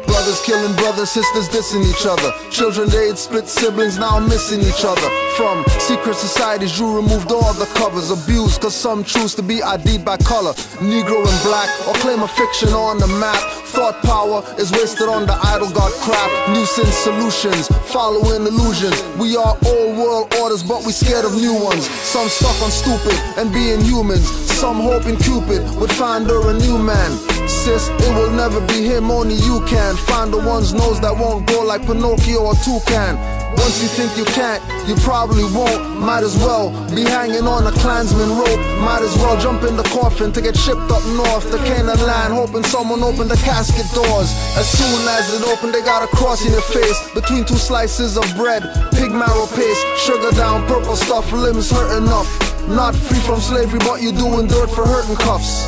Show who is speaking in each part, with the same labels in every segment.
Speaker 1: Brothers killing brothers, sisters dissing each other. Children they'd split siblings, now missing each other. From secret societies, you removed all the covers. Abused cause some choose to be ID'd by color. Negro and black, or claim a fiction on the map. Thought power is wasted on the idol god crap. Nuisance solutions, following illusions. We are old world orders, but we scared of new ones. Some stuck on stupid and being humans. Some hoping Cupid would find her a new man. Sis, it will never be him, only you can. Find the one's nose that won't go like Pinocchio or Toucan. Once you think you can't, you probably won't. Might as well be hanging on a Klansman rope. Might as well jump in the coffin to get shipped up north to Canaan land, hoping someone opened the casket doors. As soon as it opened, they got a cross in your face between two slices of bread, pig marrow paste, sugar down, purple stuff, limbs hurt enough. Not free from slavery, but you doing dirt for hurting cuffs.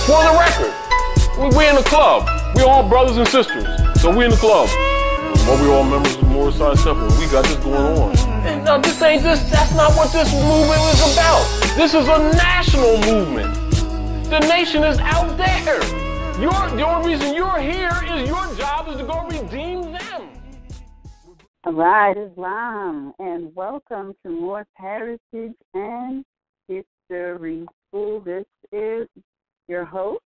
Speaker 2: For the record, we in the club. We all brothers and sisters, so we in the club. But we all members of the Moorish Side Temple. We got this going on. And no, that's not what this movement is about. This is a national movement. The nation is out there. The only reason you're here is your job is to go redeem them.
Speaker 3: All right, Islam, and welcome to Moorish Heritage and History School. This is your host,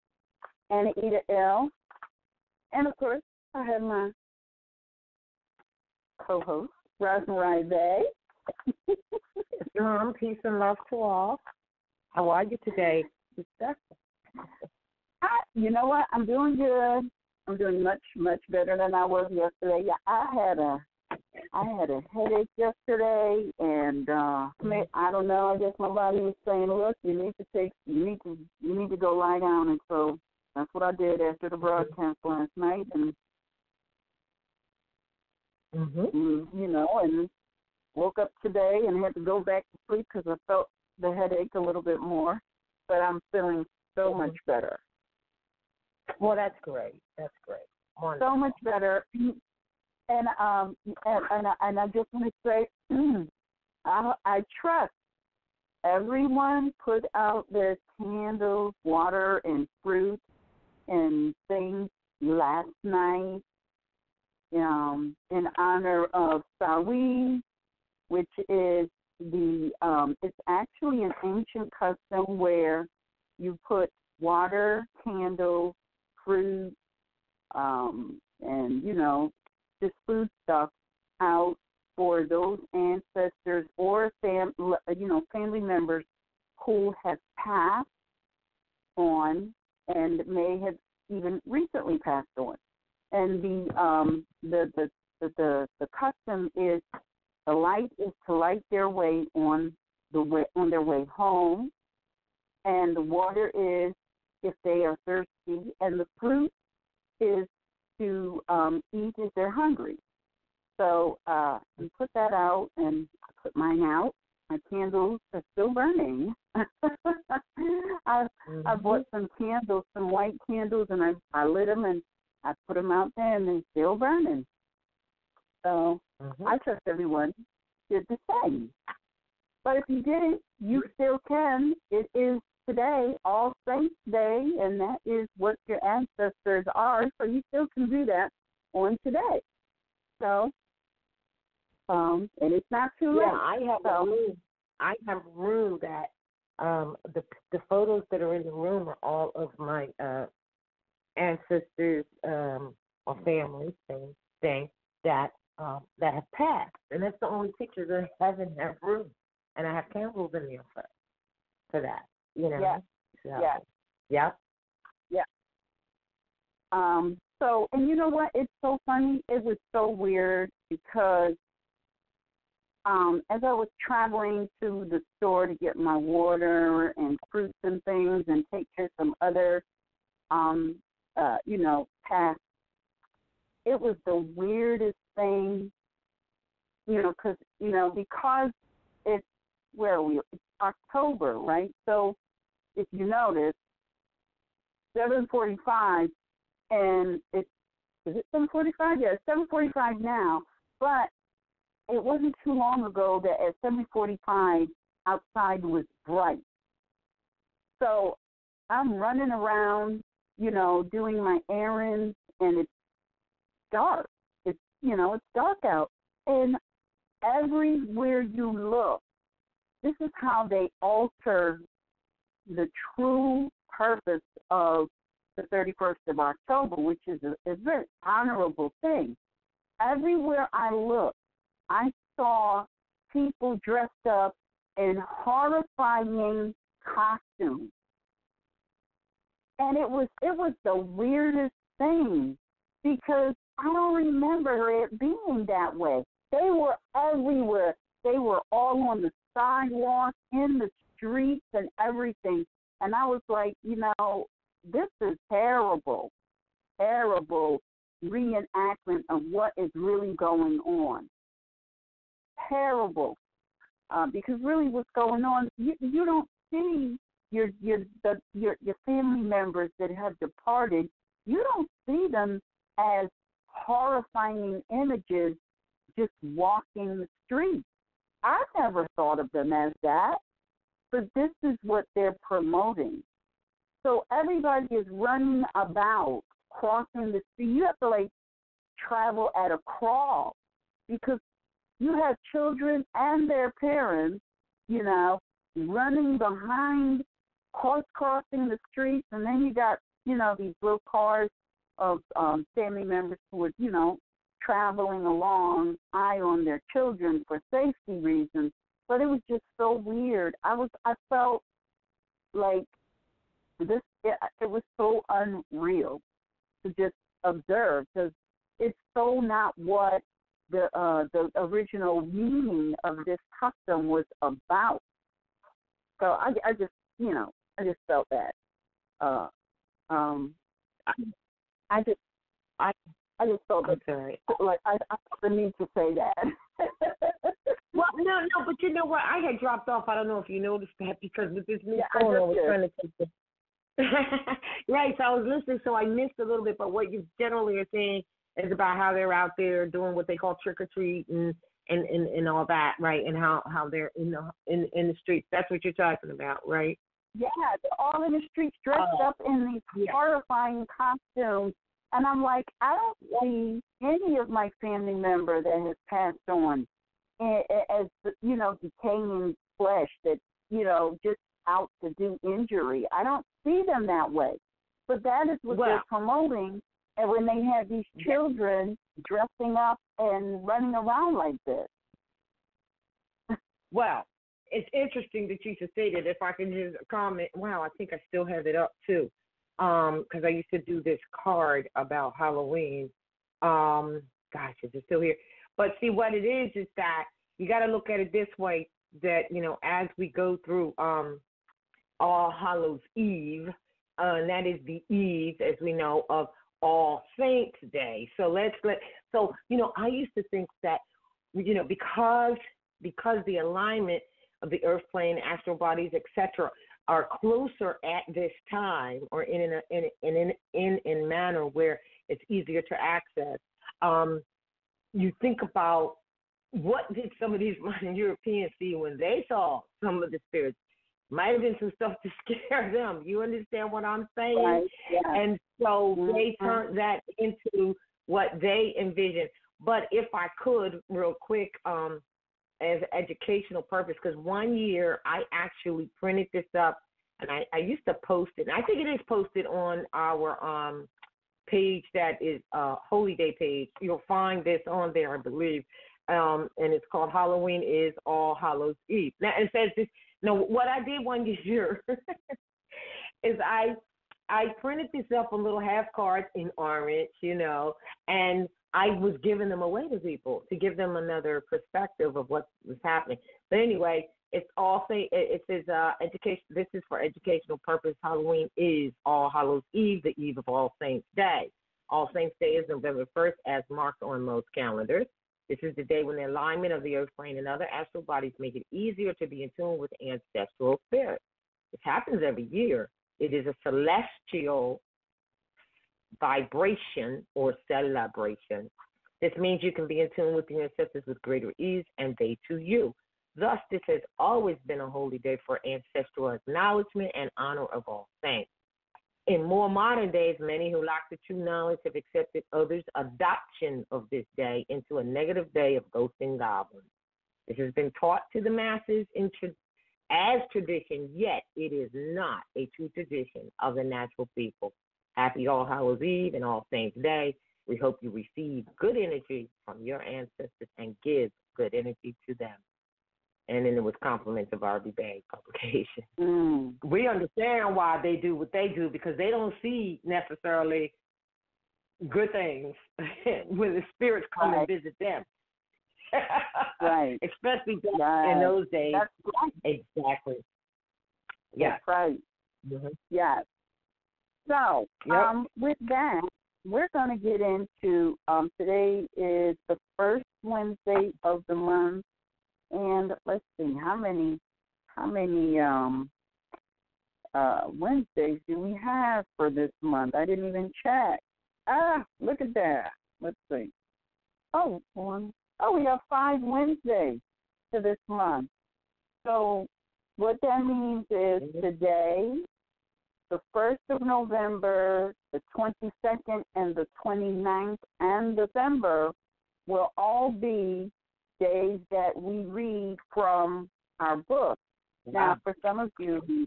Speaker 3: Anna-Ida L. And, of course, I have my co-host, RVBey.
Speaker 4: Peace and love to all. How are you today?
Speaker 3: You know what? I'm doing good. I'm doing much, much better than I was yesterday. Yeah, I had a headache yesterday, and I don't know. I guess my body was saying, "Look, you need to go lie down." And so that's what I did after the broadcast last night, and and woke up today and had to go back to sleep because I felt the headache a little bit more. But I'm feeling so much better.
Speaker 4: Well, that's great. That's great. Wonderful.
Speaker 3: So much better. And I just want to say, I trust everyone put out their candles, water, and fruit and things last night in honor of Sawi, which is it's actually an ancient custom where you put water, candles, fruit, and just food stuff out for those ancestors or family members who have passed on and may have even recently passed on. And the custom is the light is to light their way on their way home, and the water is if they are thirsty, and the fruit is to eat if they're hungry. So we put that out, and I put mine out. My candles are still burning. I bought some candles, some white candles, and I lit them, and I put them out there, and they're still burning. So I trust everyone did the same. But if you didn't, you still can. It is today, All Saints Day, and that is what your ancestors are, so you still can do that on today. So, and it's not too late.
Speaker 4: Yeah, I have a room that the photos that are in the room are all of my ancestors or family things that have passed, and that's the only pictures I have in that room, and I have candles in there for that.
Speaker 3: Yeah.
Speaker 4: So,
Speaker 3: yeah. So, and you know what? It's so funny. It was so weird because as I was traveling to the store to get my water and fruits and things and take care of some other, tasks, it was the weirdest thing, because it's, where are we? It's October, right? So if you notice, 7:45, and is it 7:45? Yeah, it's 7:45 now, but it wasn't too long ago that at 7:45 outside was bright. So I'm running around, doing my errands and it's dark. It's it's dark out, and everywhere you look, this is how they alter the true purpose of the 31st of October, which is a very honorable thing. Everywhere I looked, I saw people dressed up in horrifying costumes. And it was the weirdest thing, because I don't remember it being that way. They were everywhere. They were all on the sidewalk, in the streets, and everything. And I was like, this is terrible reenactment of what is really going on. Terrible. Because really what's going on, you don't see your family members that have departed, you don't see them as horrifying images just walking the streets. I never thought of them as that, but this is what they're promoting. So everybody is running about, crossing the street. You have to, travel at a crawl, because you have children and their parents, running behind, crossing the streets, and then you got, these little cars of family members who are, traveling along, eye on their children for safety reasons. But it was just so weird. I felt like this. It was so unreal to just observe, because it's so not what the original meaning of this custom was about. So I just felt that. I just felt like I felt the need to say that.
Speaker 4: Well, no, but you know what? I had dropped off. I don't know if you noticed that, because with this new phone, I was trying to take the right. So I was listening, so I missed a little bit. But what you generally are saying is about how they're out there doing what they call trick or treat and all that, right? And how they're in the streets. That's what you're talking about, right?
Speaker 3: Yeah, they're all in the streets dressed up in these horrifying costumes. And I'm like, I don't see any of my family member that has passed on as, decaying flesh that, just out to do injury. I don't see them that way. But that is what they're promoting. And when they have these children dressing up and running around like this.
Speaker 4: Well, it's interesting that you should say that. If I can just comment, wow, I think I still have it up too. Because I used to do this card about Halloween. Gosh, is it still here? But see, what it is that you got to look at it this way, that, as we go through All Hallows Eve, and that is the eve, as we know, of All Saints Day. So I used to think that, because the alignment of the earth plane, astral bodies, etc., are closer at this time, or in a manner where it's easier to access. You think about, what did some of these modern Europeans see when they saw some of the spirits? Might have been some stuff to scare them. You understand what I'm saying?
Speaker 3: Right, yeah.
Speaker 4: And so they turned that into what they envisioned. But if I could, real quick, as educational purpose, because one year I actually printed this up, and I used to post it. And I think it is posted on our page that is Holy Day page. You'll find this on there, I believe, and it's called Halloween is All Hallows Eve. Now, it says this. Now, what I did one year is I printed this up on little half cards in orange, and I was giving them away to people to give them another perspective of what was happening. But anyway, it's all it says education. This is for educational purpose. Halloween is All Hallows Eve, the eve of All Saints Day. All Saints Day is November 1st, as marked on most calendars. This is the day when the alignment of the earth plane and other astral bodies make it easier to be in tune with ancestral spirits. This happens every year. It is a celestial vibration or celebration. This means you can be in tune with your ancestors with greater ease, and they to you. Thus, this has always been a holy day for ancestral acknowledgement and honor of all saints. In more modern days, many who lack the true knowledge have accepted others' adoption of this day into a negative day of ghosts and goblins. This has been taught to the masses as tradition, yet it is not a true tradition of the natural people. Happy All Hallows Eve and All Saints Day. We hope you receive good energy from your ancestors and give good energy to them. And then it was compliments of RVBey publication. We understand why they do what they do because they don't see necessarily good things when the spirits come and visit them.
Speaker 3: Right.
Speaker 4: Especially in those days.
Speaker 3: That's right.
Speaker 4: Exactly. Yeah.
Speaker 3: That's right.
Speaker 4: Mm-hmm.
Speaker 3: Yes. So, with that, we're going to get into, today is the first Wednesday of the month, and let's see, how many Wednesdays do we have for this month? I didn't even check. Look at that. Let's see. We have 5 Wednesdays to this month. So what that means is today, the 1st of November, the 22nd, and the 29th, and December will all be days that we read from our book. Wow. Now, for some of you who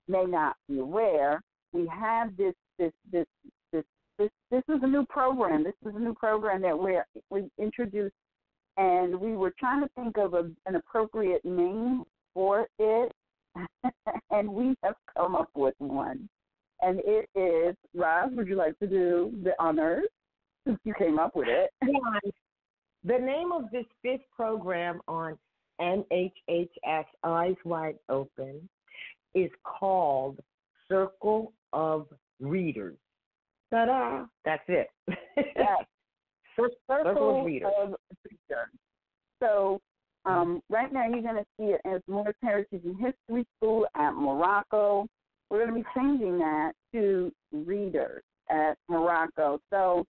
Speaker 3: may not be aware, we have this is a new program. This is a new program that we introduced, and we were trying to think of an appropriate name for it, and we have come up with one. And it is, Roz, would you like to do the honors since you came up with it?
Speaker 4: Yeah. The name of this 5th program on NHHS Eyes Wide Open is called Circle of Readers. Ta-da! That's it.
Speaker 3: Yes. Circle
Speaker 4: of Readers.
Speaker 3: So right now you're going to see it as Moorish Heritage and History School at Morocco. We're going to be changing that to Readers at Morocco. So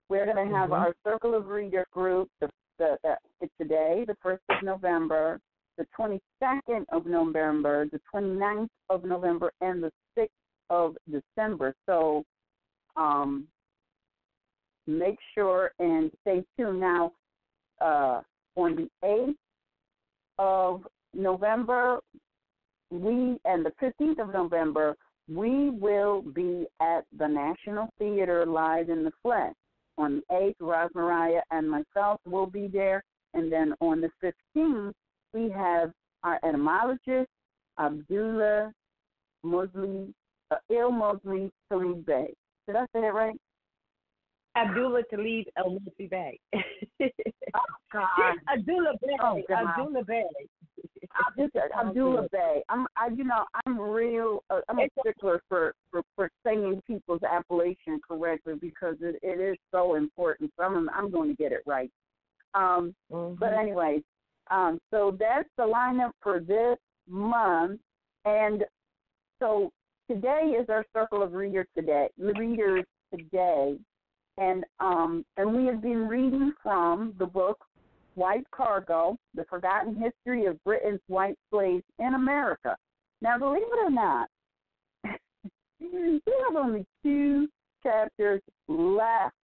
Speaker 3: we're going to have our Circle of Reader group today, the 1st of November, the 22nd of November, the 29th of November, and the 6th of December. So make sure and stay tuned. Now, on the 8th of November, and the 15th of November, we will be at the National Theater live in the flesh. On the 8th, Roz Mariah and myself will be there. And then on the 15th, we have our etymologist, Abdullah Mosley, Talib Bey. Did I say that right?
Speaker 4: Abdullah Talib Bey.
Speaker 3: Oh, God.
Speaker 4: Abdullah Bey.
Speaker 3: Oh,
Speaker 4: Abdullah Bey.
Speaker 3: Abdullah Bey. I'm a stickler for saying people's appellation correctly because it is so important. So I'm going to get it right. But anyways, so that's the lineup for this month, and so today is our Circle of Readers today, and we have been reading from the book White Cargo, The Forgotten History of Britain's White Slaves in America. Now, believe it or not, we have only 2 chapters left,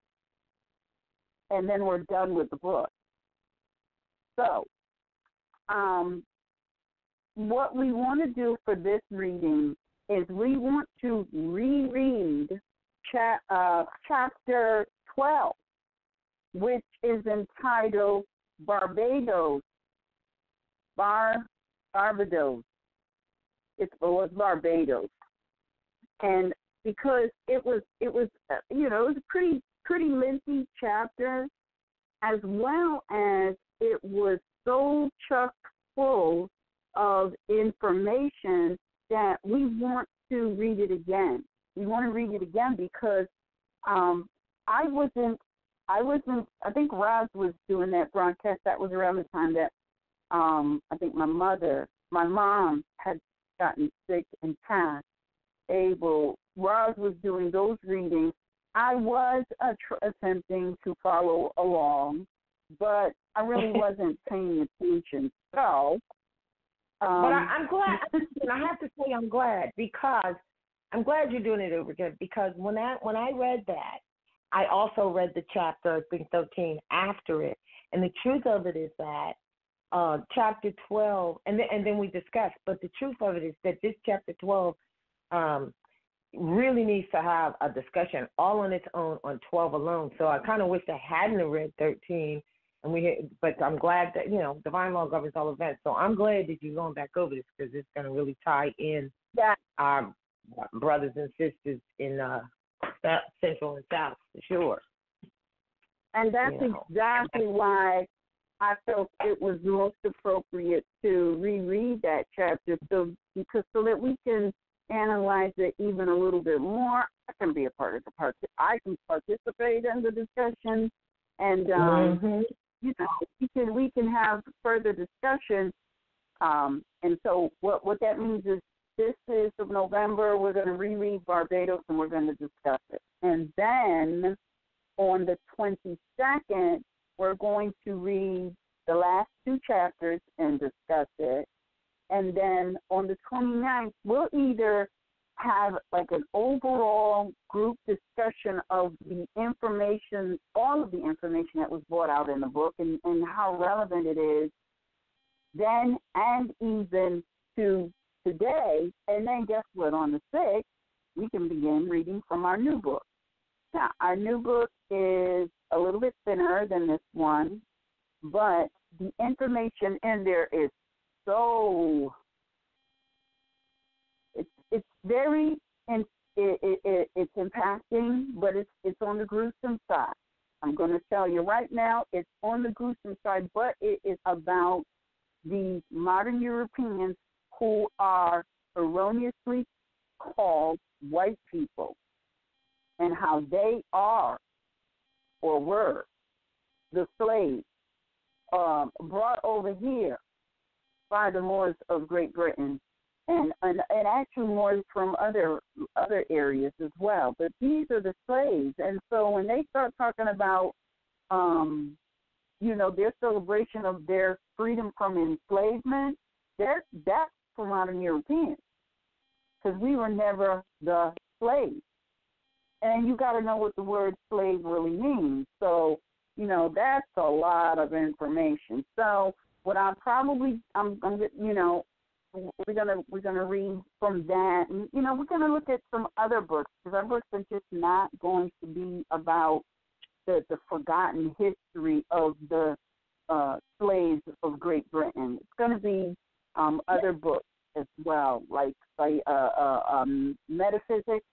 Speaker 3: and then we're done with the book. So, what we want to do for this reading is we want to reread chapter 12, which is entitled Barbados. Barbados. It was Barbados, and because it was a pretty lengthy chapter, as well as it was so chock full of information that we want to read it again. We want to read it again because I think Roz was doing that broadcast. That was around the time that I think my mom had gotten sick and passed. Roz was doing those readings. I was attempting to follow along, but I really wasn't paying attention. So,
Speaker 4: but I'm glad. I have to say I'm glad because I'm glad you're doing it over again, because when I read that, I also read the chapter, I think 13, after it. And the truth of it is that chapter 12, and then we discussed, but the truth of it is that this chapter 12 really needs to have a discussion all on its own on 12 alone. So I kind of wish I hadn't read 13, but I'm glad that, divine law governs all events. So I'm glad that you're going back over this, because it's going to really tie in our brothers and sisters in Central and South, for sure.
Speaker 3: And that's exactly why I felt it was most appropriate to reread that chapter, so that we can analyze it even a little bit more. I can be a part of I can participate in the discussion, and we can have further discussion. And so what that means is, this is of November. We're going to reread Barbados, and we're going to discuss it. And then on the 22nd, we're going to read the last 2 chapters and discuss it. And then on the 29th, we'll either have like an overall group discussion of the information, all of the information that was brought out in the book, and how relevant it is then and even to today. And then guess what? On the 6th, we can begin reading from our new book. Now, our new book is a little bit thinner than this one, but the information in there is so, it's very, it's impacting, but it's on the gruesome side. I'm going to tell you right now, it's on the gruesome side, but it is about the modern Europeans who are erroneously called white people, and how they are or were the slaves brought over here by the Moors of Great Britain, and actually Moors from other areas as well. But these are the slaves, and so when they start talking about their celebration of their freedom from enslavement, that's for modern Europeans, because we were never the slaves. And you got to know what the word slave really means. So, that's a lot of information. So, what we're gonna read from that, and we're gonna look at some other books, because our books are just not going to be about the forgotten history of the slaves of Great Britain. It's going to be other books as well, like metaphysics.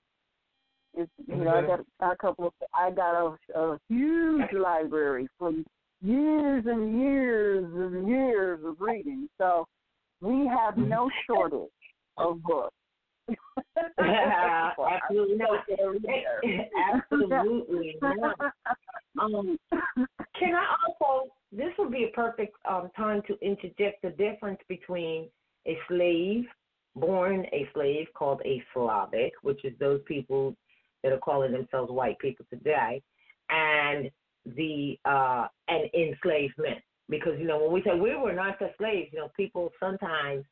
Speaker 3: I got a huge library from years and years and years of reading. So we have no shortage of books.
Speaker 4: Absolutely not. Absolutely not. Can I also, this would be a perfect time to interject the difference between a slave, born a slave called a Slavic, which is those people that are calling themselves white people today, and and enslavement. Because, when we say we were not the slaves, people sometimes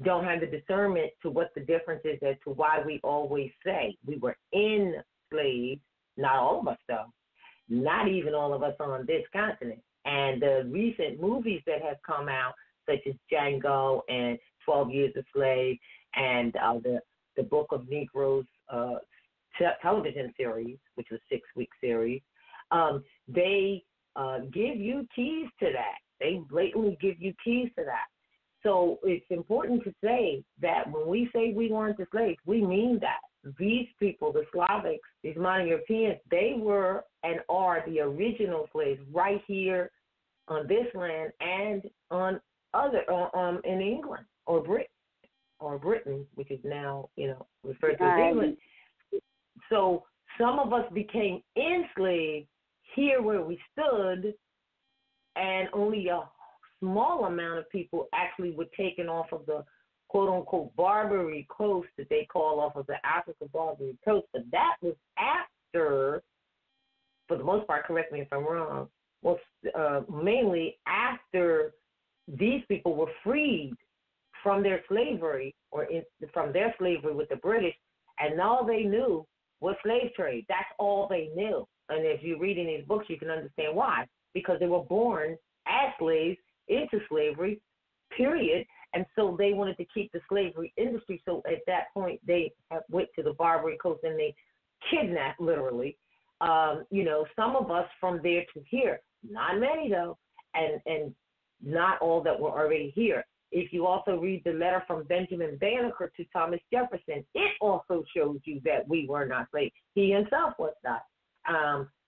Speaker 4: don't have the discernment to what the difference is as to why we always say we were enslaved. Not all of us, though. Not even all of us on this continent. And the recent movies that have come out, such as Django and 12 Years a Slave, and the Book of Negroes television series, which was a 6-week series, they give you keys to that. They blatantly give you keys to that. So it's important to say that when we say we weren't the slaves, we mean that. These people, the Slavics, these modern Europeans, they were and are the original slaves right here on this land and on in England or Britain, which is now referred to as England. So some of us became enslaved here where we stood, and only a small amount of people actually were taken off of the quote-unquote Barbary coast that they call off of the African Barbary coast. But that was after, for the most part, correct me if I'm wrong, was mainly after these people were freed from their slavery from their slavery with the British, And all they knew was slave trade. That's all they knew. And if you read in these books, you can understand why. Because they were born as slaves into slavery, period. And so they wanted to keep the slavery industry. So at that point, they went to the Barbary Coast and they kidnapped, literally, some of us from there to here. Not many, though, and not all that were already here. If you also read the letter from Benjamin Banneker to Thomas Jefferson, it also shows you that we were not slaves. He himself was not.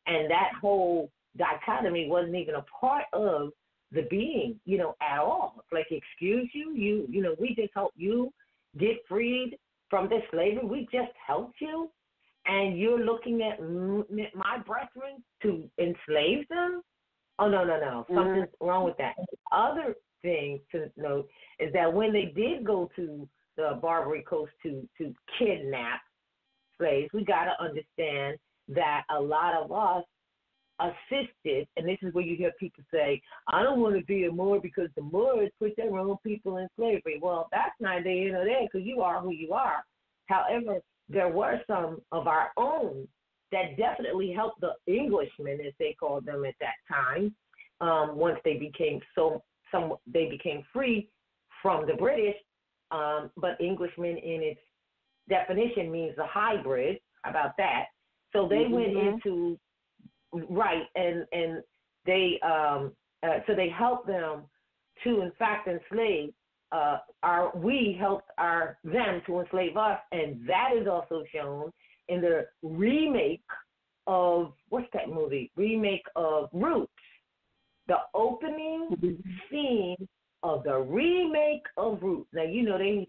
Speaker 4: And that whole dichotomy wasn't even a part of the being, at all. It's like, excuse you, we just helped you get freed from this slavery. We just helped you, and you're looking at my brethren to enslave them? Oh, no. Something's wrong with that. The other thing to note is that when they did go to the Barbary Coast to kidnap slaves, we got to understand that a lot of us assisted, and this is where you hear people say, I don't want to be a Moor because the Moors put their own people in slavery. Well, that's neither here nor there, because you are who you are. However, there were some of our own that definitely helped the Englishmen, as they called them at that time, once they became they became free from the British. But Englishman in its definition means a hybrid. How about that? So they went into and they so they helped them to in fact enslave. We helped them to enslave us, and that is also shown in the remake of what's that movie? Remake of Roots. The opening scene of the remake of Roots. Now they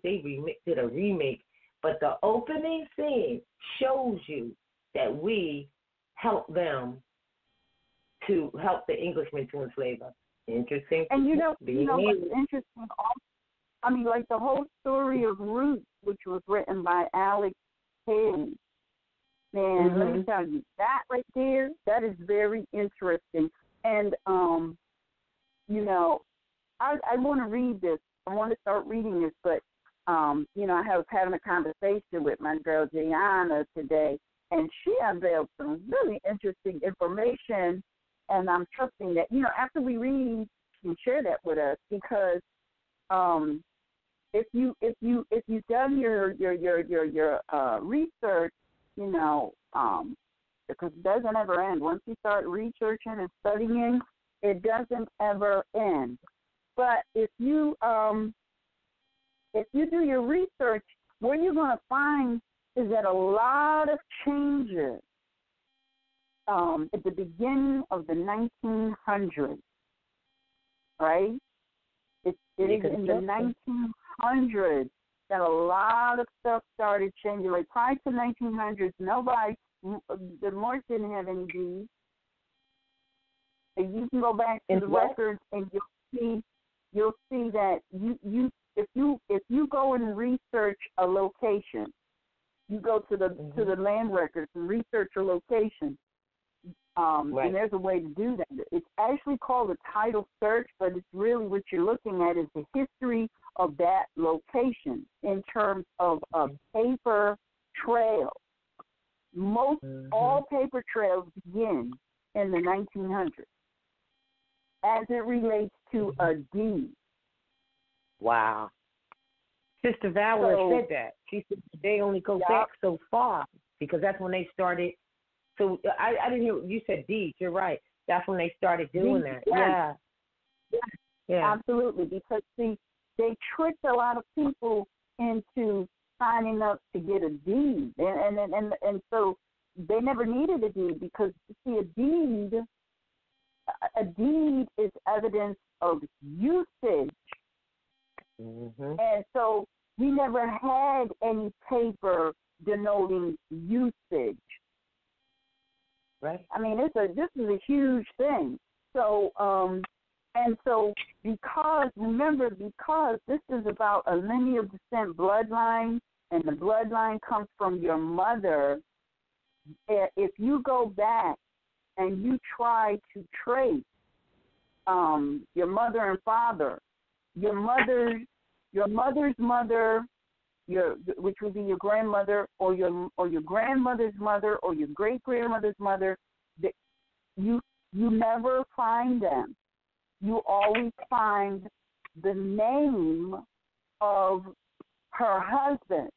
Speaker 4: did a remake, but the opening scene shows you that we helped them to help the Englishmen to enslave us. Interesting.
Speaker 3: And what's interesting? I mean, like the whole story of Roots, which was written by Alex Haley. Man, let me tell you, that right there, that is very interesting. And, I want to read this. I want to start reading this, but, I was having a conversation with my girl, Gianna, today, and she unveiled some really interesting information, and I'm trusting that, after we read, you can share that with us, because if you've done your research, because it doesn't ever end. Once you start researching and studying, it doesn't ever end. But if you do your research, what you're going to find is that a lot of changes at the beginning of the 1900s, right? It is in the 1900s that a lot of stuff started changing. Like prior to 1900s, the Moors didn't have any deeds. And you can go back to the records and you'll see that if you go and research a location, you go to the land records and research a location. And there's a way to do that. It's actually called a title search, but it's really what you're looking at is the history of that location in terms of a paper trail. All paper trails begin in the 1900s as it relates to a deed.
Speaker 4: Wow. Sister Valerie said that. She said they only go back so far because that's when they started. So I didn't hear you said deeds. You're right. That's when they started doing that. Yeah. Absolutely.
Speaker 3: Because see, they tricked a lot of people into signing up to get a deed, and so they never needed a deed because see, a deed is evidence of usage, and so we never had any paper denoting usage.
Speaker 4: Right.
Speaker 3: I mean, this is a huge thing. So, and so because this is about a lineal descent bloodline, and the bloodline comes from your mother, if you go back and you try to trace your mother and father, your mother's mother, which would be your grandmother or your grandmother's mother or your great grandmother's mother, you never find them. You always find the name of her husband,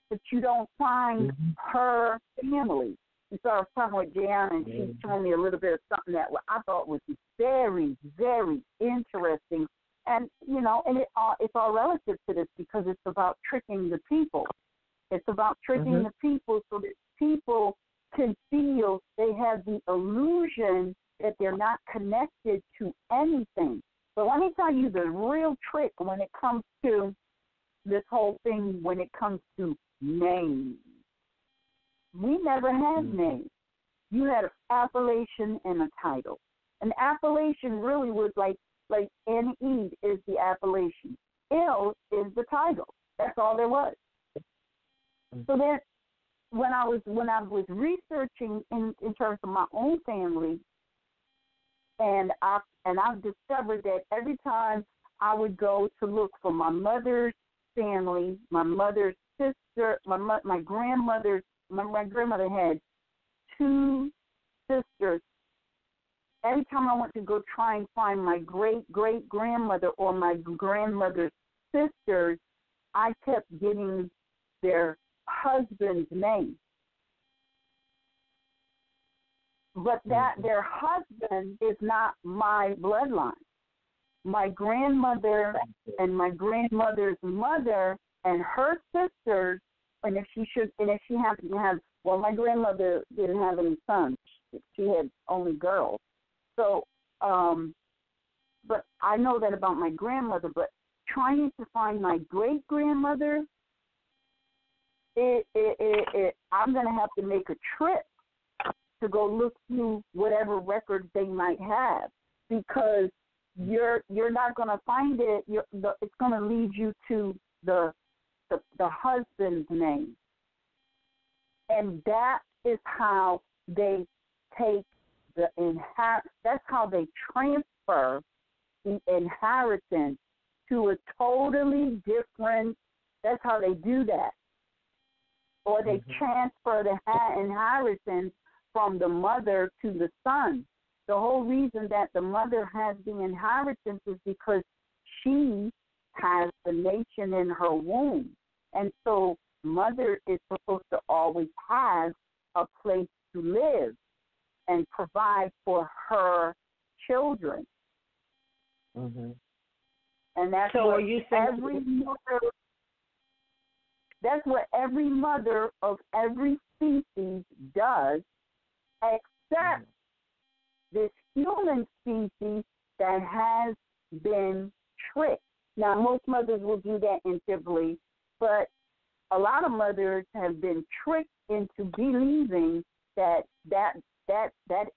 Speaker 3: but you don't find her family. And so I was talking with Jan, and she told me a little bit of something that I thought was very, very interesting. And, you know, and it's all relative to this because it's about tricking the people. It's about tricking the people so that people can feel they have the illusion that they're not connected to anything. But let me tell you the real trick when it comes to this whole thing, when it comes to names. We never had names. You had an appellation and a title. An appellation really was like N.E. is the appellation. L is the title. That's all there was. So then when I was researching in terms of my own family, and I've discovered that every time I would go to look for my mother's family, my mother's sister, my grandmother had 2 sisters. Every time I went to go try and find my great-great-grandmother or my grandmother's sisters, I kept getting their husband's name. But that their husband is not my bloodline. My grandmother and my grandmother's mother and her sisters, and if she happened to have, well, my grandmother didn't have any sons. She had only girls. So, but I know that about my grandmother, but trying to find my great-grandmother, I'm going to have to make a trip to go look through whatever records they might have, because you're not going to find it. It's going to lead you to the husband's name, and that is how they take that's how they transfer the inheritance to a totally different. That's how they do that, or they transfer the inheritance from the mother to the son. The whole reason that the mother has the inheritance is because she has the nation in her womb. And so mother is supposed to always have a place to live and provide for her children. And that's
Speaker 4: so
Speaker 3: what
Speaker 4: are you saying
Speaker 3: that's what every mother of every species does, except this human species that has been tricked. Now, most mothers will do that intuitively, but a lot of mothers have been tricked into believing that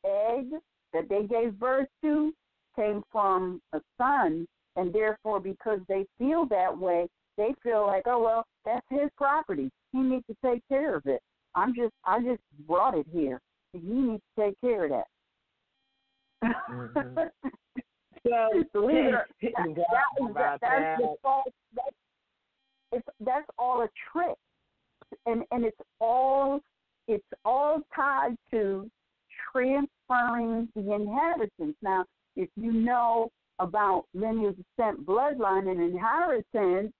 Speaker 3: egg that they gave birth to came from a son, and therefore, because they feel that way, they feel like, oh well, that's his property. He needs to take care of it. I just brought it here. He needs to take care of that. That's all a trick, and it's all tied to transferring the inheritance. Now, if you know about lineal descent, bloodline, and inheritance,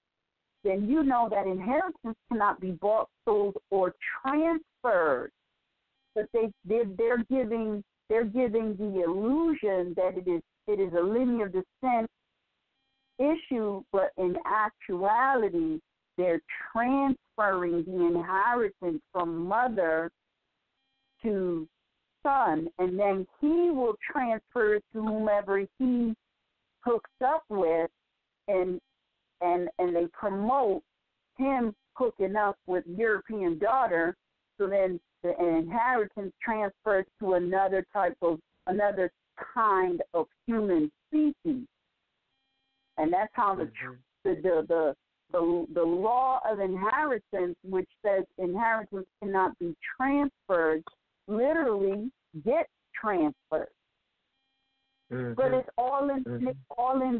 Speaker 3: then you know that inheritance cannot be bought, sold, or transferred. But they're giving the illusion that it is a linear descent issue, but in actuality, they're transferring the inheritance from mother to son, and then he will transfer it to whomever he hooks up with, and they promote him hooking up with European daughter, so then the inheritance transfers to another kind of human species, and that's how the law of inheritance, which says inheritance cannot be transferred, literally gets transferred. But it's all in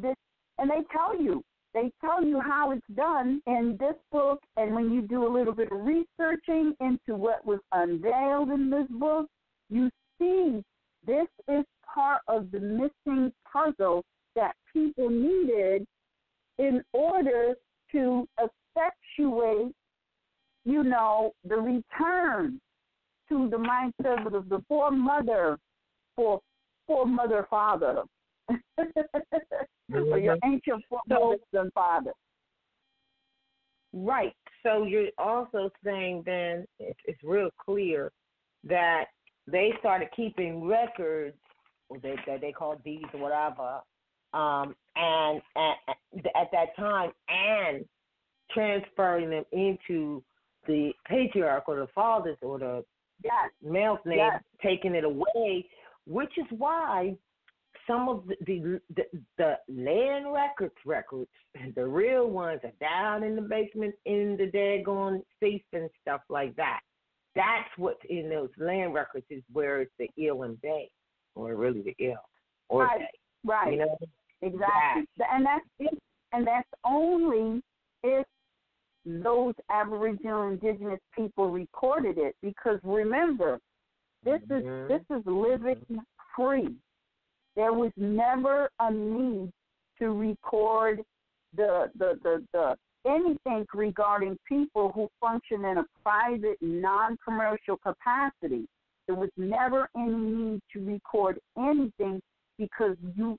Speaker 3: this, and they tell you They tell you how it's done in this book, and when you do a little bit of researching into what was unveiled in this book, you see this is part of the missing puzzle that people needed in order to effectuate, the return to the mindset of the forefather, or your ancient foremothers and fathers.
Speaker 4: Right. So you're also saying then it's real clear that they started keeping records that they call deeds or whatever, and at that time, and transferring them into the patriarch or the fathers or the male's name, taking it away, which is why some of the land records, the real ones, are down in the basement in the daggone safe and stuff like that. That's what's in those land records is where it's the ill and bay, or really the ill or bay.
Speaker 3: Right. Exactly. And that's it. And that's only if those Aboriginal indigenous people recorded it, because remember, this is living free. There was never a need to record the anything regarding people who function in a private, non-commercial capacity. There was never any need to record anything because the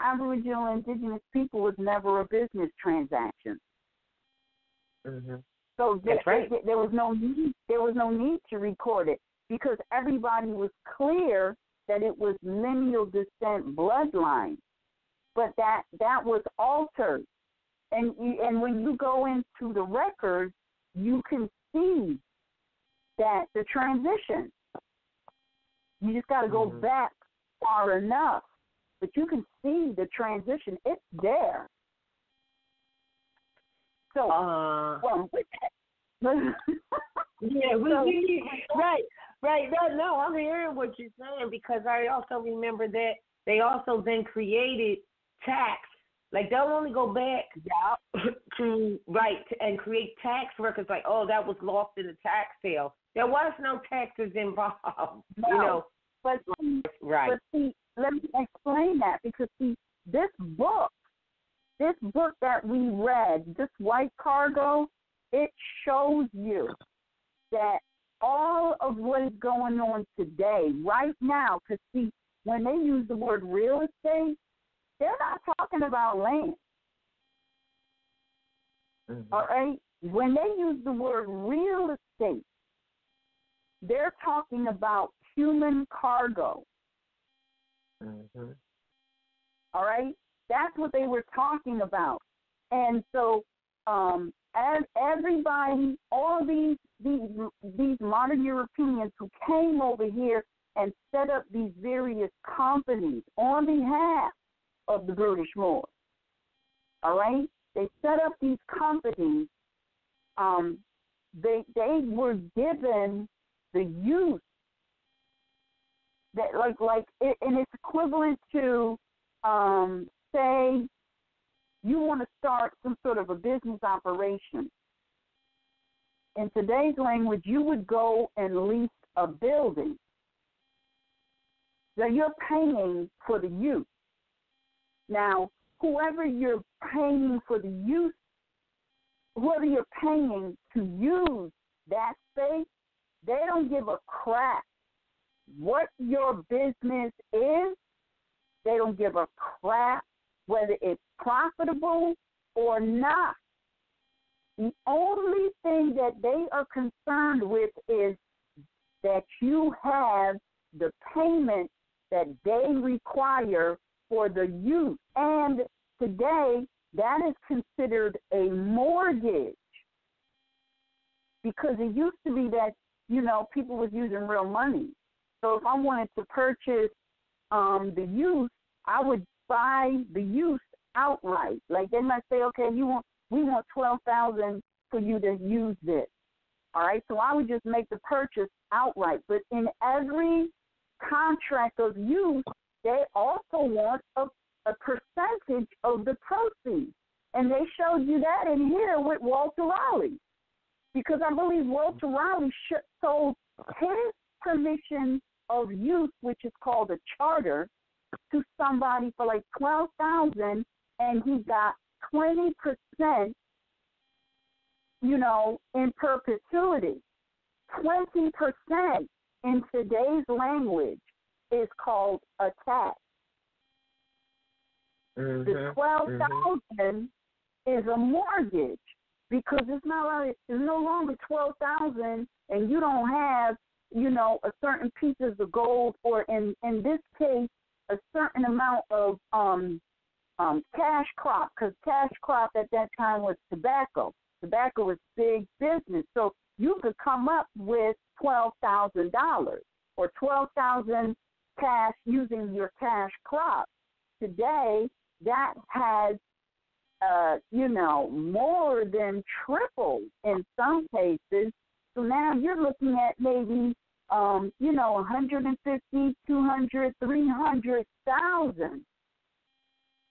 Speaker 3: Aboriginal indigenous people was never a business transaction.
Speaker 4: Mm-hmm.
Speaker 3: So
Speaker 4: That's right.
Speaker 3: there was no need. There was no need to record it because everybody was clear that it was lineal descent bloodline. But that was altered, and when you go into the records, you can see that the transition. You just got to go back far enough, but you can see the transition. It's there. So,
Speaker 4: right. No, I'm hearing what you're saying because I also remember that they also then created tax. Like they'll only go back to and create tax records. Like, oh, that was lost in the tax sale. There was no taxes involved.
Speaker 3: No. But see, let me explain that because this book that we read, this White Cargo, it shows you that all of what is going on today, right now, because see, when they use the word real estate, they're not talking about land. Mm-hmm. All right? When they use the word real estate, they're talking about human cargo. Mm-hmm. All right? That's what they were talking about. And so as everybody, all these modern Europeans who came over here and set up these various companies on behalf of the British Moors, all right? They set up these companies. They were given the use that and it's equivalent to say you want to start some sort of a business operation. In today's language, you would go and lease a building. So you're paying for the use. Now, whoever you're paying to use that space, they don't give a crap what your business is. They don't give a crap whether it's profitable or not. The only thing that they are concerned with is that you have the payment that they require for the use. And today, that is considered a mortgage because it used to be that, people was using real money. So if I wanted to purchase the use, I would buy the use outright. Like they might say, okay, we want $12,000 for you to use this. All right, so I would just make the purchase outright. But in every contract of use, they also want a a percentage of the proceeds. And they showed you that in here with Walter Raleigh. Because I believe Walter Raleigh sold his permission of use, which is called a charter, to somebody for like $12,000, and he got 20%, in perpetuity. 20% in today's language is called a tax. The $12,000 is a mortgage, because it's no longer $12,000, and you don't have, a certain pieces of gold, or in this case, a certain amount of cash crop, because cash crop at that time was tobacco. Tobacco was big business, so you could come up with $12,000 or $12,000 cash using your cash crop. Today, that has more than tripled in some cases. So now you're looking at maybe, 150, 200, 300,000.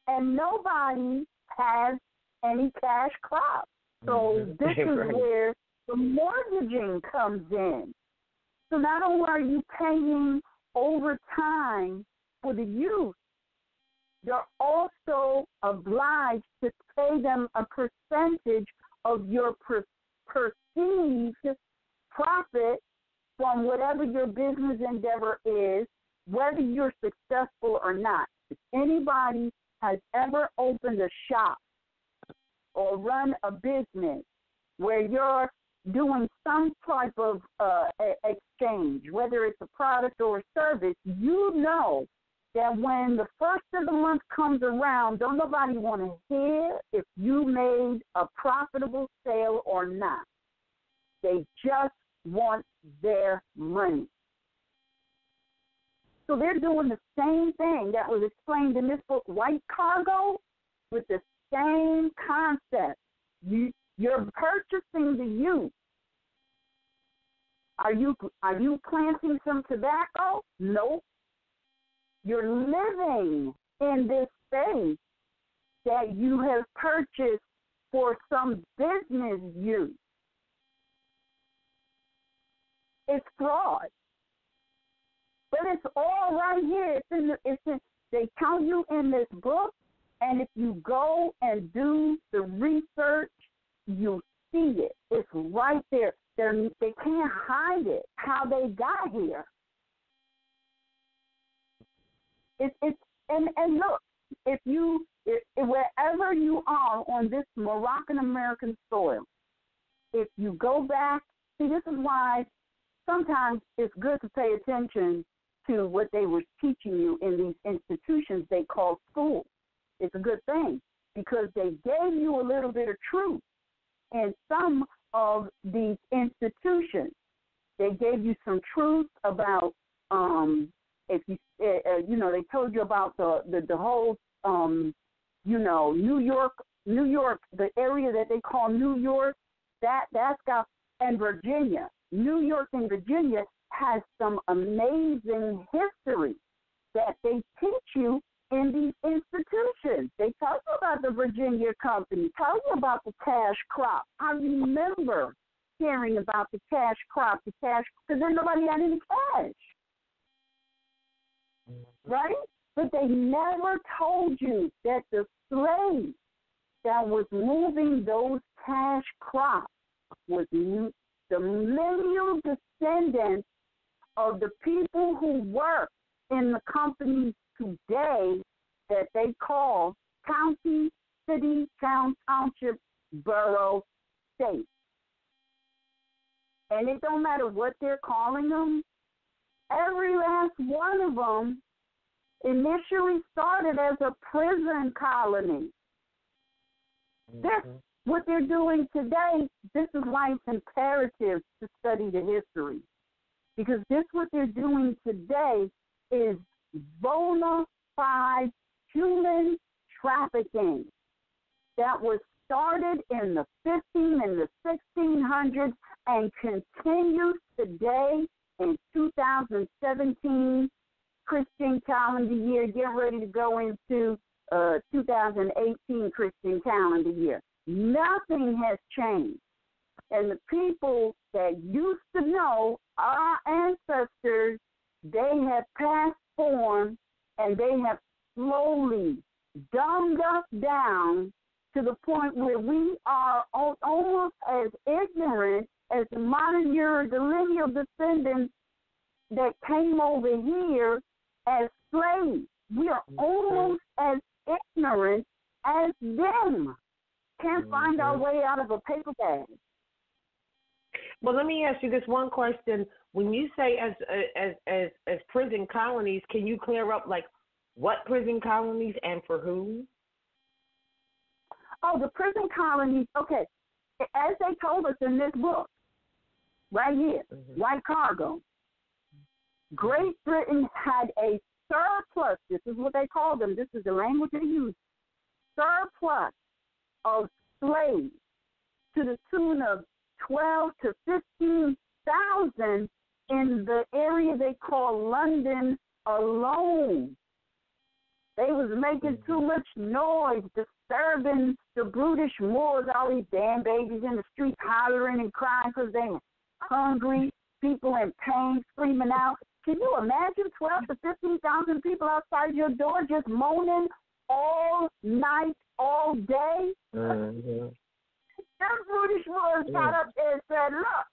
Speaker 3: And nobody has any cash crop. So this is where the mortgaging comes in. So not only are you paying over time for the youth, you're also obliged to pay them a percentage of your perceived profit from whatever your business endeavor is, whether you're successful or not. If anybody has ever opened a shop or run a business where you're doing some type of exchange, whether it's a product or a service, you know that when the first of the month comes around, don't nobody want to hear if you made a profitable sale or not. They just want their money. So they're doing the same thing that was explained in this book, White Cargo, with the same concept. You're purchasing the youth. Are you planting some tobacco? Nope. You're living in this space that you have purchased for some business use. It's fraud. But it's all right here. They tell you in this book, and if you go and do the research, you see it. It's right there. They can't hide it, how they got here. And look, if wherever you are on this Moroccan American soil, if you go back, see, this is why sometimes it's good to pay attention to what they were teaching you in these institutions they call school. It's a good thing because they gave you a little bit of truth in some of these institutions. They gave you some truth about if you they told you about the whole New York, the area that they call New York, that's got, and Virginia. New York and Virginia has some amazing history that they teach you in these institutions. They tell you about the Virginia Company, tell you about the cash crop. I remember hearing about the cash crop, because then nobody had any cash. Right? But they never told you that the slave that was moving those cash crops was the lineal descendants of the people who work in the companies today that they call county, city, town, township, borough, state. And it don't matter what they're calling them. Every last one of them initially started as a prison colony. This, what they're doing today, this is why it's imperative to study the history. Because this, what they're doing today, is bona fide human trafficking that was started in the 1500s and the 1600s and continues today in 2017, Christian calendar year, get ready to go into 2018 Christian calendar year. Nothing has changed. And the people that used to know our ancestors, they have passed form and they have slowly dumbed us down to the point where we are almost as ignorant as the modern year, the lineal descendants that came over here as slaves. We are almost as ignorant as them. Can't find our way out of a paper bag.
Speaker 4: Well, let me ask you this one question. When you say as prison colonies, can you clear up like what prison colonies and for whom?
Speaker 3: Oh, the prison colonies. Okay, as they told us in this book, right here, White Cargo. Great Britain had a surplus. This is what they called them. This is the language they use. Surplus of slaves to the tune of 12 to 15,000 in the area they call London alone. They was making too much noise, disturbing the brutish Moors, all these damn babies in the street hollering and crying because they were hungry, people in pain, screaming out. Can you imagine 12 to 15,000 people outside your door just moaning all night, all day?
Speaker 4: Mm-hmm.
Speaker 3: Them brutish Moors got up there and said, look,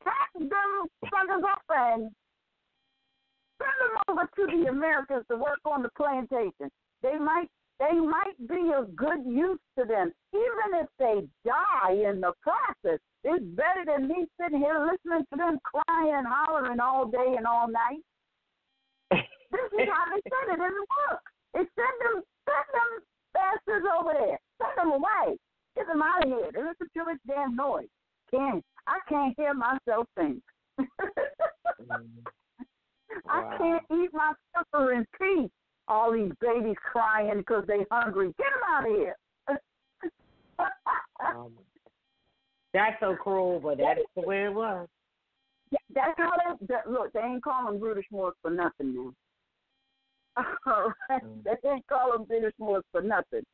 Speaker 3: pack them suckers up and send them over to the Americans to work on the plantation. They might be of good use to them. Even if they die in the process, it's better than me sitting here listening to them crying and hollering all day and all night. This is how they said it in the book. It send them bastards over there. Send them away. Get them out of here. They listen to this damn noise. I can't hear myself think. I can't eat my supper in peace. All these babies crying because they hungry. Get them out of here.
Speaker 4: That's so cruel, but that's the way it was.
Speaker 3: Yeah, that's how look, they ain't calling British Moors for nothing now. All right? They ain't calling British Moors for nothing.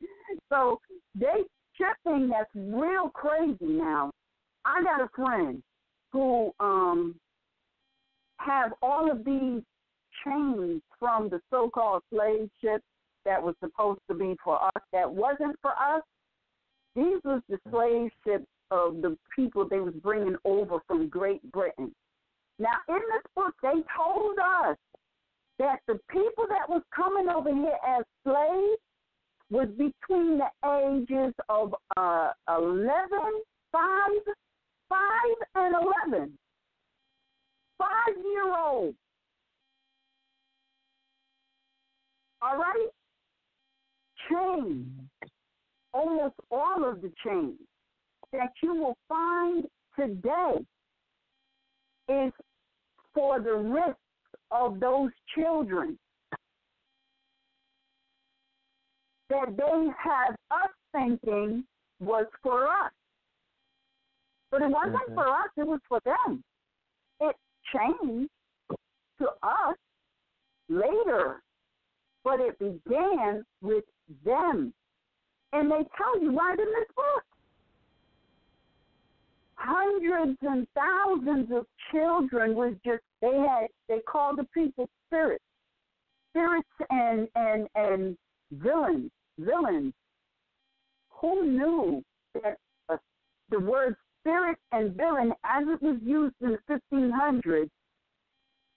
Speaker 3: So they shifting that's real crazy now. I got a friend who have all of these chains from the so-called slave ships that was supposed to be for us that wasn't for us. These was the slave ships of the people they was bringing over from Great Britain. Now, in this book, they told us that the people that was coming over here as slaves was between the ages of 11, 5 and 11. 5-year-olds. All right? Chains. Almost all of the chains that you will find today is for the risk of those children that they have us thinking was for us. But it wasn't for us, it was for them. It changed to us later, but it began with them. And they tell you right in this book. Hundreds and thousands of children was just, they called the people spirits and villains. Who knew that the word spirit and villain, as it was used in the 1500s,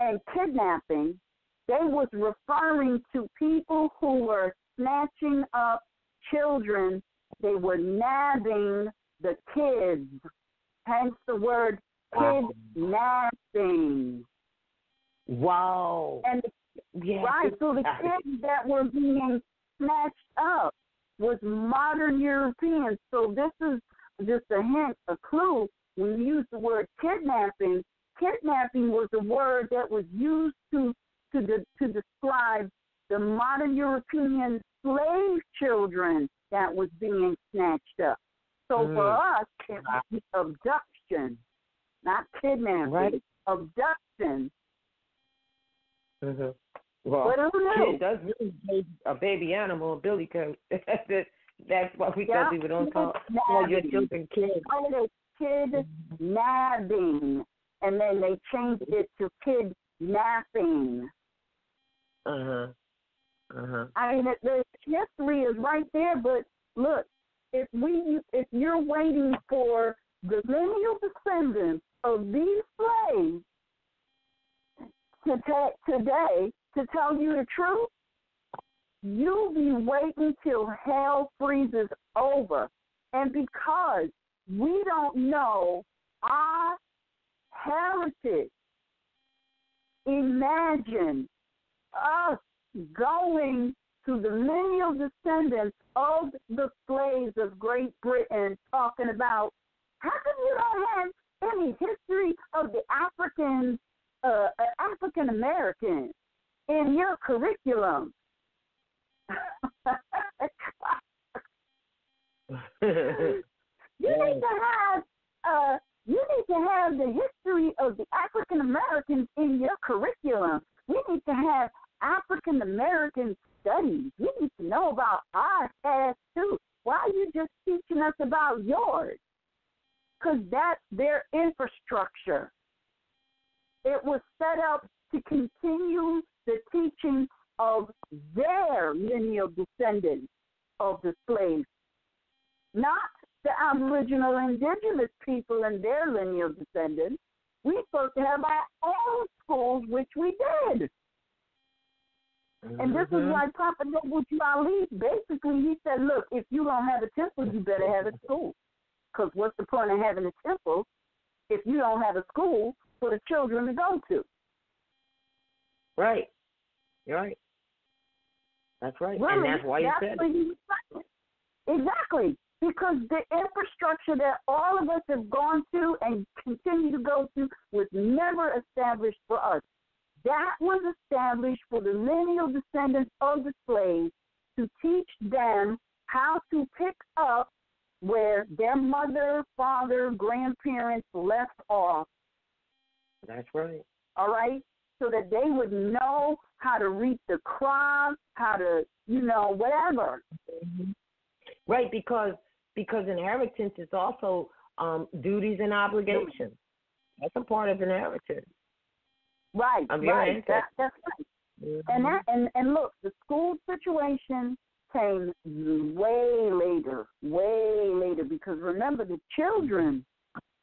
Speaker 3: and kidnapping, they was referring to people who were snatching up children. They were nabbing the kids. Hence the word kidnapping.
Speaker 4: Wow.
Speaker 3: And right, so the kids that were being snatched up was modern Europeans. So this is just a hint, a clue. When you use the word kidnapping was a word that was used to describe the modern European slave children that was being snatched up. So for us, it was abduction, not kidnapping. Right. Abduction.
Speaker 4: Well,
Speaker 3: but who knew?
Speaker 4: Kid does really a baby animal, a billy coat. That's why we tell people don't call your children kids.
Speaker 3: Oh, they kid nabbing, and then they changed it to kid napping. I mean, the history is right there, but look, if you're waiting for the lineal descendants of these slaves today to tell you the truth, you'll be waiting till hell freezes over. And because we don't know our heritage, imagine us going to the lineal descendants of the slaves of Great Britain talking about how come you don't have any history of the African Americans in your curriculum. You need to have the history of the African Americans in your curriculum. We need to have African American studies. We need to know about our past too. Why are you just teaching us about yours? Because that's their infrastructure. It was set up to continue the teaching of their lineal descendants of the slaves, not the Aboriginal indigenous people and their lineal descendants. We're supposed to have our own schools, which we did. And this is why Papa Noble Ali, basically, he said, look, if you don't have a temple, you better have a school. Because what's the point of having a temple if you don't have a school for the children to go to?
Speaker 4: Right. You're right. That's right.
Speaker 3: Really,
Speaker 4: and that's why you said it.
Speaker 3: Exactly. Because the infrastructure that all of us have gone to and continue to go to was never established for us. That was established for the lineal descendants of the slaves to teach them how to pick up where their mother, father, grandparents left off.
Speaker 4: That's right.
Speaker 3: All right? So that they would know how to reap the crop, how to, whatever.
Speaker 4: Right, because inheritance is also duties and obligations. That's a part of inheritance.
Speaker 3: Right, right. That's right. And look, the school situation came way later, because remember, the children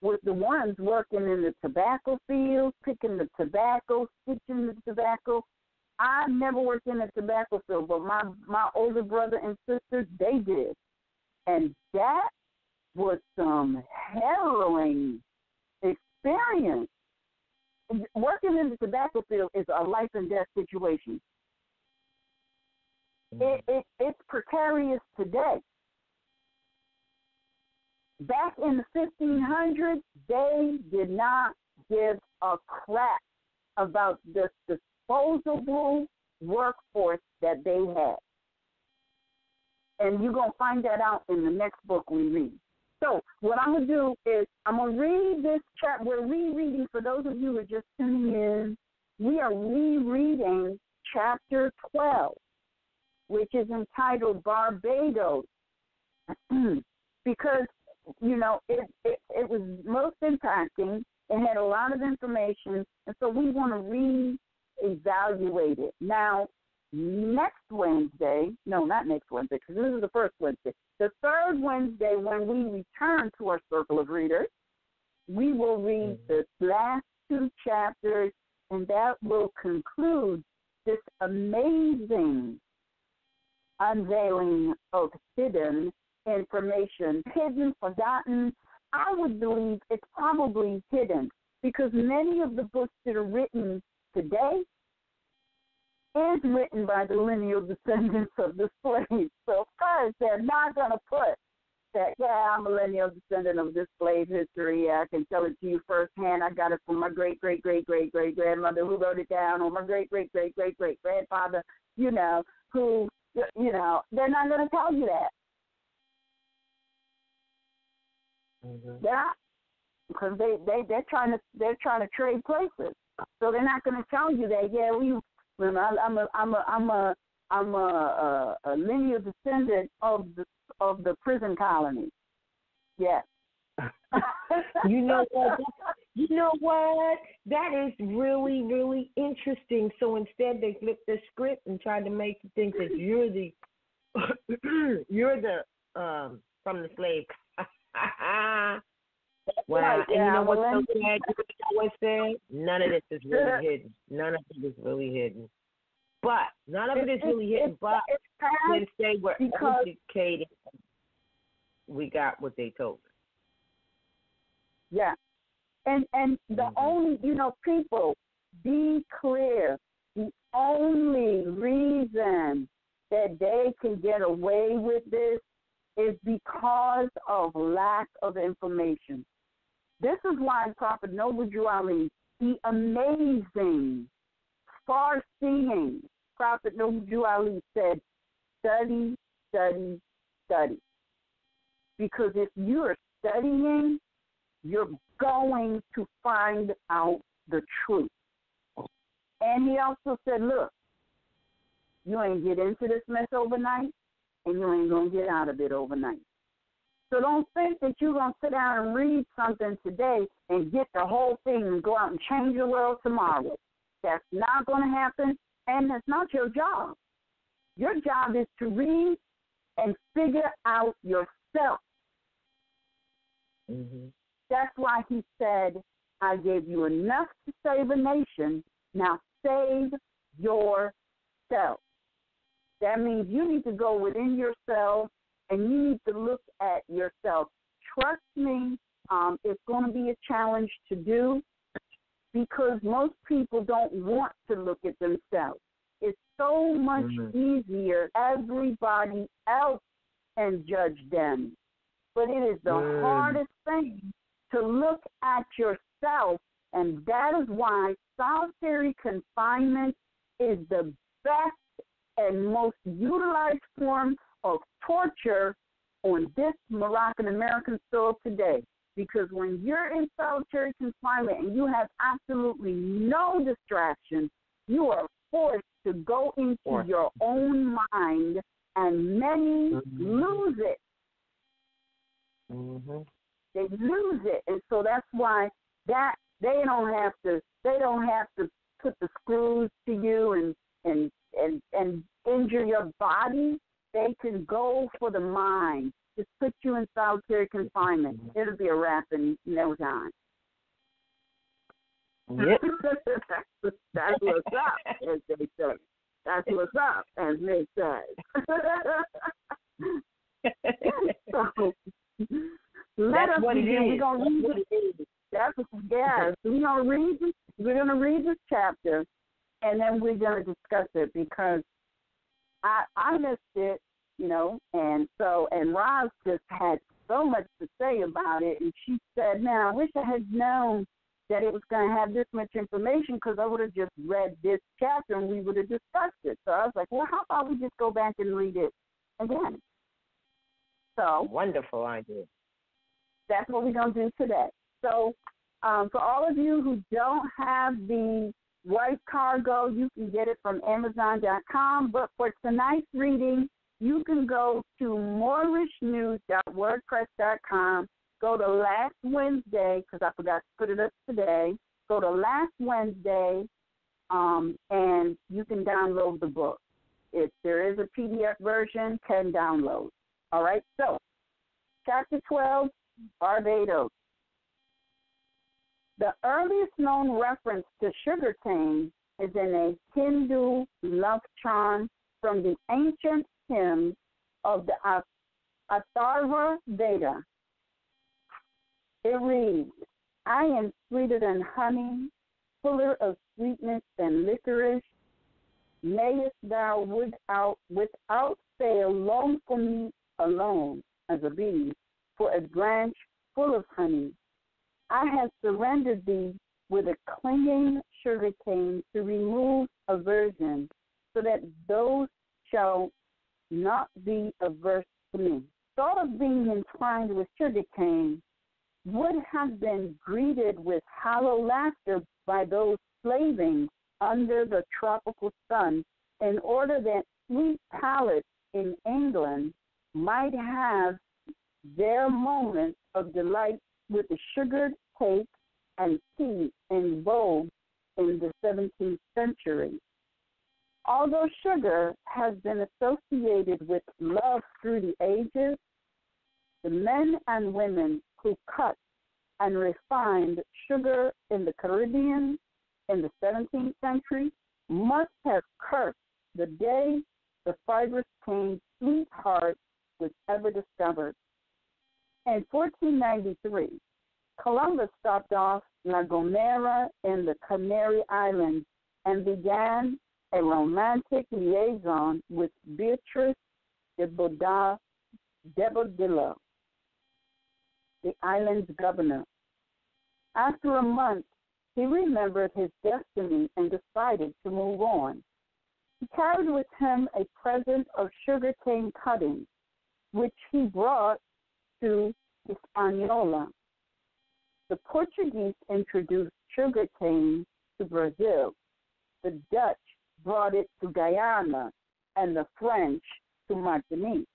Speaker 3: were the ones working in the tobacco fields, picking the tobacco, stitching the tobacco. I never worked in the tobacco field, but my older brother and sister, they did. And that was some harrowing experience. Working in the tobacco field is a life and death situation. It's precarious today. Back in the 1500s, they did not give a crap about the disposable workforce that they had. And you're going to find that out in the next book we read. So what I'm going to do is I'm going to read this chapter. We're rereading, for those of you who are just tuning in, we are rereading chapter 12, which is entitled Barbados, because, it was most impacting. It had a lot of information, and so we want to reevaluate it. Now, not next Wednesday, because this is the first Wednesday. The third Wednesday, when we return to our circle of readers, we will read the last two chapters, and that will conclude this amazing unveiling of hidden information. Hidden, forgotten. I would believe it's probably hidden, because many of the books that are written today is written by the lineal descendants of the slaves. So, of course, they're not going to put that, I'm a lineal descendant of this slave history. I can tell it to you firsthand. I got it from my great-great-great-great-great-grandmother who wrote it down, or my great-great-great-great-great-grandfather, they're not going to tell you that. They're not, because they're trying to trade places. So they're not going to tell you that, I'm a lineal descendant of the prison colony. Yes.
Speaker 4: You know what? You know what? That is really, really interesting. So instead, they flipped the script and tried to make you think that you're the from the slave. Wow.
Speaker 3: Right,
Speaker 4: and you know what's so
Speaker 3: well,
Speaker 4: sad? You know what's sad? None of this is really hidden. None of it is really hidden. But none of it is really hidden. But since they were educated, we got what they told us.
Speaker 3: Yeah. And the only, people, be clear, the only reason that they can get away with this is because of lack of information. This is why Prophet Noble Drew Ali, the amazing, far-seeing Prophet Noble Drew Ali said, study, study, study. Because if you're studying, you're going to find out the truth. And he also said, look, you ain't get into this mess overnight, and you ain't going to get out of it overnight. So don't think that you're going to sit down and read something today and get the whole thing and go out and change the world tomorrow. That's not going to happen, and that's not your job. Your job is to read and figure out yourself.
Speaker 4: Mm-hmm.
Speaker 3: That's why he said, I gave you enough to save a nation. Now save yourself. That means you need to go within yourself and you need to look at yourself. Trust me, it's going to be a challenge to do because most people don't want to look at themselves. It's so much easier everybody else and judge them. But it is the hardest thing to look at yourself, and that is why solitary confinement is the best and most utilized form of torture on this Moroccan American soil today. Because when you're in solitary confinement and you have absolutely no distraction, you are forced to go into your own mind, and many lose it.
Speaker 4: Mm-hmm.
Speaker 3: They lose it, and so that's why that they don't have to put the screws to you and injure your body. They can go for the mind. Just put you in solitary confinement. It'll be a wrap in no time.
Speaker 4: Yep.
Speaker 3: That's what's up, as they say. That's what's up, as they say. So,
Speaker 4: that's what it is.
Speaker 3: We're gonna read it. We're gonna read this chapter, and then we're gonna discuss it because I missed it, and Roz just had so much to say about it, and she said, "Man, I wish I had known that it was going to have this much information because I would have just read this chapter and we would have discussed it." So I was like, "Well, how about we just go back and read it again?" So
Speaker 4: wonderful idea.
Speaker 3: That's what we're going to do today. So for all of you who don't have the white cargo, you can get it from Amazon.com. But for tonight's reading, you can go to moorishnews.wordpress.com. Go to last Wednesday, because I forgot to put it up today. Go to last Wednesday, and you can download the book. If there is a PDF version, can download. All right, so Chapter 12, Barbados. The earliest known reference to sugarcane is in a Hindu love charm from the ancient hymns of the Atharva Veda. It reads, "I am sweeter than honey, fuller of sweetness than licorice. Mayest thou without fail long for me alone as a bee, for a branch full of honey. I have surrendered thee with a clinging sugarcane to remove aversion, so that those shall not be averse to me." Thought of being entwined with sugarcane would have been greeted with hollow laughter by those slaving under the tropical sun in order that sweet palates in England might have their moments of delight with the sugared cake and tea in vogue in the 17th century. Although sugar has been associated with love through the ages, the men and women who cut and refined sugar in the Caribbean in the 17th century must have cursed the day the fibrous cane sweetheart was ever discovered. In 1493, Columbus stopped off La Gomera in the Canary Islands and began a romantic liaison with Beatrice de Bodillo, the island's governor. After a month, he remembered his destiny and decided to move on. He carried with him a present of sugarcane cuttings, which he brought to Hispaniola. The Portuguese introduced sugarcane to Brazil. The Dutch brought it to Guyana, and the French to Martinique.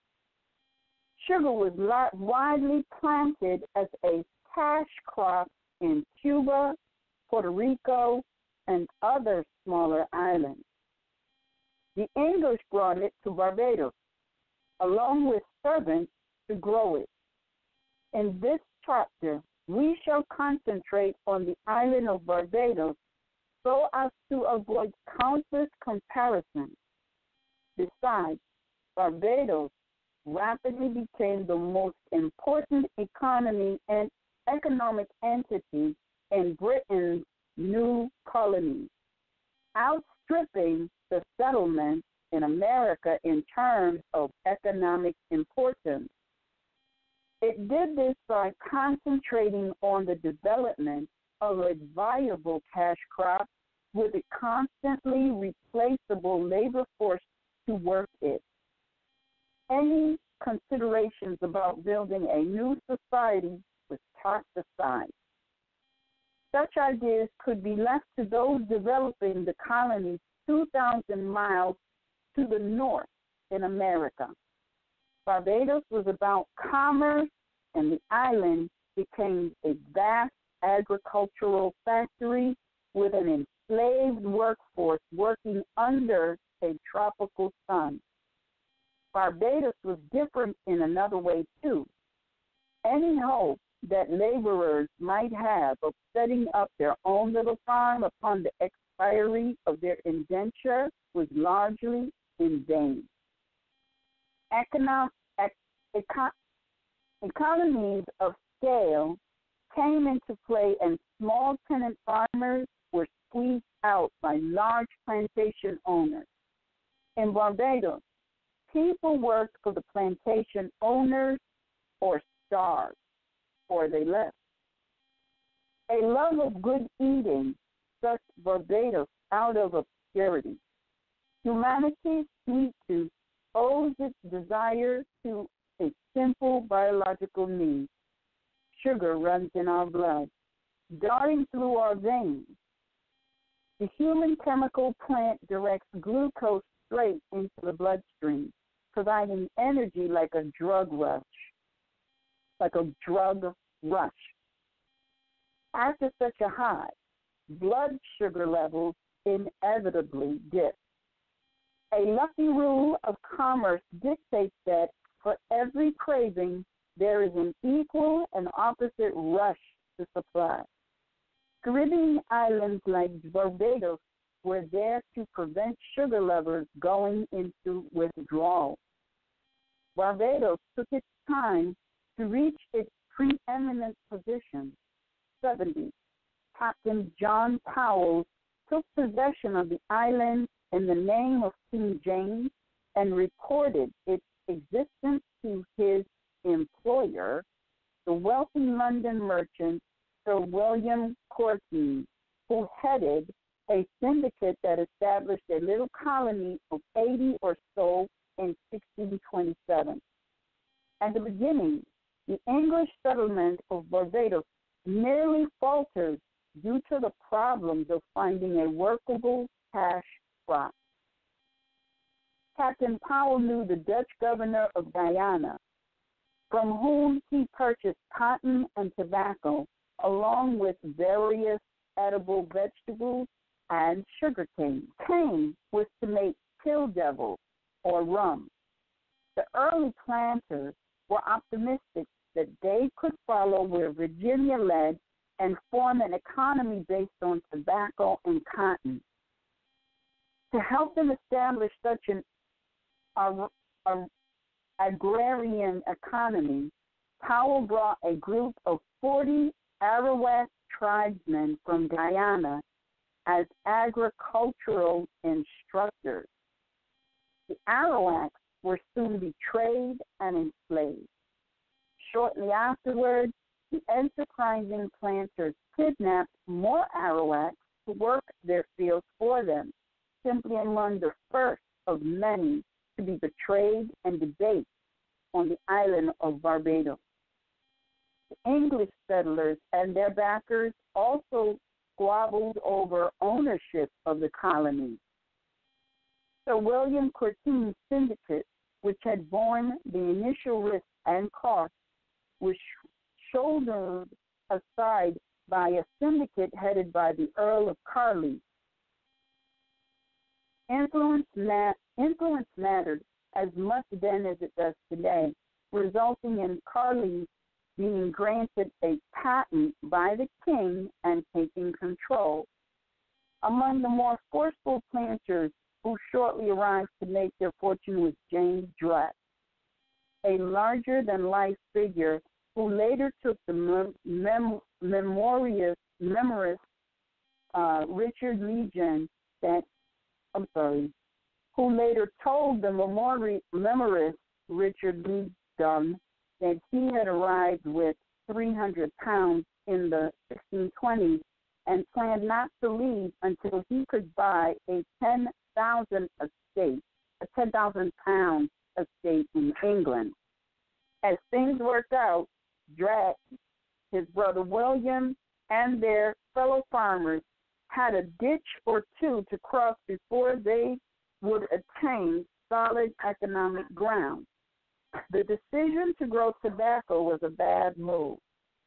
Speaker 3: Sugar was widely planted as a cash crop in Cuba, Puerto Rico, and other smaller islands. The English brought it to Barbados, along with servants to grow it. In this chapter, we shall concentrate on the island of Barbados so as to avoid countless comparisons. Besides, Barbados rapidly became the most important economy and economic entity in Britain's new colonies, outstripping the settlements in America in terms of economic importance. It did this by concentrating on the development of a viable cash crop with a constantly replaceable labor force to work it. Any considerations about building a new society was tossed aside. Such ideas could be left to those developing the colonies 2,000 miles to the north in America. Barbados was about commerce, and the island became a vast agricultural factory with an enslaved workforce working under a tropical sun. Barbados was different in another way, too. Any hope that laborers might have of setting up their own little farm upon the expiry of their indenture was largely in vain. Economies of scale came into play, and small tenant farmers were squeezed out by large plantation owners. In Barbados, people worked for the plantation owners or starved, or they left. A love of good eating sucked Barbados out of obscurity. Humanity's sweet tooth owes its desire to a simple biological need. Sugar runs in our blood, darting through our veins. The human chemical plant directs glucose straight into the bloodstream, providing energy like a drug rush. After such a high, blood sugar levels inevitably dip. A lucky rule of commerce dictates that for every craving, there is an equal and opposite rush to supply. Caribbean islands like Barbados were there to prevent sugar lovers going into withdrawal. Barbados took its time to reach its preeminent position. 70, Captain John Powell took possession of the island in the name of King James and reported its existence to his employer, the wealthy London merchant Sir William Courtenay, who headed a syndicate that established a little colony of 80 or so in 1627. At the beginning, the English settlement of Barbados nearly faltered due to the problems of finding a workable cash crop. Captain Powell knew the Dutch governor of Guyana, from whom he purchased cotton and tobacco, along with various edible vegetables and sugarcane. Cane was to make pill devils or rum. The early planters were optimistic that they could follow where Virginia led and form an economy based on tobacco and cotton. To help them establish such an agrarian economy, Powell brought a group of 40 Arawak tribesmen from Guyana as agricultural instructors. The Arawaks were soon betrayed and enslaved. Shortly afterward, the enterprising planters kidnapped more Arawaks to work their fields for them, simply among the first of many to be betrayed and debased on the island of Barbados. The English settlers and their backers also squabbled over ownership of the colony. Sir William Courteen's syndicate, which had borne the initial risk and cost, was shouldered aside by a syndicate headed by the Earl of Carlisle. Influence mattered as much then as it does today, resulting in Carlisle being granted a patent by the king and taking control. Among the more forceful planters who shortly arrived to make their fortune was James Drax, a larger-than-life figure who later took the memorist Richard Legion who later told the memorist Richard Legion that he had arrived with 300 pounds in the 1620s and planned not to leave until he could buy a 10,000 pound estate in England. As things worked out, Drax, his brother William, and their fellow farmers had a ditch or two to cross before they would attain solid economic ground. The decision to grow tobacco was a bad move.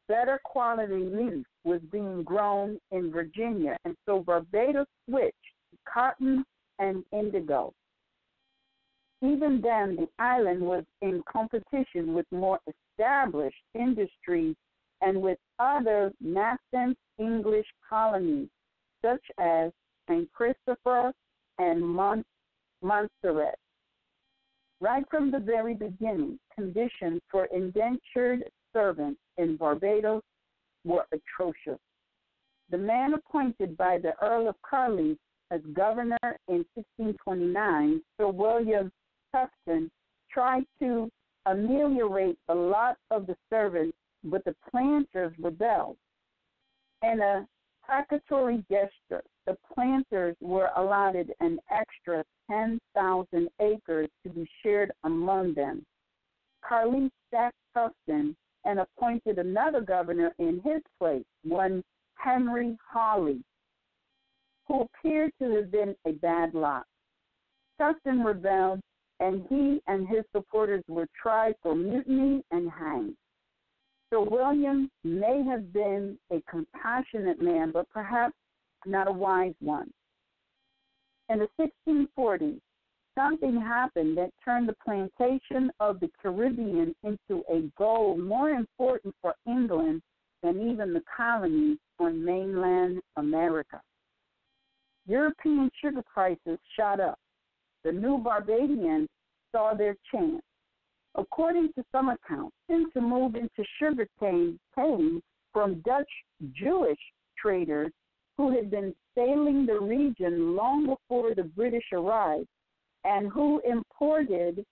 Speaker 3: Better quality leaf was being grown in Virginia, and so Barbados switched to cotton and indigo. Even then, the island was in competition with more established industries and with other nascent English colonies, such as St. Christopher and Montserrat. Right from the very beginning, conditions for indentured servants in Barbados were atrocious. The man appointed by the Earl of Carlisle as governor in 1629, Sir William Tufton, tried to ameliorate the lot of the servants, but the planters rebelled. In a placatory gesture, the planters were allotted an extra 10,000 acres to be shared among them. Carlisle sacked Tufton and appointed another governor in his place, one Henry Hawley, who appeared to have been a bad lot. Tufton rebelled, and he and his supporters were tried for mutiny and hanged. Sir William may have been a compassionate man, but perhaps not a wise one. In the 1640s, something happened that turned the plantation of the Caribbean into a goal more important for England than even the colonies on mainland America. European sugar prices shot up. The new Barbadians saw their chance. According to some accounts, to move into sugarcane came from Dutch Jewish traders who had been sailing the region long before the British arrived and who imported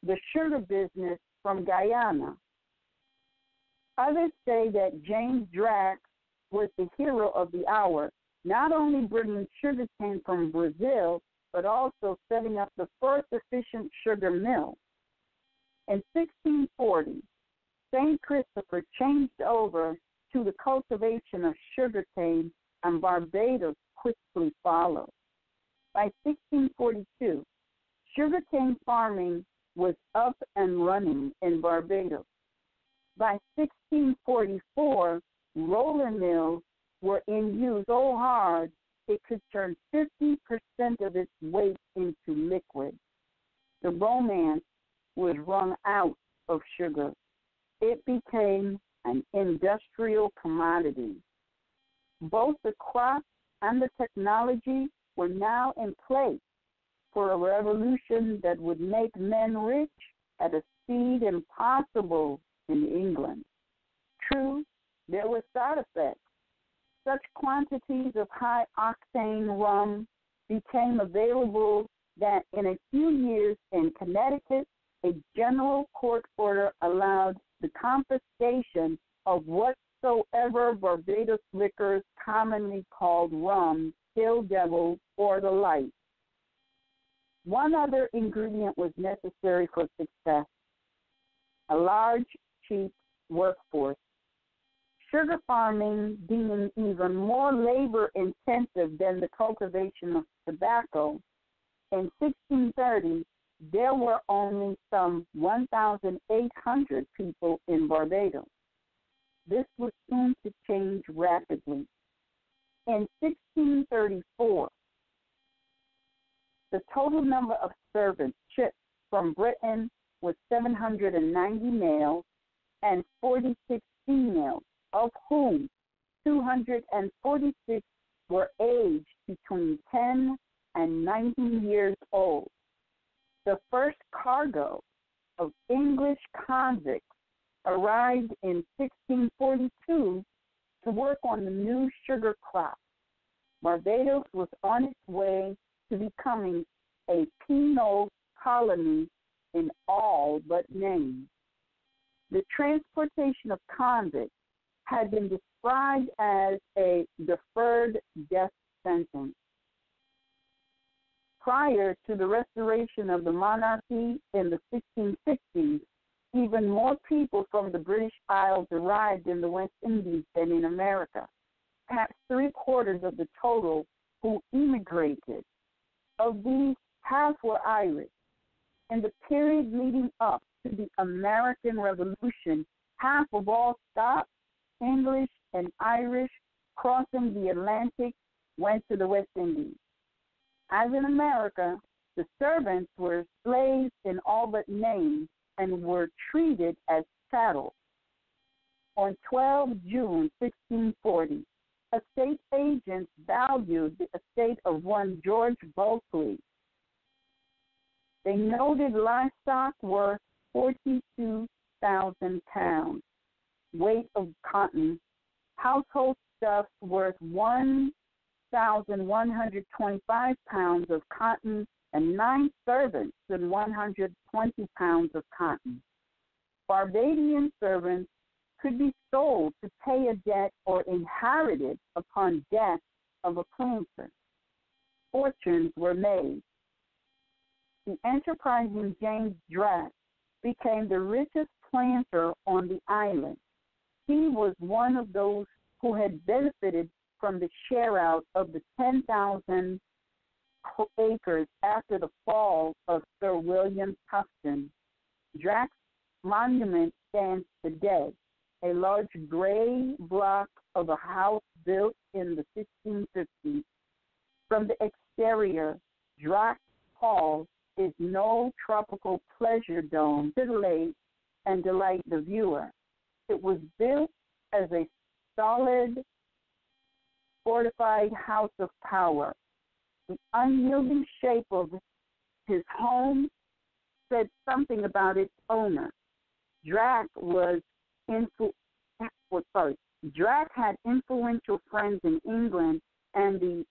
Speaker 3: the sugar business from Guyana. Others say that James Drax was the hero of the hour, not only bringing sugarcane from Brazil, but also setting up the first efficient sugar mill. In 1640, St. Christopher changed over to the cultivation of sugarcane, and Barbados quickly followed. By 1642, sugarcane farming was up and running in Barbados. By 1644, roller mills were in use so hard it could turn 50% of its weight into liquid. The romance was run out of sugar. It became an industrial commodity. Both the crop and the technology were now in place for a revolution that would make men rich at a speed impossible in England. True, there were side effects. Such quantities of high-octane rum became available that in a few years in Connecticut, a general court order allowed the confiscation of whatsoever Barbados liquors commonly called rum, Hill Devil, or the like. One other ingredient was necessary for success: a large, cheap workforce. Sugar farming being even more labor-intensive than the cultivation of tobacco, in 1630, there were only some 1,800 people in Barbados. This was soon to change rapidly. In 1634, the total number of servants shipped from Britain was 790 males and 46 females, of whom 246 were aged between 10 and 19 years old. The first cargo of English convicts arrived in 1642 to work on the new sugar crop. Barbados was on its way to becoming a penal colony in all but name. The transportation of convicts had been described as a deferred death sentence. Prior to the restoration of the monarchy in the 1660s, even more people from the British Isles arrived in the West Indies than in America, perhaps 3/4 of the total who immigrated. Of these, half were Irish. In the period leading up to the American Revolution, half of all Scots, English, and Irish crossing the Atlantic went to the West Indies. As in America, the servants were slaves in all but name and were treated as chattel. On 12 June 1640, estate agents valued the estate of one George Bulkley. They noted livestock worth 42,000 pounds, weight of cotton, household stuff worth 1,125 pounds of cotton, and 9 servants and 120 pounds of cotton. Barbadian servants could be sold to pay a debt or inherited upon death of a planter. Fortunes were made. The enterprising James Drax became the richest planter on the island. He was one of those who had benefited from the share out of the 10,000 acres after the fall of Sir William Tufton. Drax's monument stands today, a large gray block of a house built in the 1650s. From the exterior, Drax Hall is no tropical pleasure dome to titillate and delight the viewer. It was built as a solid, fortified house of power. The unyielding shape of his home said something about its owner. Drax had influential friends in England and the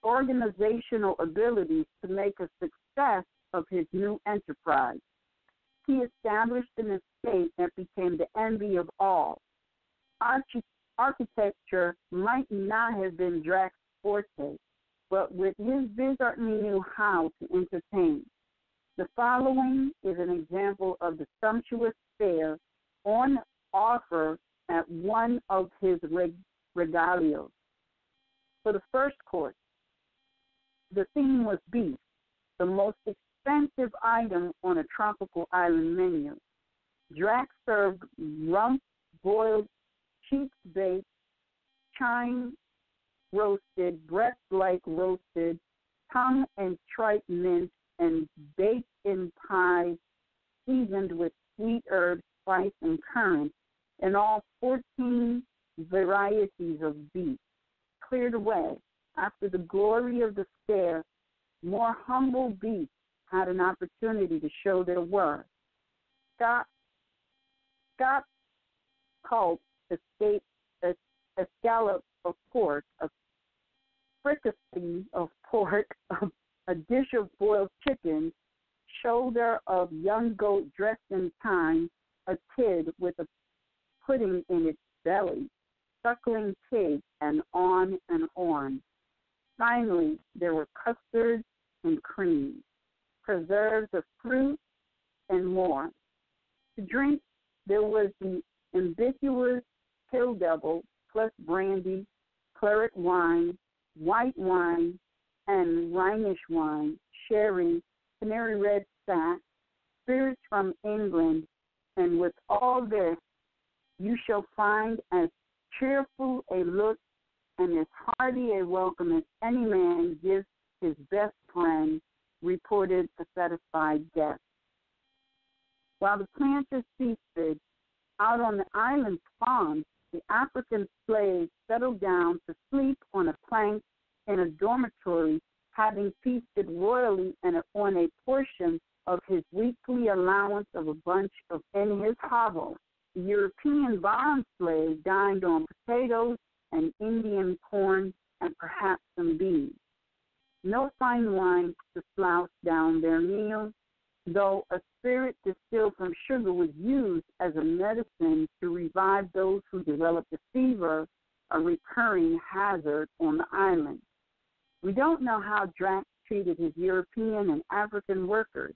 Speaker 3: organizational abilities to make a success of his new enterprise. He established an estate that became the envy of all. Architecture might not have been Drax's forte, but with his vision he knew how to entertain. The following is an example of the sumptuous fare on offer at one of his regalios. For the first course, the theme was beef, the most expensive item on a tropical island menu. Drac served rump boiled, cheeks baked, chine roasted, breast-like roasted, tongue and tripe minced, and baked in pies seasoned with sweet herbs, spice, and currants, and all 14 varieties of beef. Cleared away after the glory of the scare, more humble beasts had an opportunity to show their worth. Scott called a scallop of pork, a fricassee of pork, a dish of boiled chicken, shoulder of young goat dressed in thyme, a kid with a pudding in its belly, suckling pig, and on and on. Finally, there were custards and cream, preserves of fruit, and more. To drink, there was the ambiguous Hill Devil plus brandy, claret wine, white wine, and Rhenish wine, sherry, canary red sack, spirits from England, and with all this, you shall find as cheerful a look and as hearty a welcome as any man gives his best friend, reported a satisfied guest. While the planters feasted, out on the island's farms, the African slaves settled down to sleep on a plank in a dormitory, having feasted royally and on a portion of his weekly allowance of a bunch in his hovel. The European bond slave dined on potatoes and Indian corn and perhaps some beans. No fine wine to slouch down their meals, though a spirit distilled from sugar was used as a medicine to revive those who developed a fever, a recurring hazard on the island. We don't know how Drac treated his European and African workers.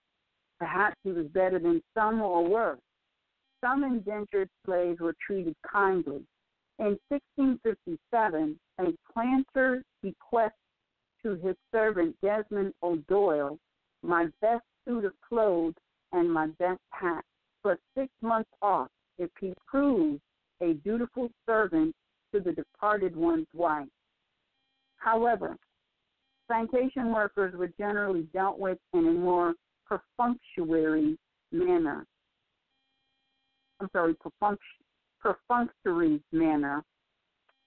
Speaker 3: Perhaps he was better than some or worse. Some indentured slaves were treated kindly. In 1657, a planter bequeathed to his servant Desmond O'Doyle my best suit of clothes and my best hat, plus 6 months off if he proved a dutiful servant to the departed one's wife. However, plantation workers were generally dealt with in a more perfunctory manner.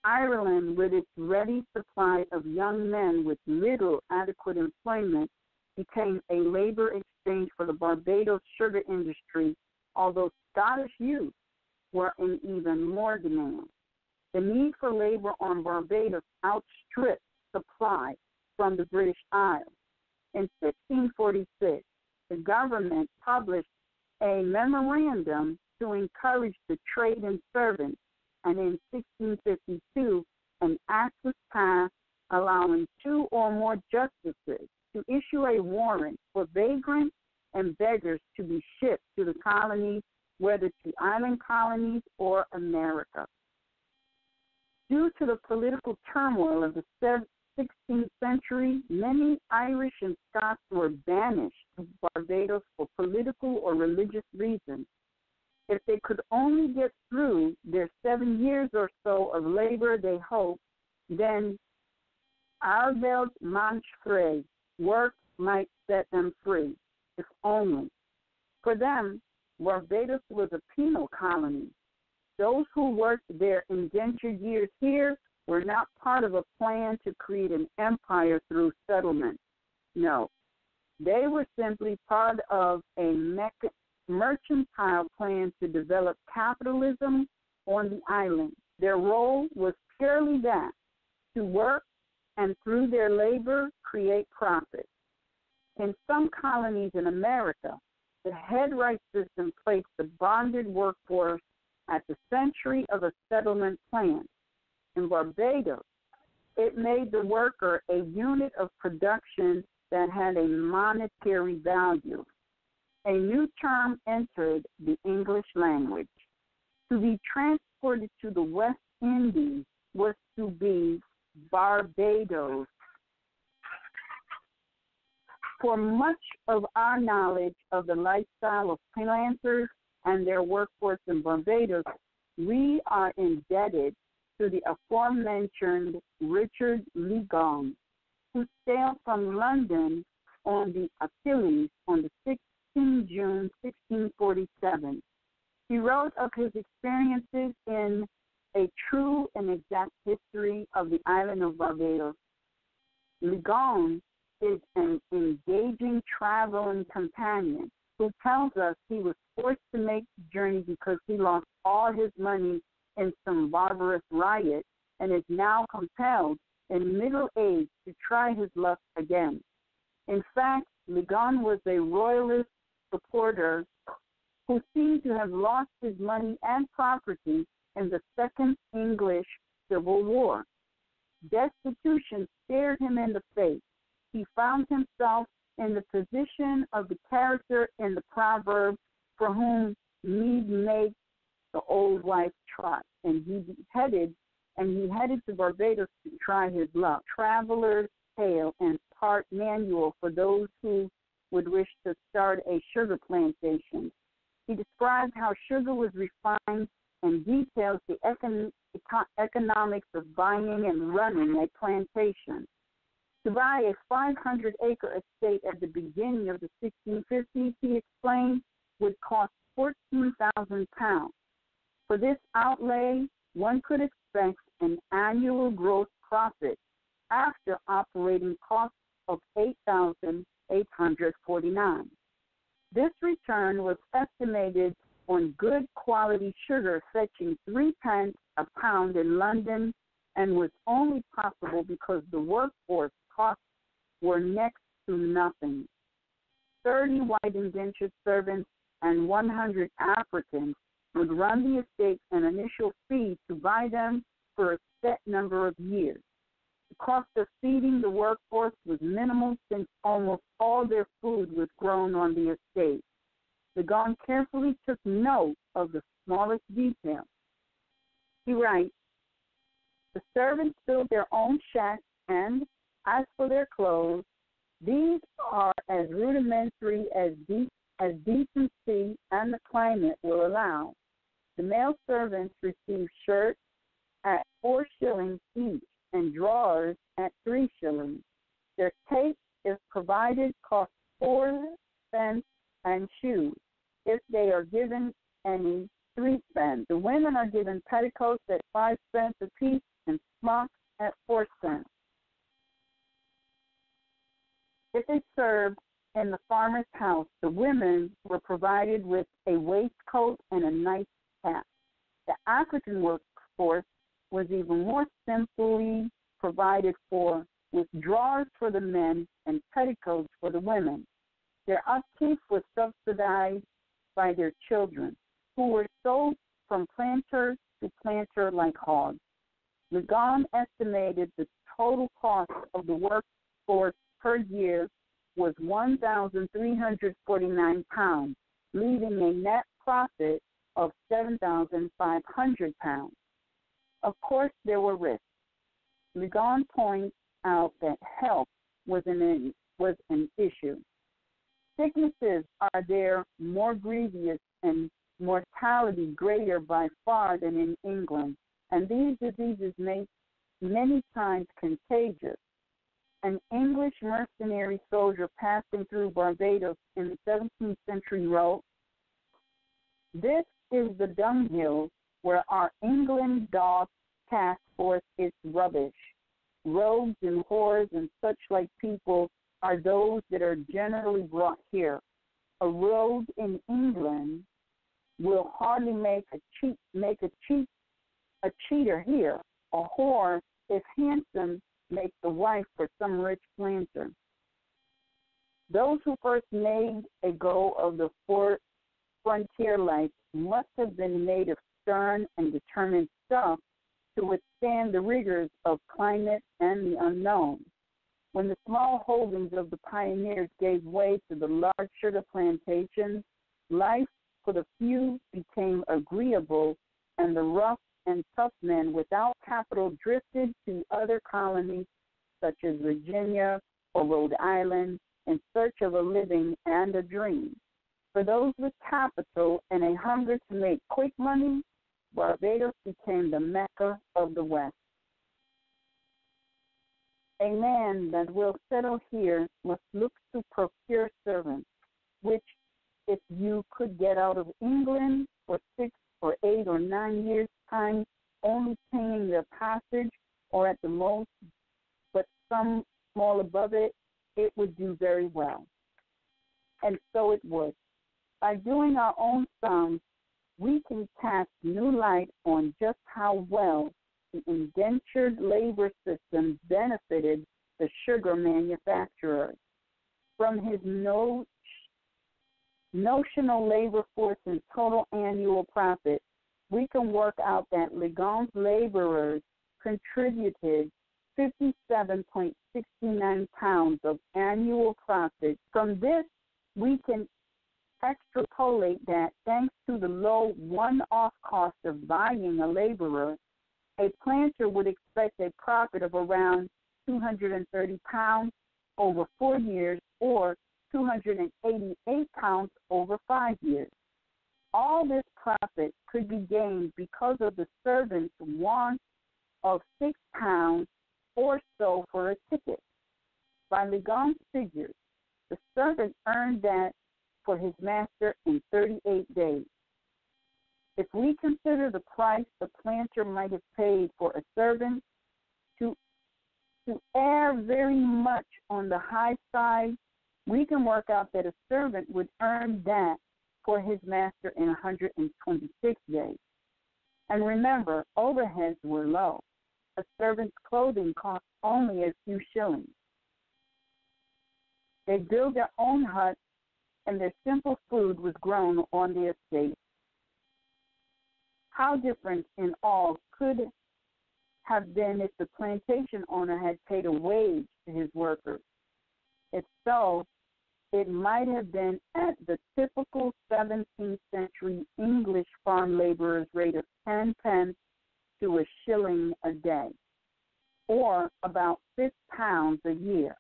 Speaker 3: Ireland, with its ready supply of young men with little adequate employment, became a labor exchange for the Barbados sugar industry, although Scottish youth were in even more demand. The need for labor on Barbados outstripped supply from the British Isles. In 1646, the government published a memorandum to encourage the trade in servants, and in 1652, an act was passed allowing 2 or more justices to issue a warrant for vagrants and beggars to be shipped to the colonies, whether to island colonies or America. Due to the political turmoil of the 16th century, many Irish and Scots were banished to Barbados for political or religious reasons. If they could only get through their 7 years or so of labor, they hoped, then Arbeld Manchfrey work might set them free, if only. For them, Barbados was a penal colony. Those who worked their indentured years here were not part of a plan to create an empire through settlement. No, they were simply part of a mercantile plan to develop capitalism on the island. Their role was purely that, to work and through their labor create profit. In some colonies in America, the head right system placed the bonded workforce at the century of a settlement plan. In Barbados, it made the worker a unit of production that had a monetary value. A new term entered the English language. To be transported transported to the West Indies was to be Barbados. For much of our knowledge of the lifestyle of planters and their workforce in Barbados, we are indebted to the aforementioned Richard Ligong, who sailed from London on the Achilles on the 16th June 1647. He wrote of his experiences in A True and Exact History of the Island of Barbados. Ligong is an engaging traveling companion who tells us he was forced to make the journey because he lost all his money in some barbarous riot and is now compelled in middle age to try his luck again. In fact, Ligong was a royalist supporter who seemed to have lost his money and property in the Second English Civil War. Destitution stared him in the face. He found himself in the position of the character in the proverb, for whom need make the old wife trot, and he headed to Barbados to try his luck. Traveler's Tale and part manual for those who would wish to start a sugar plantation. He describes how sugar was refined and details the economics of buying and running a plantation. To buy a 500-acre estate at the beginning of the 1650s, he explained, would cost £14,000. For this outlay, one could expect an annual gross profit after operating costs of $8,849. This return was estimated on good quality sugar fetching 3 pence a pound in London and was only possible because the workforce costs were next to nothing. 30 white indentured servants and 100 Africans would run the estates an initial fee to buy them for a set number of years. The cost of feeding the workforce was minimal since almost all their food was grown on the estate. Ligong carefully took note of the smallest details. He writes, the servants built their own shacks, and as for their clothes, these are as rudimentary as decency and the climate will allow. The male servants receive shirts at 4 shillings each and drawers at 3 shillings. Their tape, if provided, costs 4 cents, and shoes, if they are given any, 3 cents. The women are given petticoats at 5 cents apiece and smocks at 4 cents. If they served in the farmer's house, the women were provided with a waistcoat and a nice cap. The African workforce was even more simply provided for, with drawers for the men and petticoats for the women. Their upkeep was subsidized by their children, who were sold from planter to planter like hogs. Ligong estimated the total cost of the workforce per year was £1,349, leaving a net profit of £7,500. Of course, there were risks. Ligong points out that health was an issue. Sicknesses are there more grievous and mortality greater by far than in England, and these diseases make many times contagious. An English mercenary soldier passing through Barbados in the 17th century wrote, "This is the dunghill where our England dogs cast forth its rubbish. Rogues and whores and such like people are those that are generally brought here. A rogue in England will hardly make a cheater here. A whore, if handsome, makes a wife for some rich planter." Those who first made a go of the frontier life must have been made of stern and determined stuff to withstand the rigors of climate and the unknown. When the small holdings of the pioneers gave way to the large sugar plantations, life for the few became agreeable, and the rough and tough men without capital drifted to other colonies such as Virginia or Rhode Island in search of a living and a dream. For those with capital and a hunger to make quick money, Barbados became the Mecca of the West. A man that will settle here must look to procure servants, which if you could get out of England for 6 or 8 or 9 years' time, only paying their passage or at the most, but some small above it, it would do very well. And so it would. By doing our own sums, we can cast new light on just how well the indentured labor system benefited the sugar manufacturers. From his notional labor force and total annual profit, we can work out that Ligon's laborers contributed 57.69 pounds of annual profit. From this, we can extrapolate that thanks to the low one-off cost of buying a laborer, a planter would expect a profit of around 230 pounds over 4 years or 288 pounds over 5 years. All this profit could be gained because of the servant's want of 6 pounds or so for a ticket. By Ligon's figures, the servant earned that for his master in 38 days. If we consider the price the planter might have paid for a servant, to err very much on the high side, we can work out that a servant would earn that for his master in 126 days. And remember, overheads were low. A servant's clothing cost only a few shillings. They built their own huts, and their simple food was grown on the estate. How different in all could have been if the plantation owner had paid a wage to his workers. If so, it might have been at the typical 17th century English farm laborer's rate of 10 pence to a shilling a day, or about £6 a year.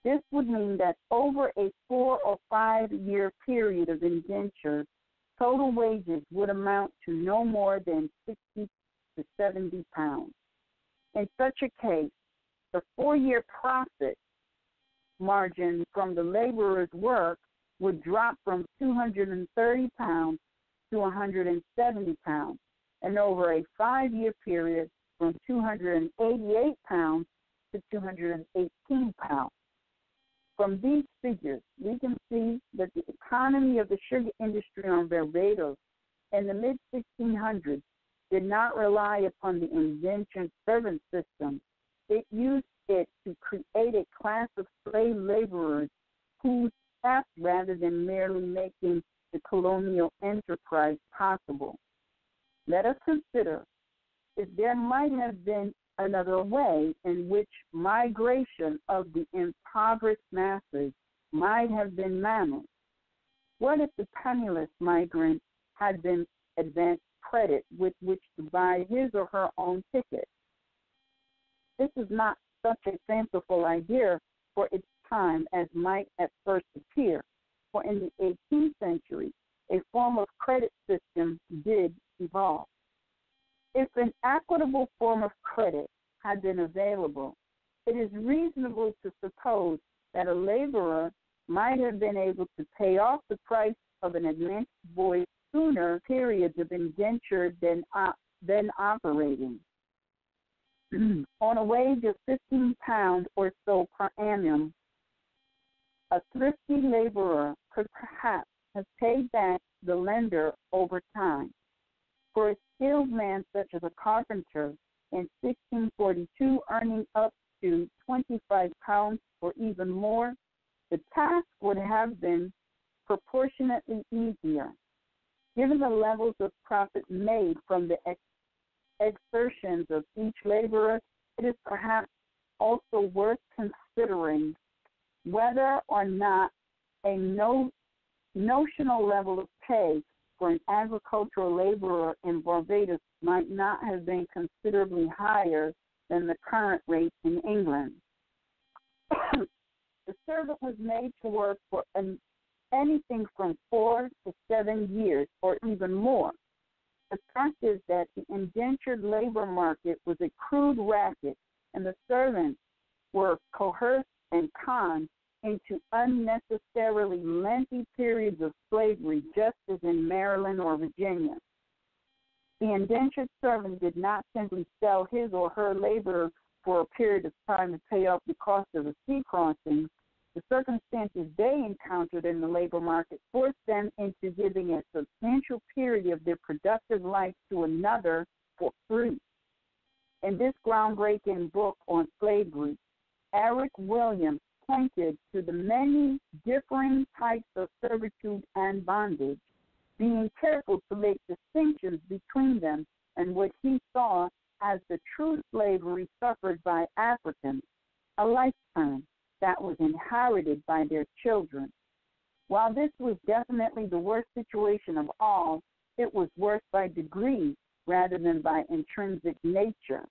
Speaker 3: This would mean that over a 4 or 5 year period of indenture, total wages would amount to no more than 60 to 70 pounds. In such a case, the 4-year profit margin from the laborer's work would drop from 230 pounds to 170 pounds, and over a 5-year period from 288 pounds to 218 pounds. From these figures, we can see that the economy of the sugar industry on Barbados in the mid-1600s did not rely upon the indentured servant system. It used it to create a class of slave laborers whose task rather than merely making the colonial enterprise possible. Let us consider if there might have been another way in which migration of the impoverished masses might have been managed. What if the penniless migrant had been advanced credit with which to buy his or her own ticket? This is not such a fanciful idea for its time as might at first appear, for in the 18th century, a form of credit system did evolve. If an equitable form of credit had been available, it is reasonable to suppose that a laborer might have been able to pay off the price of an advanced voyage sooner periods of indenture than operating. On a wage of £15 or so per annum, a thrifty laborer could perhaps have paid back the lender over time. For a skilled man such as a carpenter in 1642 earning up to £25 or even more, the task would have been proportionately easier. Given the levels of profit made from the exertions of each laborer, it is perhaps also worth considering whether or not a notional level of pay for an agricultural laborer in Barbados might not have been considerably higher than the current rate in England. The servant was made to work for anything from 4 to 7 years or even more. The fact is that the indentured labor market was a crude racket, and the servants were coerced and conned into unnecessarily lengthy periods of slavery, just as in Maryland or Virginia. The indentured servant did not simply sell his or her labor for a period of time to pay off the cost of a sea crossing. The circumstances they encountered in the labor market forced them into giving a substantial period of their productive life to another for free. In this groundbreaking book on slavery, Eric Williams pointed to the many differing types of servitude and bondage, being careful to make distinctions between them and what he saw as the true slavery suffered by Africans, a lifetime that was inherited by their children. While this was definitely the worst situation of all, it was worse by degree rather than by intrinsic nature.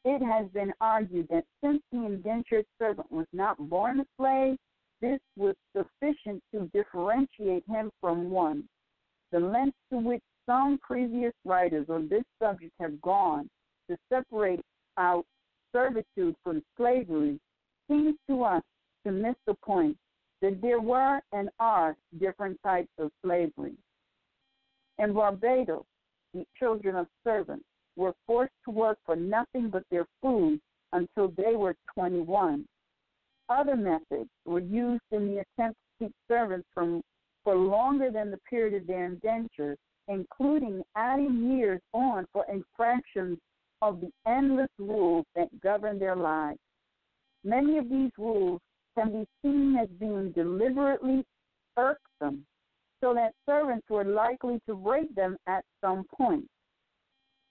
Speaker 3: It has been argued that since the indentured servant was not born a slave, this was sufficient to differentiate him from one. The length to which some previous writers on this subject have gone to separate out servitude from slavery seems to us to miss the point that there were and are different types of slavery. In Barbados, the children of servants were forced to work for nothing but their food until they were 21. Other methods were used in the attempt to keep servants for longer than the period of their indentures, including adding years on for infractions of the endless rules that govern their lives. Many of these rules can be seen as being deliberately irksome, so that servants were likely to break them at some point.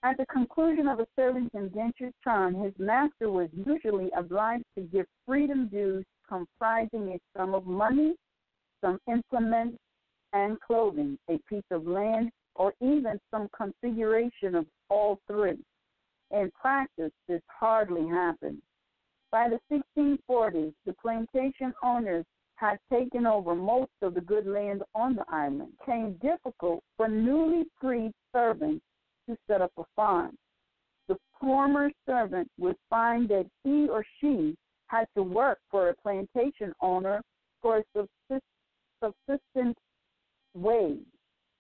Speaker 3: At the conclusion of a servant's indentured term, his master was usually obliged to give freedom dues comprising a sum of money, some implements, and clothing, a piece of land, or even some configuration of all three. In practice, this hardly happened. By the 1640s, the plantation owners had taken over most of the good land on the island. It became difficult for newly freed servants to set up a farm. The former servant would find that he or she had to work for a plantation owner for a subsistence wage.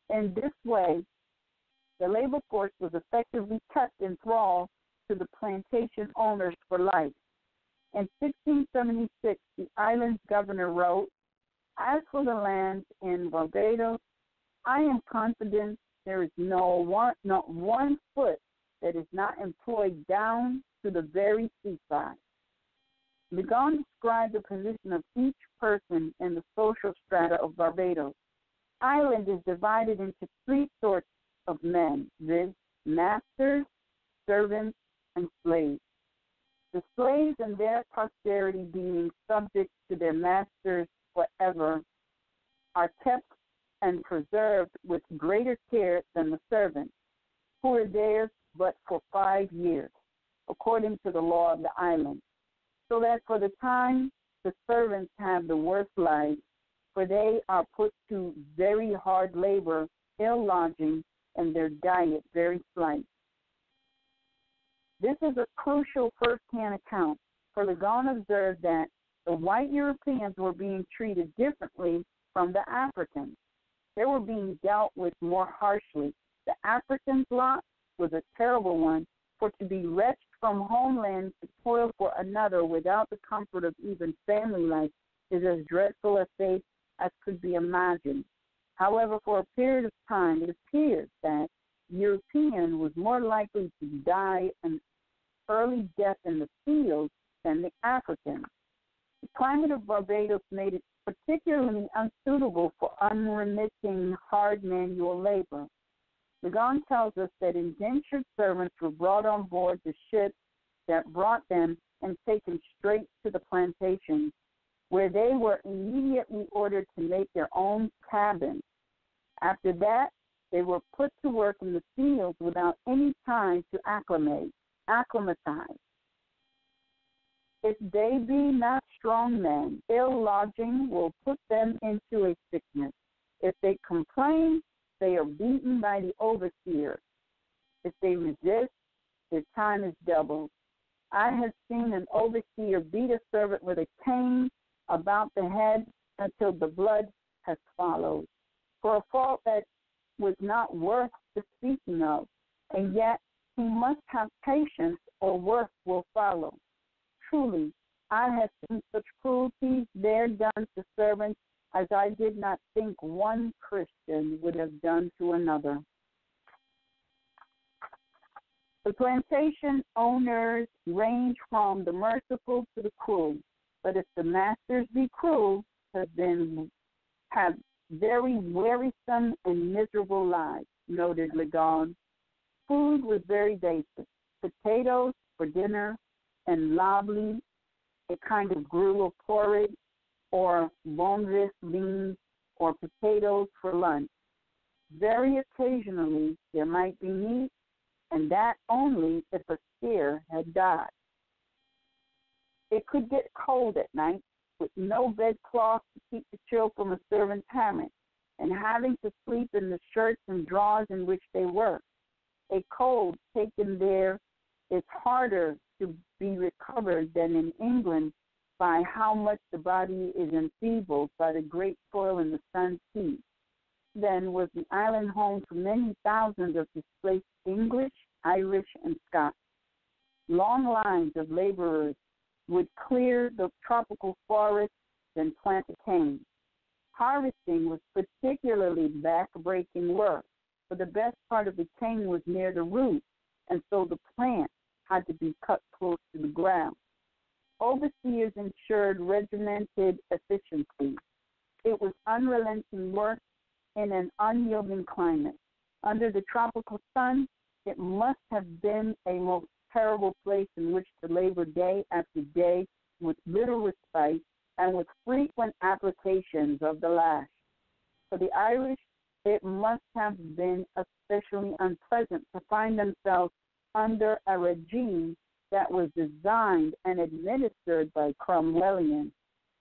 Speaker 3: In this way, the labor force was effectively kept in thrall to the plantation owners for life. In 1676, the island's governor wrote, "As for the lands in Barbados, I am confident there is not one foot that is not employed down to the very seaside." Legon described the position of each person in the social strata of Barbados. Island is divided into three sorts of men, viz., masters, servants, and slaves. The slaves and their posterity, being subject to their masters forever, are kept and preserved with greater care than the servants, who are theirs but for 5 years, according to the law of the island, so that for the time the servants have the worst life, for they are put to very hard labor, ill lodging, and their diet very slight. This is a crucial first-hand account, for Legon observed that the white Europeans were being treated differently from the Africans. They were being dealt with more harshly. The Africans' lot was a terrible one, for to be wrenched from homeland to toil for another without the comfort of even family life is as dreadful a fate as could be imagined. However, for a period of time, it appears that the European was more likely to die an early death in the field than the African. The climate of Barbados made it particularly unsuitable for unremitting hard manual labor. Legon tells us that indentured servants were brought on board the ships that brought them and taken straight to the plantations, where they were immediately ordered to make their own cabins. After that, They were put to work in the fields without any time to acclimatize. If they be not strong men, ill lodging will put them into a sickness. If they complain, they are beaten by the overseer. If they resist, their time is doubled. I have seen an overseer beat a servant with a cane about the head until the blood has followed, for a fault that was not worth the speaking of, and yet he must have patience or worse will follow. Truly, I have seen such cruelties there done to servants as I did not think one Christian would have done to another. The plantation owners range from the merciful to the cruel, but if the masters be cruel, have very wearisome and miserable lives, noted Legon. Food was very basic: potatoes for dinner and labli, a kind of gruel or porridge, or bonvis beans or potatoes for lunch. Very occasionally there might be meat, and that only if a steer had died. It could get cold at night, with no bedcloth to keep the chill from a servant's hammock, and having to sleep in the shirts and drawers in which they work. A cold taken there is harder to be recovered than in England by how much the body is enfeebled by the great toil in the sun's heat. Then was the island home to many thousands of displaced English, Irish, and Scots. Long lines of laborers would clear the tropical forests and plant the cane. Harvesting was particularly back-breaking work, for the best part of the cane was near the root, and so the plant had to be cut close to the ground. Overseers ensured regimented efficiency. It was unrelenting work in an unyielding climate. Under the tropical sun, it must have been a most terrible place in which to labor day after day with little respite and with frequent applications of the lash. For the Irish, it must have been especially unpleasant to find themselves under a regime that was designed and administered by Cromwellians,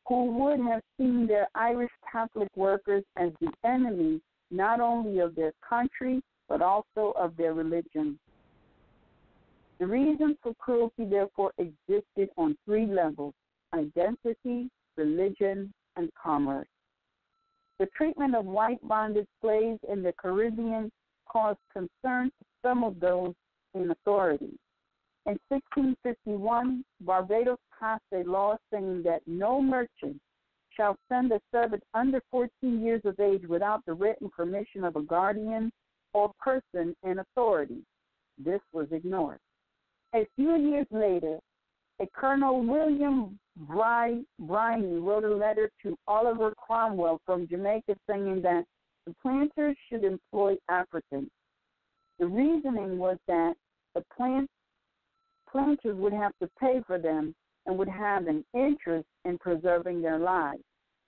Speaker 3: who would have seen their Irish Catholic workers as the enemy not only of their country, but also of their religion. The reason for cruelty, therefore, existed on three levels: identity, religion, and commerce. The treatment of white bonded slaves in the Caribbean caused concern to some of those in authority. In 1651, Barbados passed a law saying that no merchant shall send a servant under 14 years of age without the written permission of a guardian or person in authority. This was ignored. A few years later, a Colonel William Briney wrote a letter to Oliver Cromwell from Jamaica saying that the planters should employ Africans. The reasoning was that the planters would have to pay for them and would have an interest in preserving their lives,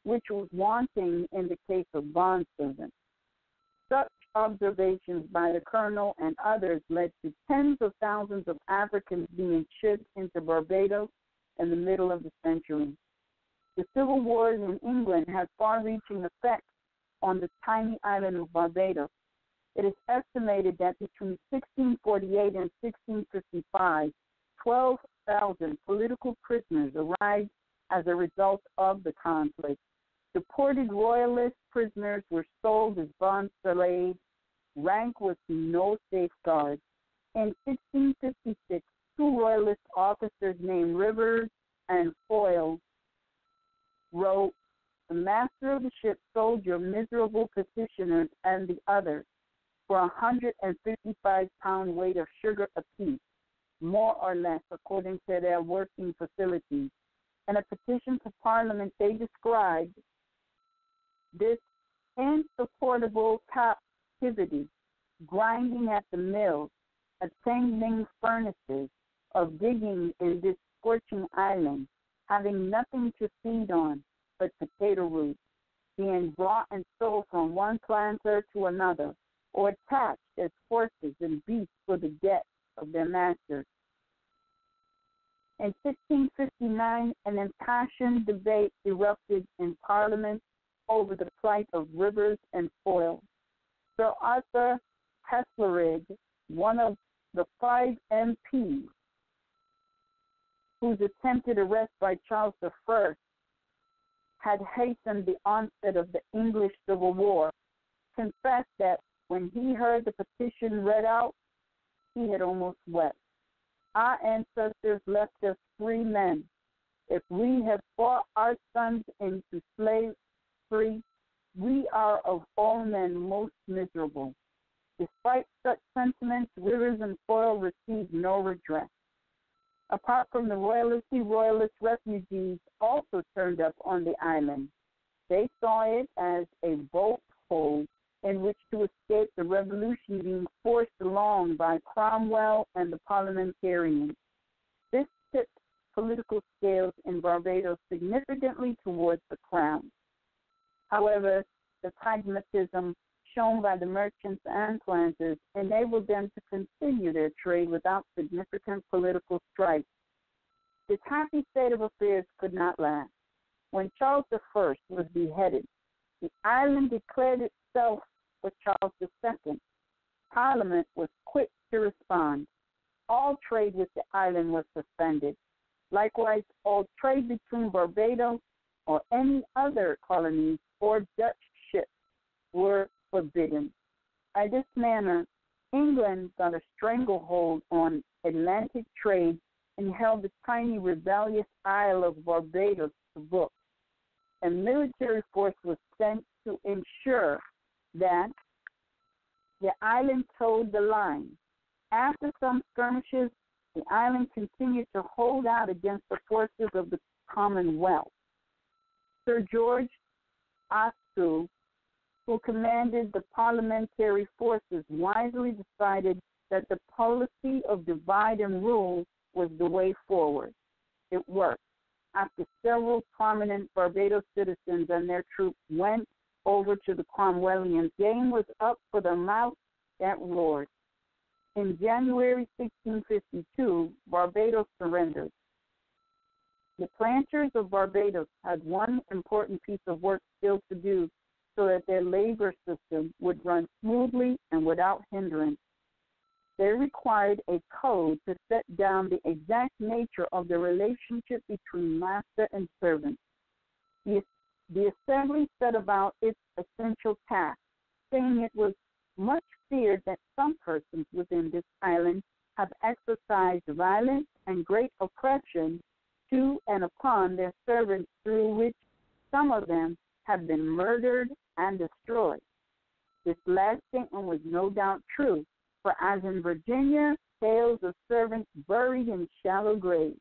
Speaker 3: which was wanting in the case of bond servants. Such observations by the colonel and others led to tens of thousands of Africans being shipped into Barbados in the middle of the century. The civil wars in England had far-reaching effects on the tiny island of Barbados. It is estimated that between 1648 and 1655, 12,000 political prisoners arrived as a result of the conflict. Deported royalist prisoners were sold as bond slaves. Rank was no safeguard. In 1656, two royalist officers named Rivers and Foyle wrote, "The master of the ship sold your miserable petitioners and the others for 155-pound weight of sugar apiece, more or less according to their working facilities." In a petition to Parliament, they described this insupportable captivity: grinding at the mills, attending furnaces, of digging in this scorching island, having nothing to feed on but potato roots, being brought and sold from one planter to another, or attached as horses and beasts for the debts of their masters. In 1659, an impassioned debate erupted in Parliament over the plight of rivers and soil. Sir Arthur Heslerig, one of the 5 MPs whose attempted arrest by Charles I had hastened the onset of the English Civil War, confessed that when he heard the petition read out, he had almost wept. Our ancestors left us free men. If we have brought our sons into slavery, we are of all men most miserable. Despite such sentiments, rivers and soil received no redress. Apart from the royalist refugees also turned up on the island. They saw it as a bolt hole in which to escape the revolution being forced along by Cromwell and the parliamentarians. This tipped political scales in Barbados significantly towards the crown. However, the pragmatism shown by the merchants and planters enabled them to continue their trade without significant political strife. This happy state of affairs could not last. When Charles I was beheaded, the island declared itself for Charles II. Parliament was quick to respond. All trade with the island was suspended. Likewise, all trade between Barbados or any other colonies or Dutch ships were forbidden. By this manner, England got a stranglehold on Atlantic trade and held the tiny rebellious Isle of Barbados to book. A military force was sent to ensure that the island toed the line. After some skirmishes, the island continued to hold out against the forces of the Commonwealth. Sir George Askew, who commanded the parliamentary forces, wisely decided that the policy of divide and rule was the way forward. It worked. After several prominent Barbados citizens and their troops went over to the Cromwellians, game was up for the mouth that roared. In January 1652, Barbados surrendered. The planters of Barbados had one important piece of work still to do so that their labor system would run smoothly and without hindrance. They required a code to set down the exact nature of the relationship between master and servant. The assembly set about its essential task, saying it was much feared that some persons within this island have exercised violence and great oppression to and upon their servants, through which some of them have been murdered and destroyed. This last statement was no doubt true, for as in Virginia, tales of servants buried in shallow graves.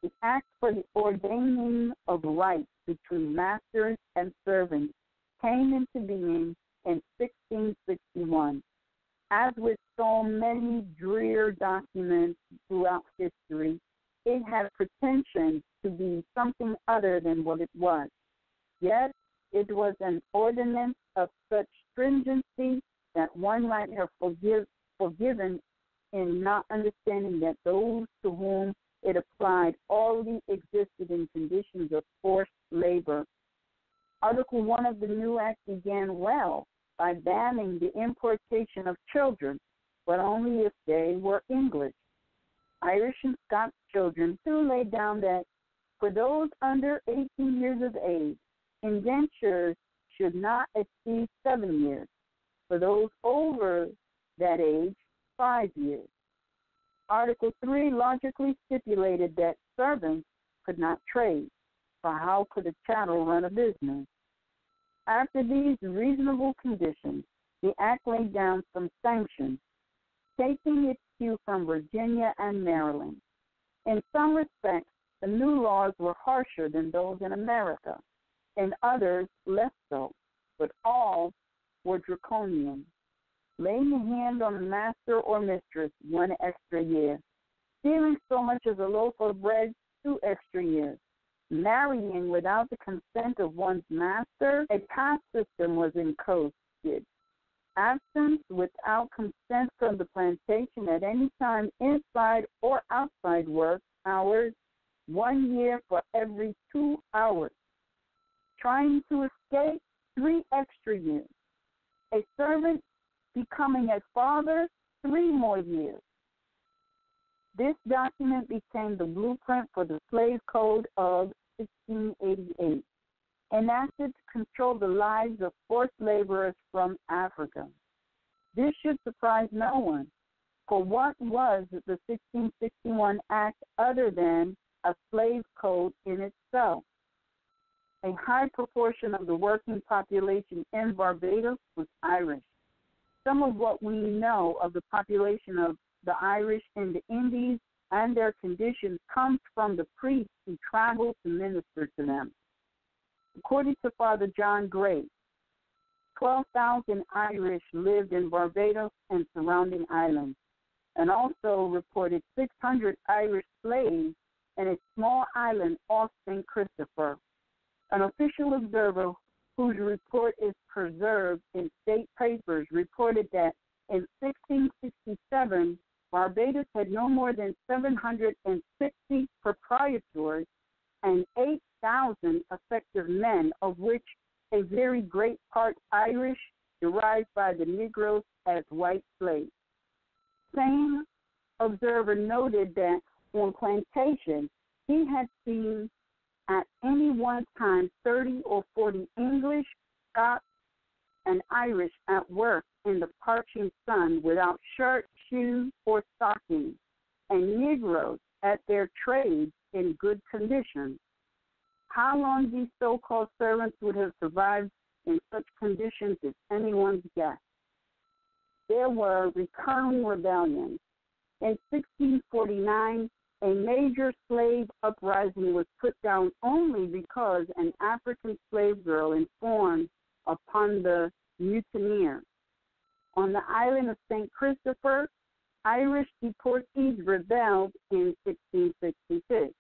Speaker 3: The act for the ordaining of rights between masters and servants came into being in 1661. As with so many drear documents throughout history, it had pretensions to be something other than what it was. Yet, it was an ordinance of such stringency that one might have forgiven in not understanding that those to whom it applied already existed in conditions of forced labor. Article 1 of the new act began well by banning the importation of children, but only if they were English. Irish and Scotch children soon laid down that for those under 18 years of age, indentures should not exceed 7 years. For those over that age, 5 years. Article 3 logically stipulated that servants could not trade, for how could a chattel run a business? After these reasonable conditions, the Act laid down some sanctions, taking its cue from Virginia and Maryland. In some respects, the new laws were harsher than those in America, in others less so, but all were draconian. Laying a hand on a master or mistress, 1 extra year. Stealing so much as a loaf of bread, 2 extra years. Marrying without the consent of one's master, a caste system was encouraged. absence without consent from the plantation at any time inside or outside work hours, 1 year for every 2 hours. Trying to escape, 3 extra years. A servant becoming a father, 3 more years. This document became the blueprint for the Slave Code of 1688, enacted to control the lives of forced laborers from Africa. This should surprise no one, for what was the 1661 Act other than a slave code in itself? A high proportion of the working population in Barbados was Irish. Some of what we know of the population of the Irish in the Indies and their conditions comes from the priests who traveled to minister to them. According to Father John Gray, 12,000 Irish lived in Barbados and surrounding islands, and also reported 600 Irish slaves in a small island off St. Christopher. An official observer whose report is preserved in state papers reported that in 1667, Barbados had no more than 760 proprietors and 8,000 effective men, of which a very great part Irish, derived by the Negroes as white slaves. Same observer noted that on plantation, he had seen at any one time 30 or 40 English, Scots, and Irish at work in the parching sun without shirt, shoes, or stockings, and Negroes at their trades in good condition. How long these so-called servants would have survived in such conditions is anyone's guess. There were recurring rebellions. In 1649, a major slave uprising was put down only because an African slave girl informed upon the mutineers. On the island of St. Christopher, Irish deportees rebelled in 1666.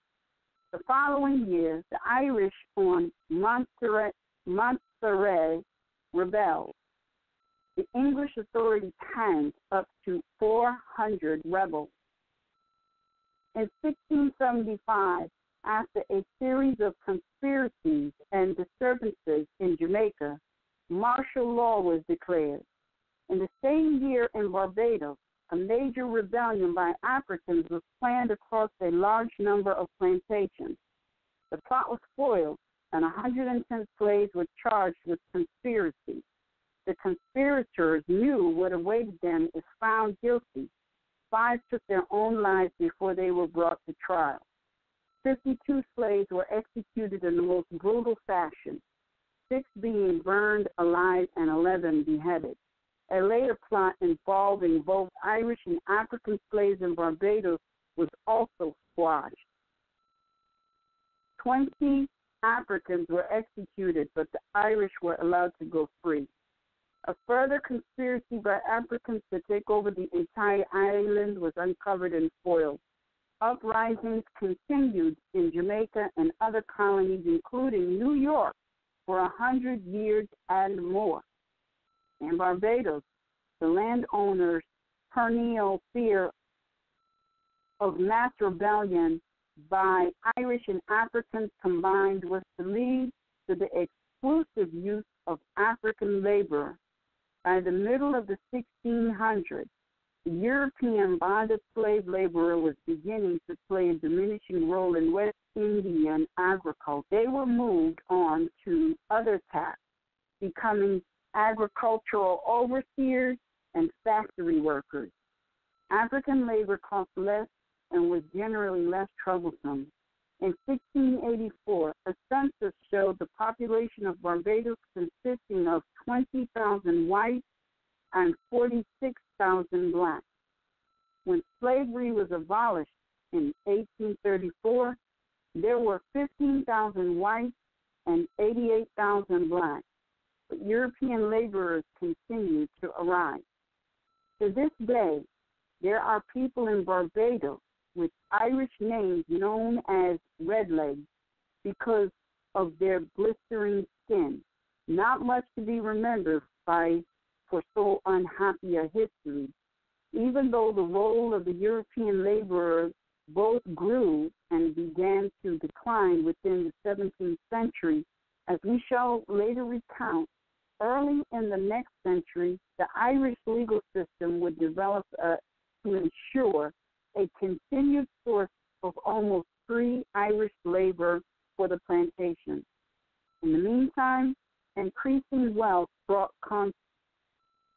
Speaker 3: The following year, the Irish on Montserrat rebelled. The English authorities hanged up to 400 rebels. In 1675, after a series of conspiracies and disturbances in Jamaica, martial law was declared. In the same year in Barbados, a major rebellion by Africans was planned across a large number of plantations. The plot was foiled, and 110 slaves were charged with conspiracy. The conspirators knew what awaited them if found guilty. 5 took their own lives before they were brought to trial. 52 slaves were executed in the most brutal fashion, 6 being burned alive and 11 beheaded. A later plot involving both Irish and African slaves in Barbados was also squashed. 20 Africans were executed, but the Irish were allowed to go free. A further conspiracy by Africans to take over the entire island was uncovered and foiled. Uprisings continued in Jamaica and other colonies, including New York, for 100 years and more. In Barbados, the landowners' perennial fear of mass rebellion by Irish and Africans combined was to lead to the exclusive use of African labor. By the middle of the 1600s, the European bonded slave laborer was beginning to play a diminishing role in West Indian agriculture. They were moved on to other tasks, becoming agricultural overseers and factory workers. African labor cost less and was generally less troublesome. In 1684, a census showed the population of Barbados consisting of 20,000 whites and 46,000 blacks. When slavery was abolished in 1834, there were 15,000 whites and 88,000 blacks, but European laborers continued to arrive. To this day, there are people in Barbados with Irish names known as redlegs because of their blistering skin. Not much to be remembered by for so unhappy a history. Even though the role of the European laborers both grew and began to decline within the 17th century, as we shall later recount, early in the next century, the Irish legal system would develop to ensure a continued source of almost free Irish labor for the plantation. In the meantime, increasing wealth brought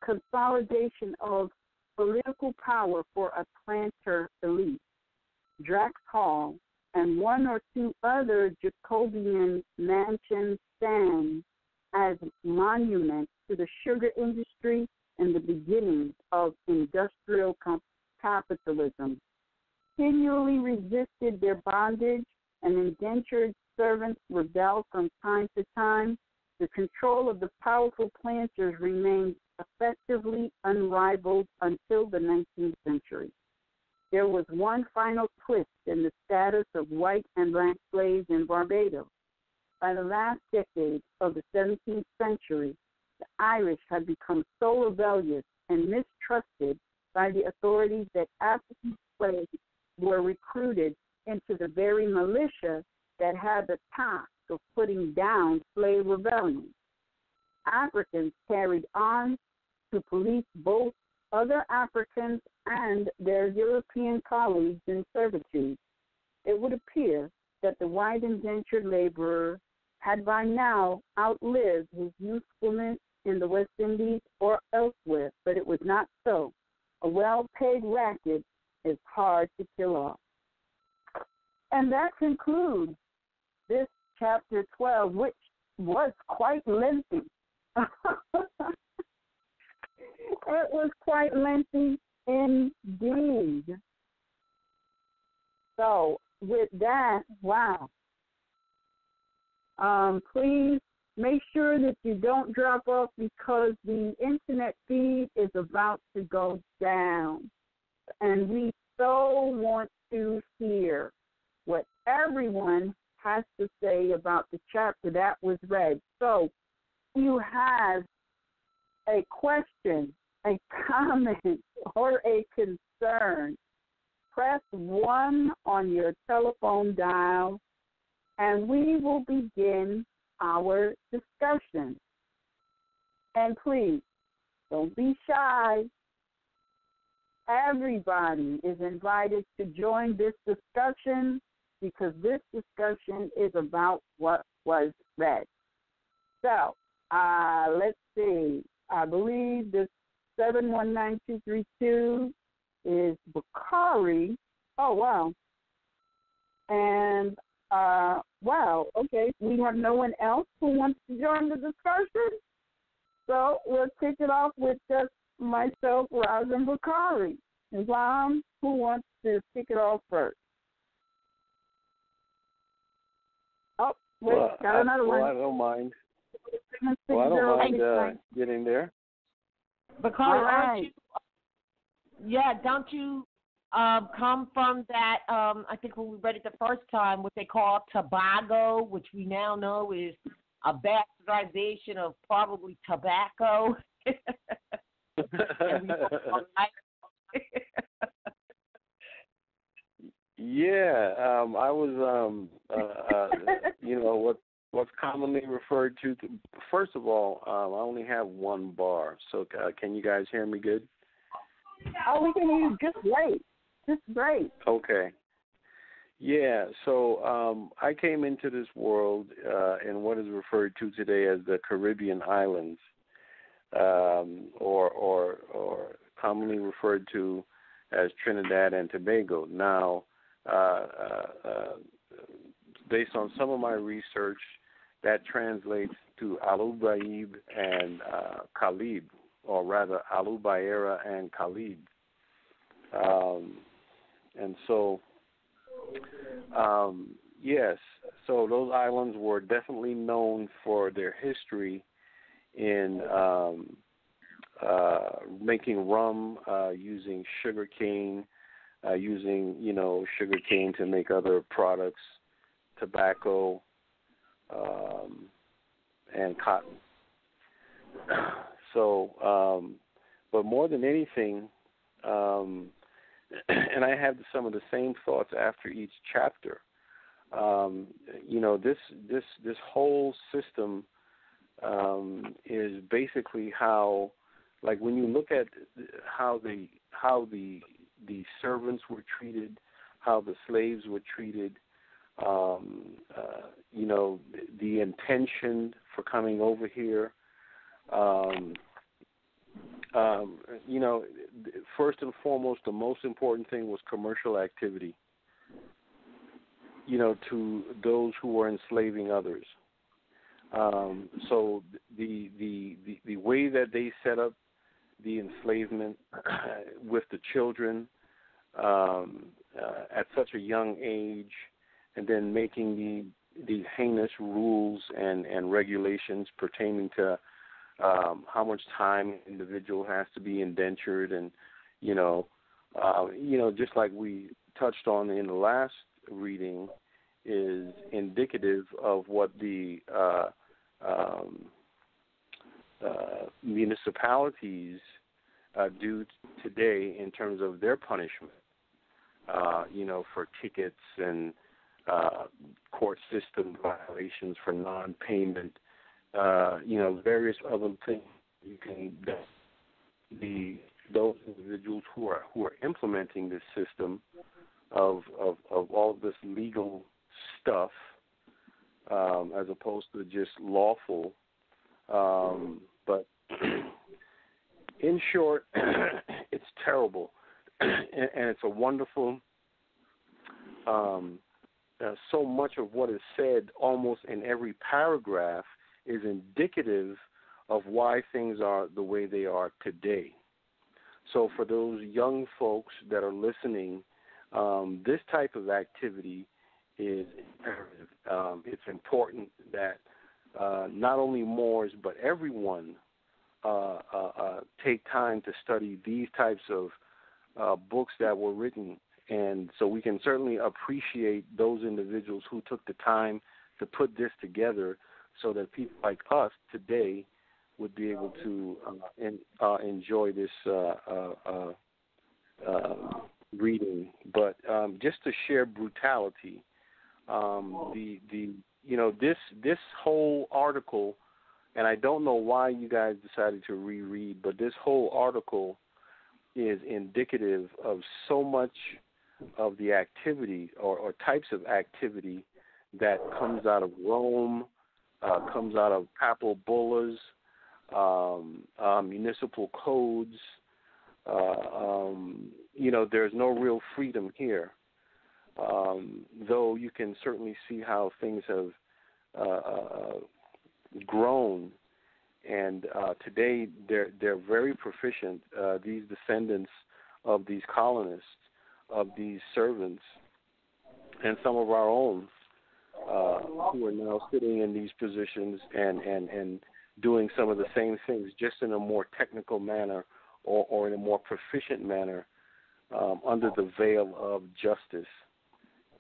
Speaker 3: consolidation of political power for a planter elite. Drax Hall and one or two other Jacobean mansions stand as monuments to the sugar industry and the beginnings of industrial capitalism. Continually resisted their bondage, and indentured servants rebelled from time to time. The control of the powerful planters remained effectively unrivaled until the 19th century. There was one final twist in the status of white and black slaves in Barbados. By the last decade of the 17th century, the Irish had become so rebellious and mistrusted by the authorities that African slaves were recruited into the very militia that had the task of putting down slave rebellion. Africans carried arms to police both other Africans and their European colleagues in servitude. It would appear that the white indentured laborer had by now outlived his usefulness in the West Indies or elsewhere, but it was not so. A well-paid racket is hard to kill off. And that concludes this chapter 12, which was quite lengthy. It was quite lengthy indeed. So with that, wow. Please make sure that you don't drop off because the internet feed is about to go down. And we so want to hear what everyone has to say about the chapter that was read. So if you have a question, a comment, or a concern, press 1 on your telephone dial, and we will begin our discussion. And please, don't be shy. Everybody is invited to join this discussion because this discussion is about what was read. So, let's see. I believe this 719232 is Bakari. Oh, wow. And, wow, okay. We have no one else who wants to join the discussion. So we'll kick it off with just myself, Roz, and Bakari. Islam, who wants to kick it off first? Oh, wait, got another one.
Speaker 2: I don't mind. Getting there.
Speaker 4: Bakari, aren't you? Don't you come from that? I think when we read it the first time, what they call Tobago, which we now know is a bastardization of probably tobacco.
Speaker 2: I was, what's commonly referred to. First of all, I only have one bar, so can you guys hear me good?
Speaker 3: Oh, we can hear you just great. Just great.
Speaker 2: Okay. Yeah, so I came into this world in what is referred to today as the Caribbean islands, or commonly referred to as Trinidad and Tobago. Now, based on some of my research, that translates to Alubaib and Khalib, or rather Alubaira and Khalib. And so, yes, so those islands were definitely known for their history in making rum, using sugar cane, sugar cane to make other products, tobacco, and cotton.
Speaker 5: So, but more than anything, and I had some of the same thoughts after each chapter. This whole system is basically how, like, when you look at how the servants were treated, how the slaves were treated, the intention for coming over here. First and foremost, the most important thing was commercial activity, to those who were enslaving others. So the way that they set up the enslavement with the children at such a young age, and then making these heinous rules and regulations pertaining to how much time an individual has to be indentured, and just like we touched on in the last reading, is indicative of what the municipalities do today in terms of their punishment, for tickets and court system violations for non-payment, various other things. You can those individuals who are implementing this system of all of this legal stuff, as opposed to just lawful. But in short, it's terrible, and it's a wonderful. So much of what is said, almost in every paragraph, is indicative of why things are the way they are today. So for those young folks that are listening, this type of activity is imperative. It's important that not only Moors, but everyone take time to study these types of books that were written. And so we can certainly appreciate those individuals who took the time to put this together, so that people like us today would be able to enjoy this reading. But just to share brutality, this whole article, and I don't know why you guys decided to reread, but this whole article is indicative of so much of the activity or types of activity that comes out of Rome, comes out of papal bullas, municipal codes. There's no real freedom here, though you can certainly see how things have grown. And today they're very proficient, these descendants of these colonists, of these servants, and some of our own who are now sitting in these positions and doing some of the same things, just in a more technical manner or in a more proficient manner, under the veil of justice.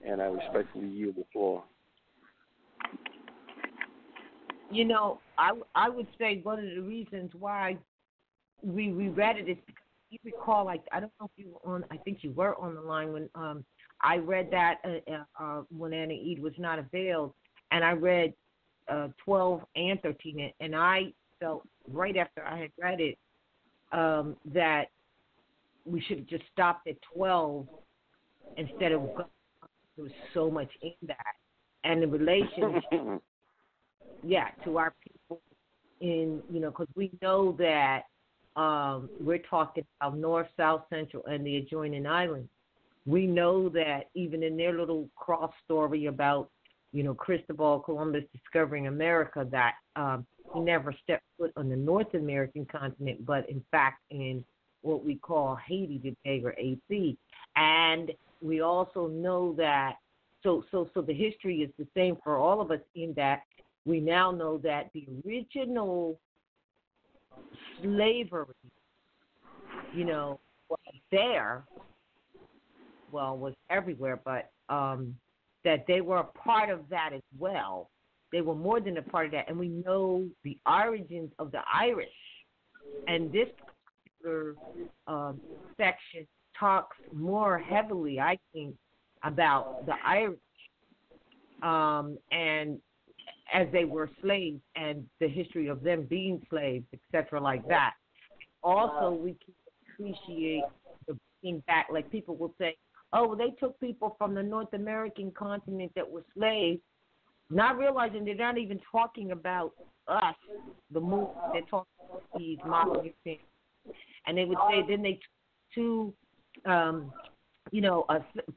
Speaker 5: And I respectfully yield the floor.
Speaker 4: I would say one of the reasons why we read it is because you recall, I don't know if you were on, I think you were on the line when I read that when Anna Ede was not availed, and I read 12 and 13, and I felt right after I had read it that we should have just stopped at 12 instead of going. There was so much in that, and the relationship, to our people in, because we know that we're talking about North, South, Central, and the adjoining islands. We know that even in their little cross story about, Cristobal Columbus discovering America, that he never stepped foot on the North American continent, but in fact in what we call Haiti today, or AC. And we also know that, so the history is the same for all of us, in that we now know that the original slavery, was there, was everywhere, but that they were a part of that as well. They were more than a part of that. And we know the origins of the Irish And this particular section talks more heavily, I think, about the Irish and as they were slaves and the history of them being slaves, etc., like that. Also, we can appreciate the bringing back, like people will say, oh, well, they took people from the North American continent that were slaves, not realizing they're not even talking about us, the Moor. They're talking about these modern Europeans. And they would say then they took to,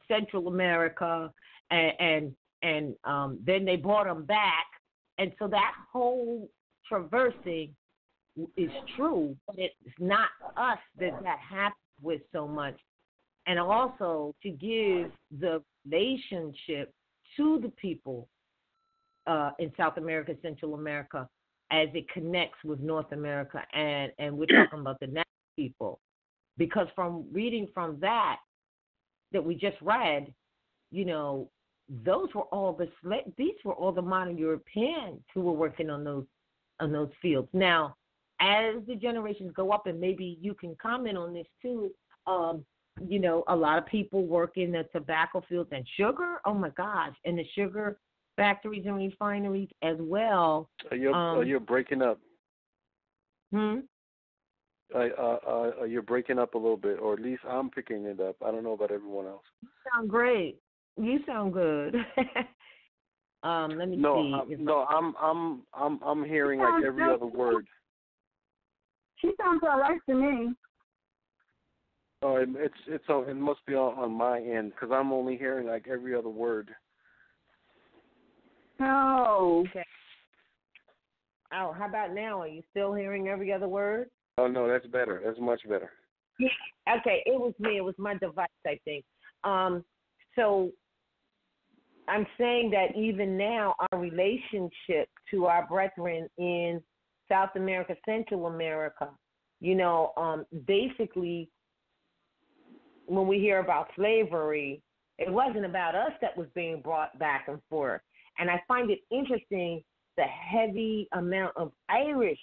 Speaker 4: Central America, and then they brought them back. And so that whole traversing is true, but it's not us that happens with so much. And also to give the relationship to the people in South America, Central America, as it connects with North America, and we're talking about the native people. Because from reading from that we just read, those were all these were all the modern Europeans who were working on those fields. Now, as the generations go up, and maybe you can comment on this too, a lot of people work in the tobacco fields and sugar. Oh my gosh, and the sugar factories and refineries as well.
Speaker 5: You're breaking up. You're breaking up a little bit, or at least I'm picking it up. I don't know about everyone else.
Speaker 4: You sound great. You sound good. Let me see.
Speaker 5: I'm hearing like every other word.
Speaker 3: She sounds all right to me.
Speaker 5: Oh, it must be on my end because I'm only hearing like every other word.
Speaker 3: Oh.
Speaker 4: Okay. Oh, how about now? Are you still hearing every other word?
Speaker 5: Oh no, that's better. That's much better.
Speaker 4: Okay, it was me. It was my device, I think. So I'm saying that even now, our relationship to our brethren in South America, Central America, basically, when we hear about slavery, it wasn't about us that was being brought back and forth. And I find it interesting the heavy amount of Irish.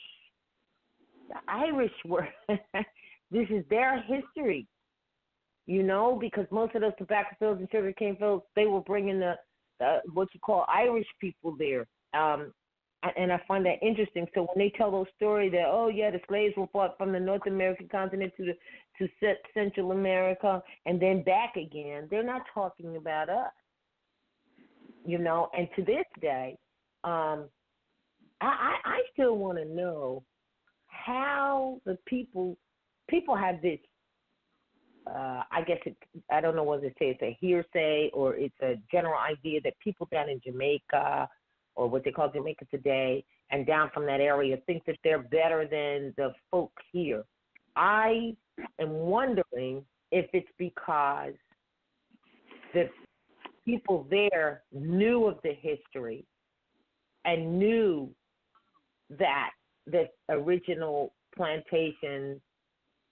Speaker 4: The Irish were, this is their history, because most of those tobacco fields and sugarcane fields, they were bringing the what you call Irish people there. And I find that interesting. So when they tell those stories that, oh, yeah, the slaves were brought from the North American continent to Central America and then back again, they're not talking about us, And to this day, I still want to know how the people have this, I guess I don't know what to say, it's a hearsay or it's a general idea that people down in Jamaica or what they call Jamaica today and down from that area think that they're better than the folks here. I am wondering if it's because the people there knew of the history and knew that the original plantations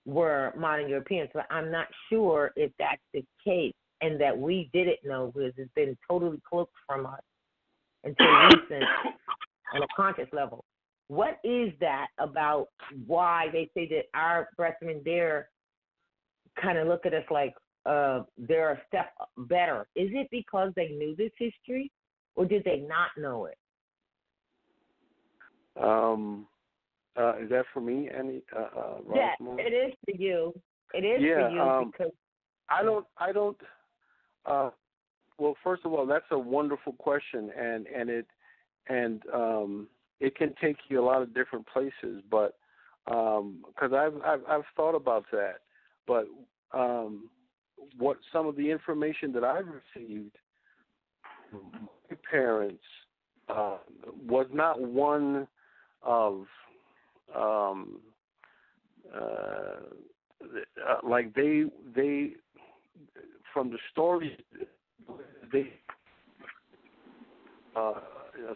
Speaker 4: were modern Europeans, but I'm not sure if that's the case and that we didn't know because it's been totally cloaked from us until recent on a conscious level. What is that about why they say that our brethren there kind of look at us like they're a step better? Is it because they knew this history or did they not know it?
Speaker 5: Is that for me?
Speaker 4: Yeah, it is for you. It is for you because
Speaker 5: I don't. Well, first of all, that's a wonderful question, and it can take you a lot of different places. But because I've thought about that, but what some of the information that I've received from my parents was not one of like they from the stories they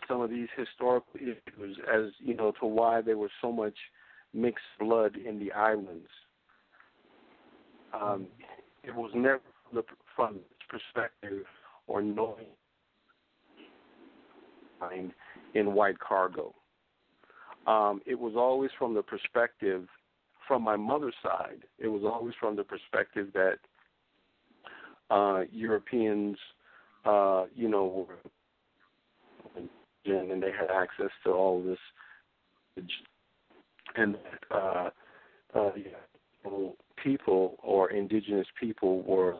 Speaker 5: some of these historical issues as to why there was so much mixed blood in the islands. It was never from this perspective or knowing in white cargo. It was always from the perspective from my mother's side, it was always from the perspective that Europeans, you know, and they had access to all this, and people or indigenous people were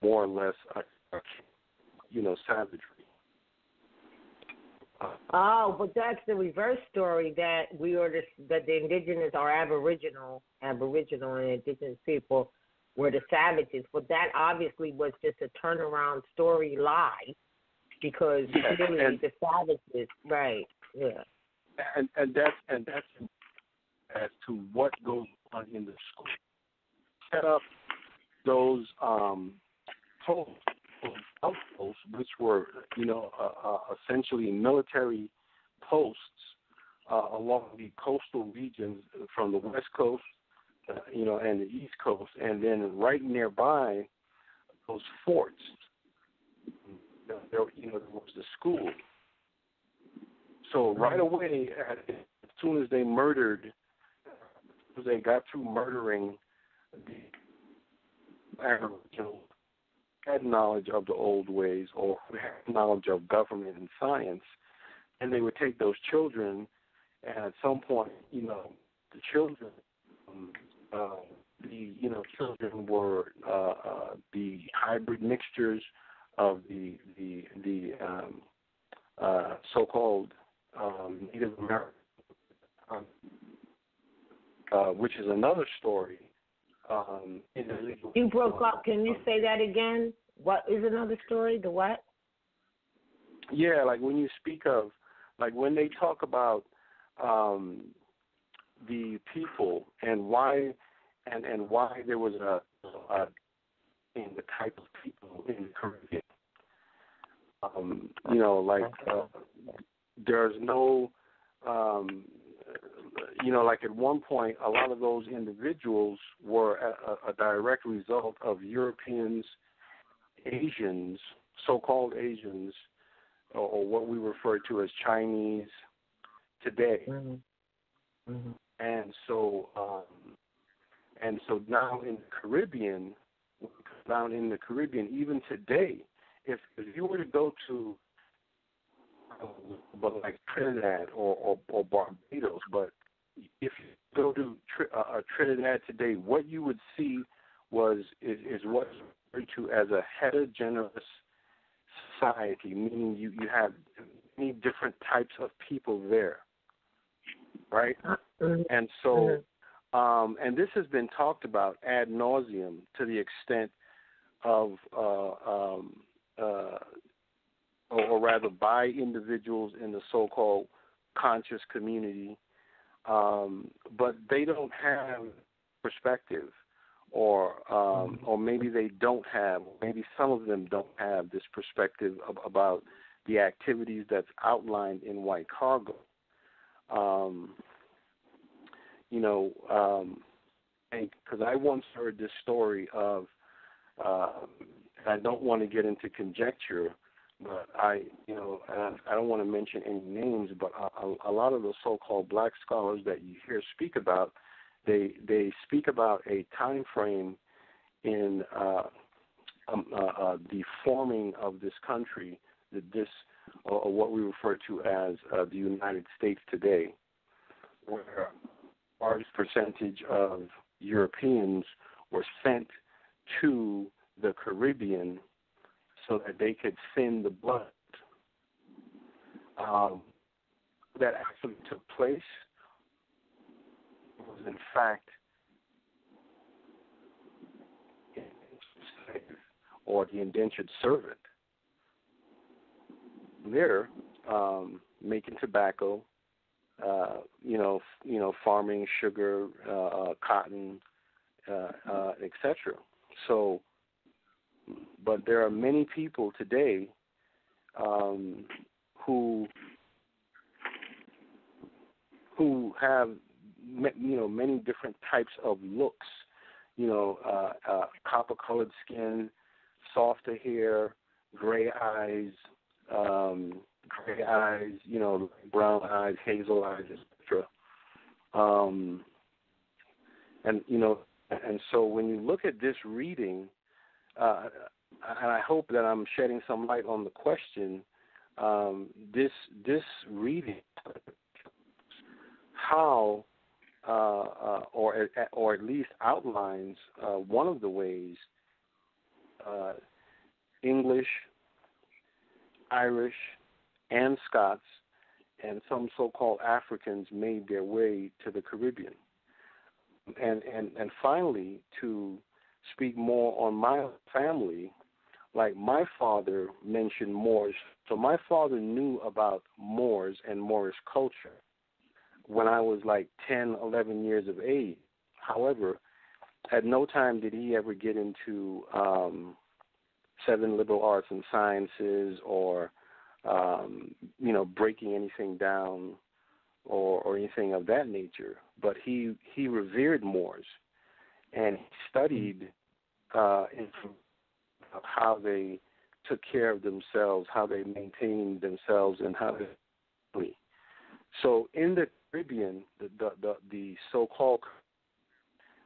Speaker 5: more or less, you know, savagery.
Speaker 4: Oh, but that's the reverse story, that that the indigenous or aboriginal and indigenous people were the savages. But that obviously was just a turnaround story lie, because clearly the savages, right? Yeah.
Speaker 5: And that's as to what goes on in the school. Set up those outposts, which were, you know, essentially military posts along the coastal regions from the West Coast, you know, and the East Coast, and then right nearby those forts. There was the school. So right away, as soon as they got through murdering the Aboriginal, had knowledge of the old ways or who had knowledge of government and science, and they would take those children, and at some point, you know, the children, children were the hybrid mixtures of the so-called Native American, which is another story.
Speaker 4: You broke up. Can you say that again? What is another story? The what?
Speaker 5: Yeah, like when you speak of, like when they talk about the people and why there was in the type of people in the Caribbean. You know, like there's no, you know, like at one point, a lot of those individuals were a direct result of Europeans, Asians, so-called Asians, or what we refer to as Chinese today. Mm-hmm. Mm-hmm. And so now in the Caribbean, even today, if you were to go to, but like Trinidad or Barbados, but if you go to Trinidad today, what you would see is what's referred to as a heterogeneous society, meaning you have many different types of people there, right? And so, and this has been talked about ad nauseum to the extent of, or rather by individuals in the so-called conscious community, but they don't have perspective, or maybe they don't have, maybe some of them don't have this perspective about the activities that's outlined in White Cargo. You know, because I once heard this story of, and I don't want to get into conjecture, but I don't want to mention any names, but a lot of the so-called black scholars that you hear speak about, they speak about a time frame in the forming of this country, or what we refer to as the United States today, where a large percentage of Europeans were sent to the Caribbean so that they could thin the blood. That actually took place was, in fact, or the indentured servant. They're making tobacco, farming sugar, cotton, etc. So, but there are many people today who have many different types of looks, copper-colored skin, softer hair, gray eyes, brown eyes, hazel eyes, etc. And and so when you look at this reading, and I hope that I'm shedding some light on the question, this reading, how or at least outlines one of the ways English, Irish, and Scots, and some so-called Africans made their way to the Caribbean. And finally, to speak more on my family, like my father mentioned Moors. So my father knew about Moors and Moorish culture when I was like 10, 11 years of age. However, at no time did he ever get into 7 liberal arts and sciences or, breaking anything down or anything of that nature. But he revered Moors, and he studied how they took care of themselves, how they maintained themselves, and how they. So in the Caribbean, the so-called,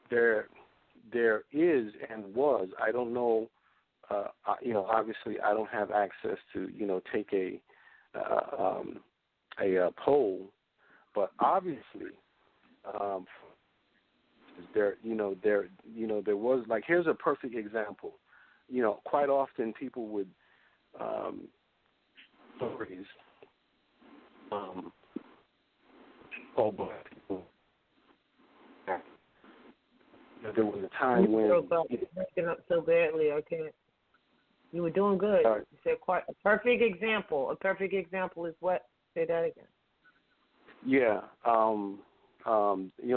Speaker 5: there is and was, I don't know, obviously I don't have access to take a poll, but obviously there was, like, here's a perfect example. Quite often people would stories black people. There was a time when
Speaker 4: you breaking up so badly. I can't. You were doing good.
Speaker 5: Sorry.
Speaker 4: You said quite a perfect example. A perfect example is what? Say that again.
Speaker 5: Yeah.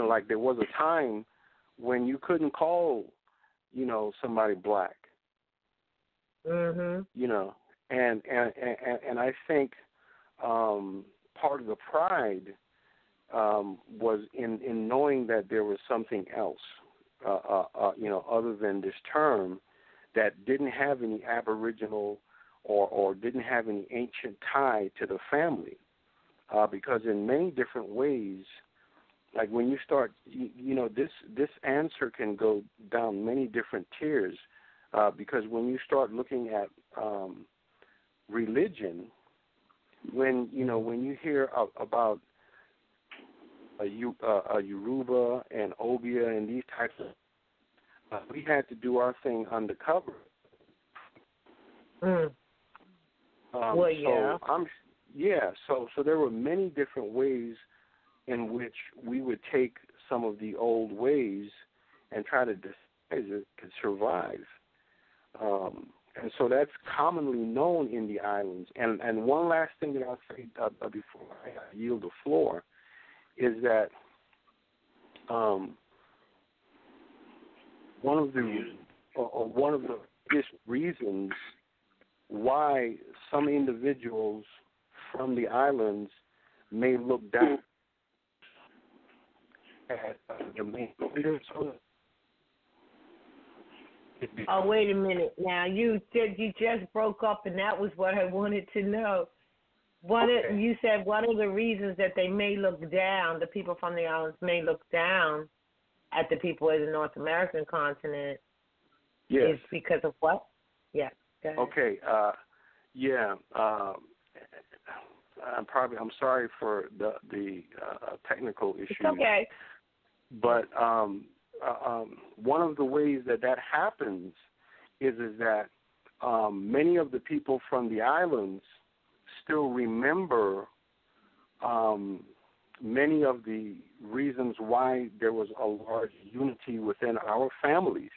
Speaker 5: Like there was a time when you couldn't call, somebody black.
Speaker 4: Mhm.
Speaker 5: And I think part of the pride was in knowing that there was something else, other than this term, that didn't have any Aboriginal or didn't have any ancient tie to the family, because in many different ways, like when you start, this answer can go down many different tiers, because when you start looking at religion, when you hear about a Yoruba and Obia and these types of, we had to do our thing undercover.
Speaker 4: Well, yeah.
Speaker 5: So there were many different ways in which we would take some of the old ways and try to disguise it to survive. And so that's commonly known in the islands. And one last thing that I'll say before I yield the floor is that one of the biggest reasons why some individuals from the islands may look down at the main leaders.
Speaker 4: Oh, wait a minute. Now, you said you just broke up, and that was what I wanted to know. You said one of the reasons that they may look down, the people from the islands may look down at the people of the North American continent, is because of what? Yeah. Go ahead.
Speaker 5: Okay. I'm sorry for the technical issues.
Speaker 4: It's okay.
Speaker 5: But one of the ways that happens is that many of the people from the islands still remember many of the reasons why there was a large unity within our families,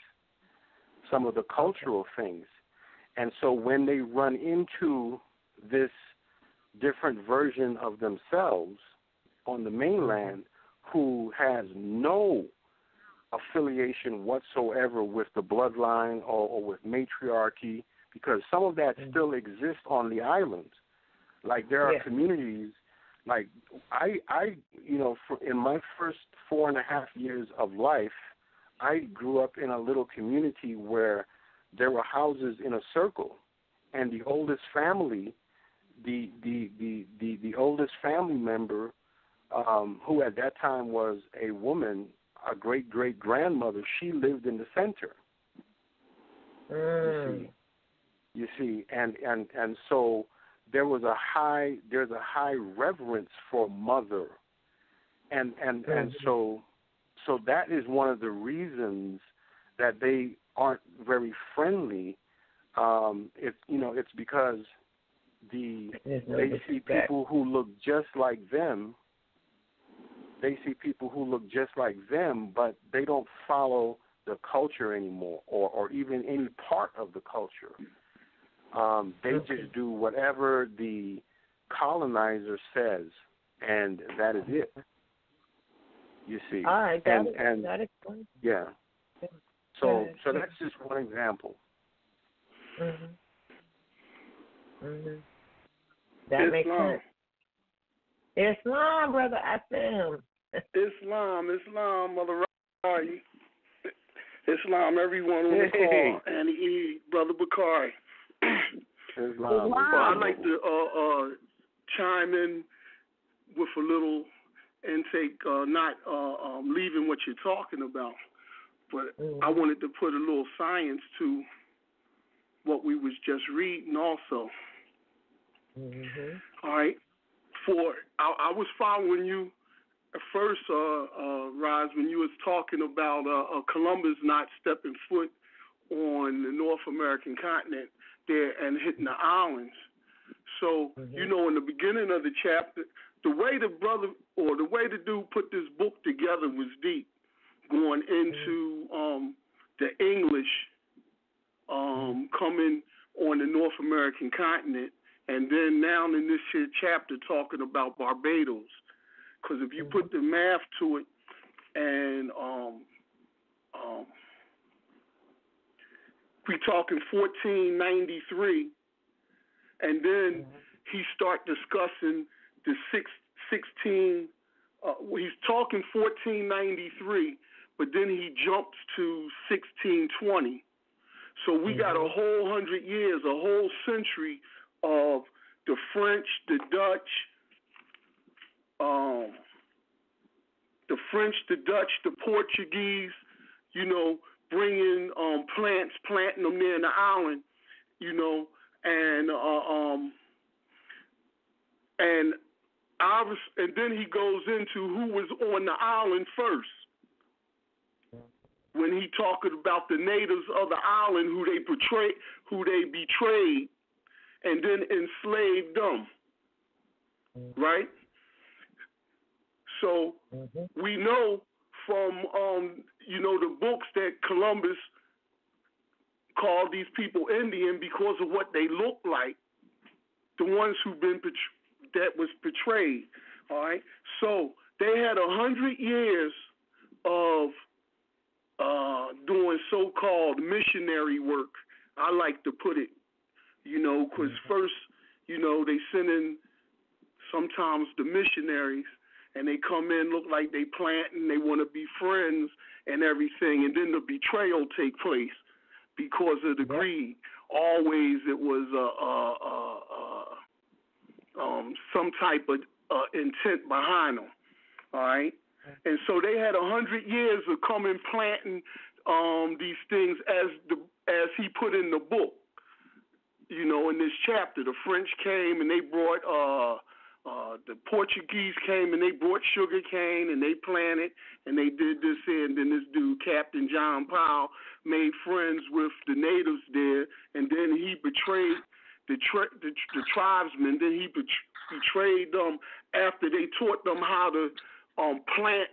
Speaker 5: some of the cultural things. And so when they run into this different version of themselves on the mainland who has no affiliation whatsoever with the bloodline or with matriarchy, because some of that still exists on the islands. Like there are communities, like I in my first 4.5 years of life, I grew up in a little community where there were houses in a circle, and the oldest family, the oldest family member, who at that time was a woman, great-great-grandmother, she lived in the center. You see, and so there's a high reverence for mother, and so that is one of the reasons that they aren't very friendly. It's because they see people who look just like them. They see people who look just like them, but they don't follow the culture anymore, or even any part of the culture. They just do whatever the colonizer says, and that is it. You see.
Speaker 4: All right, that is fun.
Speaker 5: Yeah. So that's just one example.
Speaker 4: That makes sense. Islam, brother FM.
Speaker 6: Islam, Mother Rari. Islam, everyone on the call, and Brother Bakari.
Speaker 5: Islam.
Speaker 6: Well, I'd like to chime in with a little intake, not leaving what you're talking about, but I wanted to put a little science to what we was just reading also. All right. I was following you at first, Roz, when you was talking about Columbus not stepping foot on the North American continent there and hitting the islands. So, in the beginning of the chapter, the way the dude put this book together was deep, going into the English coming on the North American continent, and then now in this here chapter talking about Barbados. Because if you put the math to it, and we talking 1493, and then he start discussing the 16. He's talking 1493, but then he jumps to 1620. So we got a whole 100 years, a whole century of the French, the Dutch, the Portuguese, bringing plants, planting them there in the island, and then he goes into who was on the island first. When he talking about the natives of the island who they betrayed, and then enslaved them, right? So we know from the books that Columbus called these people Indian because of what they look like, the ones that was betrayed. All right, so they had 100 years of doing so-called missionary work. I like to put it, because first, they send in sometimes the missionaries, and they come in, look like they planting, they want to be friends and everything, and then the betrayal take place because of the greed. Always it was some type of intent behind them, all right? And so they had 100 years of coming planting these things as he put in the book. In this chapter, the French came and they brought, the Portuguese came and they brought sugar cane and they planted and they did this here. And then this dude, Captain John Powell, made friends with the natives there, and then he betrayed the tribesmen. Then he betrayed them after they taught them how to plant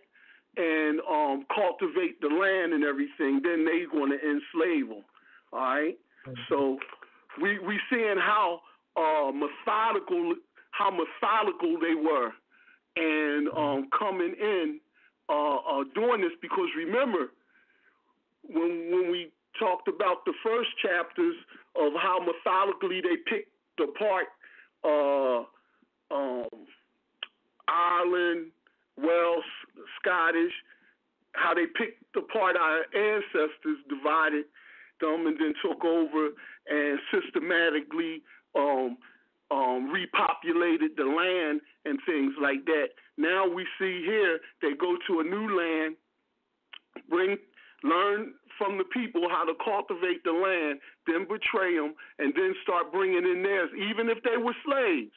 Speaker 6: and cultivate the land and everything. Then they going to enslave them. All right. So we seeing how methodical they were, and coming in doing this, because remember when we talked about the first chapters of how methodically they picked apart Ireland, Welsh, Scottish, how they picked apart our ancestors, divided them, and then took over and systematically repopulated the land and things like that. Now we see here they go to a new land, learn from the people how to cultivate the land, then betray them, and then start bringing in theirs, even if they were slaves,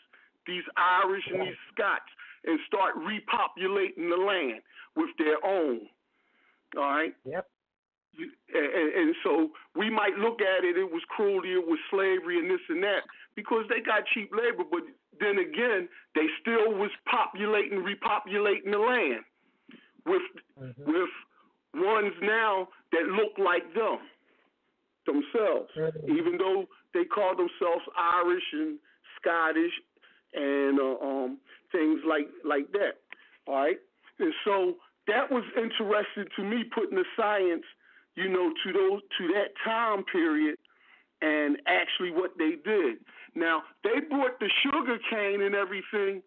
Speaker 6: these Irish and these Scots, and start repopulating the land with their own. All right?
Speaker 4: Yep.
Speaker 6: And so we might look at it was cruelty, it was slavery, and this and that, because they got cheap labor, but then again, they still was repopulating the land with ones now that look like themselves, even though they call themselves Irish and Scottish and things like that. All right, and so that was interesting to me, putting the science, to that time period, and actually what they did. Now they brought the sugar cane and everything,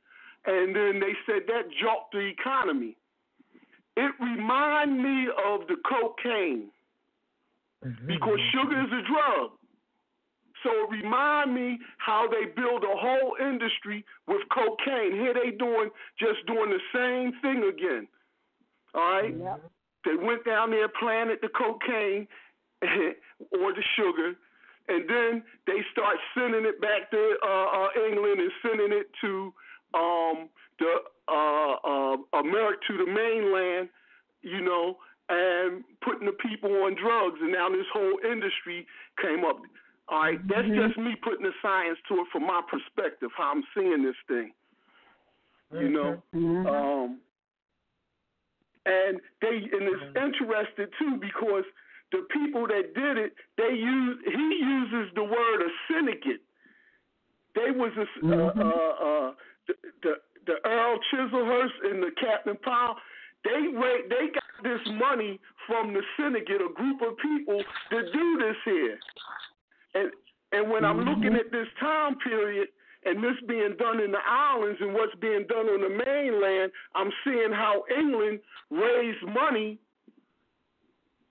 Speaker 6: and then they said that jolted the economy. It reminded me of the cocaine because sugar is a drug. So it reminded me how they build a whole industry with cocaine. Here they just doing the same thing again. All right? Yep. They went down there, planted the cocaine or the sugar, and then they start sending it back to England and sending it to America, to the mainland, and putting the people on drugs, and now this whole industry came up. All right, that's just me putting the science to it from my perspective, how I'm seeing this thing. And it's interesting too, because the people that did it, he uses the word a syndicate. They was the Earl Chislehurst and the Captain Powell. They got this money from the syndicate, a group of people to do this here. And when I'm looking at this time period and this being done in the islands and what's being done on the mainland, I'm seeing how England raised money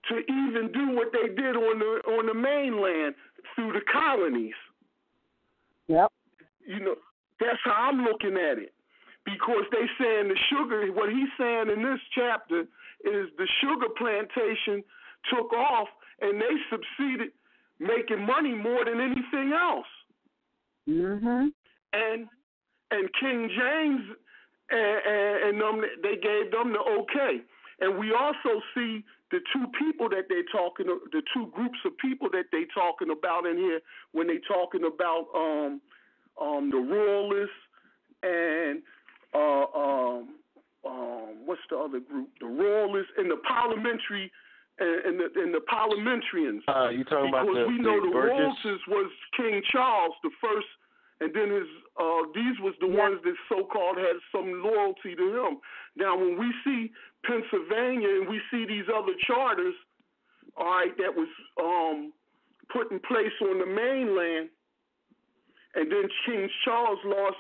Speaker 6: to even do what they did on the mainland through the colonies.
Speaker 3: Yep.
Speaker 6: That's how I'm looking at it. Because they saying the sugar, what he's saying in this chapter is the sugar plantation took off and they succeeded making money more than anything else. And King James and them, they gave them the okay. And we also see the two groups of people that they talking about in here when they talking about the royalists and what's the other group? The royalists and the parliamentary and the parliamentarians.
Speaker 5: You talking about
Speaker 6: because we know the
Speaker 5: Burgess?
Speaker 6: royalists was King Charles the first, and then these was the ones that so-called had some loyalty to him. Now, when we see Pennsylvania and we see these other charters, all right, that was put in place on the mainland, and then King Charles lost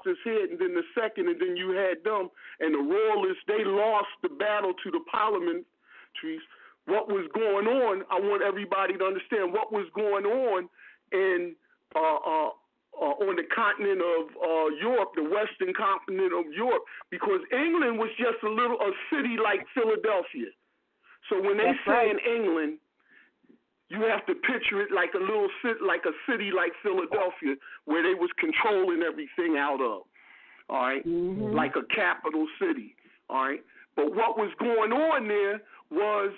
Speaker 6: his head, and then the second, and then you had them, and the royalists, they lost the battle to the parliamentaries. What was going on, I want everybody to understand what was going on in on the continent of Europe, the western continent of Europe, because England was just a city like Philadelphia. So when they say in England, you have to picture it like a little city, like a city like Philadelphia, where they was controlling everything out of, all right, like a capital city, all right. But what was going on there was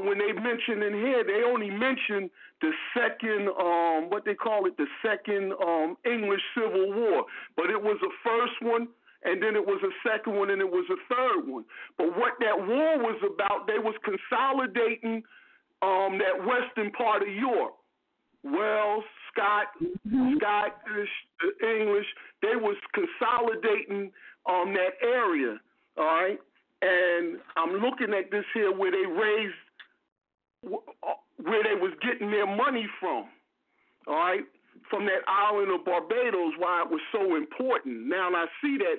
Speaker 6: when they mentioned in here, they only mentioned the second, the second English Civil War, but it was a first one, and then it was a second one, and it was a third one. But what that war was about, they was consolidating that western part of Europe, Wales, Scottish, English. They was consolidating that area, all right. And I'm looking at this here where they was getting their money from, all right, from that island of Barbados, why it was so important. Now, and I see that,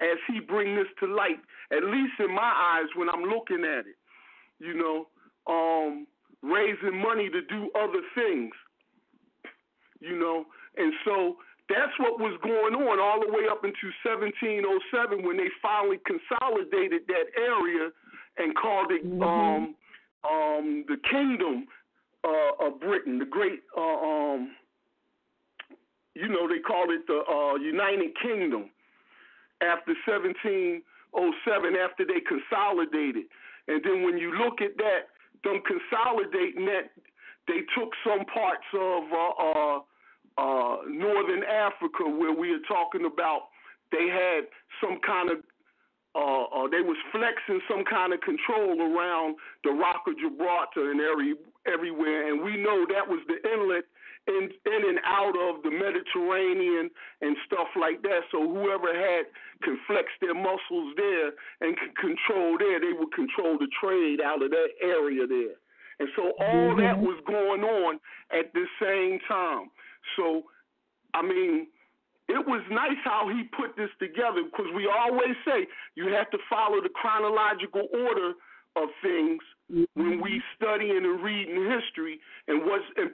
Speaker 6: as he bring this to light, at least in my eyes when I'm looking at it, raising money to do other things, and so that's what was going on all the way up into 1707 when they finally consolidated that area and called it the Kingdom of Britain, the great, they called it the United Kingdom after 1707, after they consolidated. And then when you look at that, them consolidating that, they took some parts of Northern Africa where we are talking about they had some kind of they was flexing some kind of control around the Rock of Gibraltar and everywhere, and we know that was the inlet in and out of the Mediterranean and stuff like that. So whoever can flex their muscles there and can control there, they would control the trade out of that area there. And so all that was going on at the same time. So, I mean, it was nice how he put this together, because we always say you have to follow the chronological order of things when we studying and reading history, and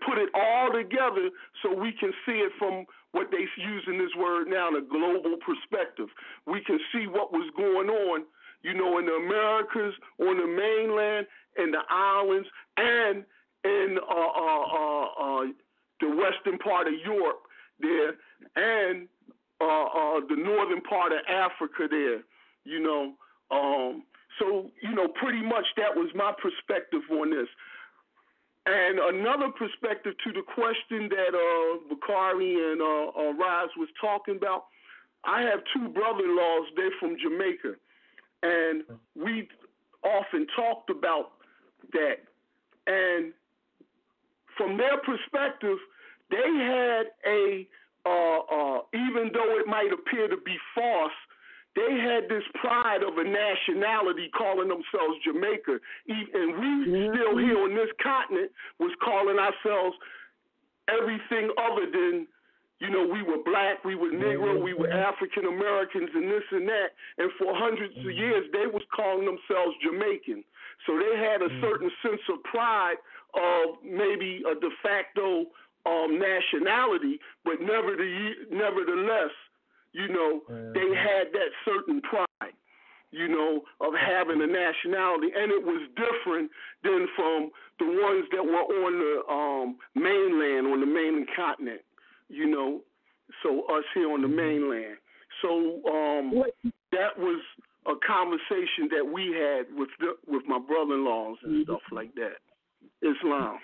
Speaker 6: put it all together so we can see it from what they using this word now, the global perspective. We can see what was going on, in the Americas, on the mainland, in the islands, and in the western part of Europe there, and the northern part of Africa there, So, pretty much that was my perspective on this. And another perspective to the question that Bakari and Raz was talking about, I have two brother-in-laws. They're from Jamaica. And we often talked about that. And from their perspective, they had even though it might appear to be false, they had this pride of a nationality calling themselves Jamaica. And we still here on this continent was calling ourselves everything other than, we were black, we were Negro, we were African Americans, and this and that. And for hundreds of years, they was calling themselves Jamaican. So they had a certain sense of pride of maybe a de facto nationality, but nevertheless, they had that certain pride, of having a nationality, and it was different than from the ones that were on the mainland continent, so us here on the mainland. So that was a conversation that we had with my brother-in-laws and stuff like that. Islam.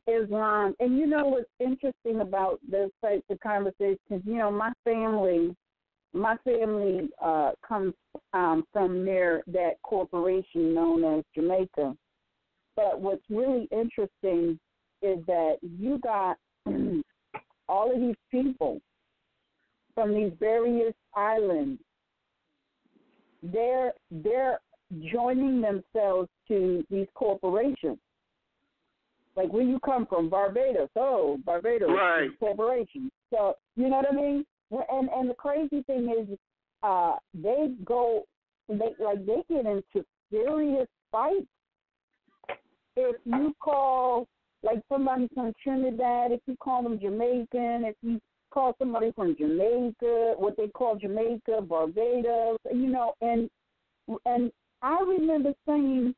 Speaker 3: Islam. And what's interesting about those types of conversations, my family comes from that corporation known as Jamaica. But what's really interesting is that you got all of these people from these various islands. They're joining themselves to these corporations. Like where you come from, Barbados. Oh, Barbados is a corporation. So, you know what I mean? And the crazy thing is, they get into serious fights. If you call, like somebody from Trinidad, if you call them Jamaican, if you call somebody from Jamaica, what they call Jamaica, Barbados, and I remember saying,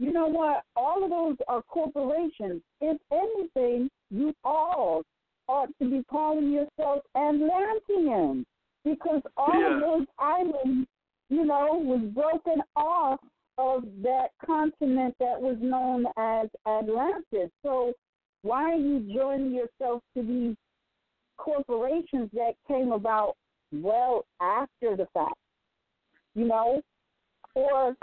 Speaker 3: you know what? All of those are corporations. If anything, you all ought to be calling yourselves Atlanteans, because all of those islands, was broken off of that continent that was known as Atlantis. So why are you joining yourself to these corporations that came about well after the fact? Or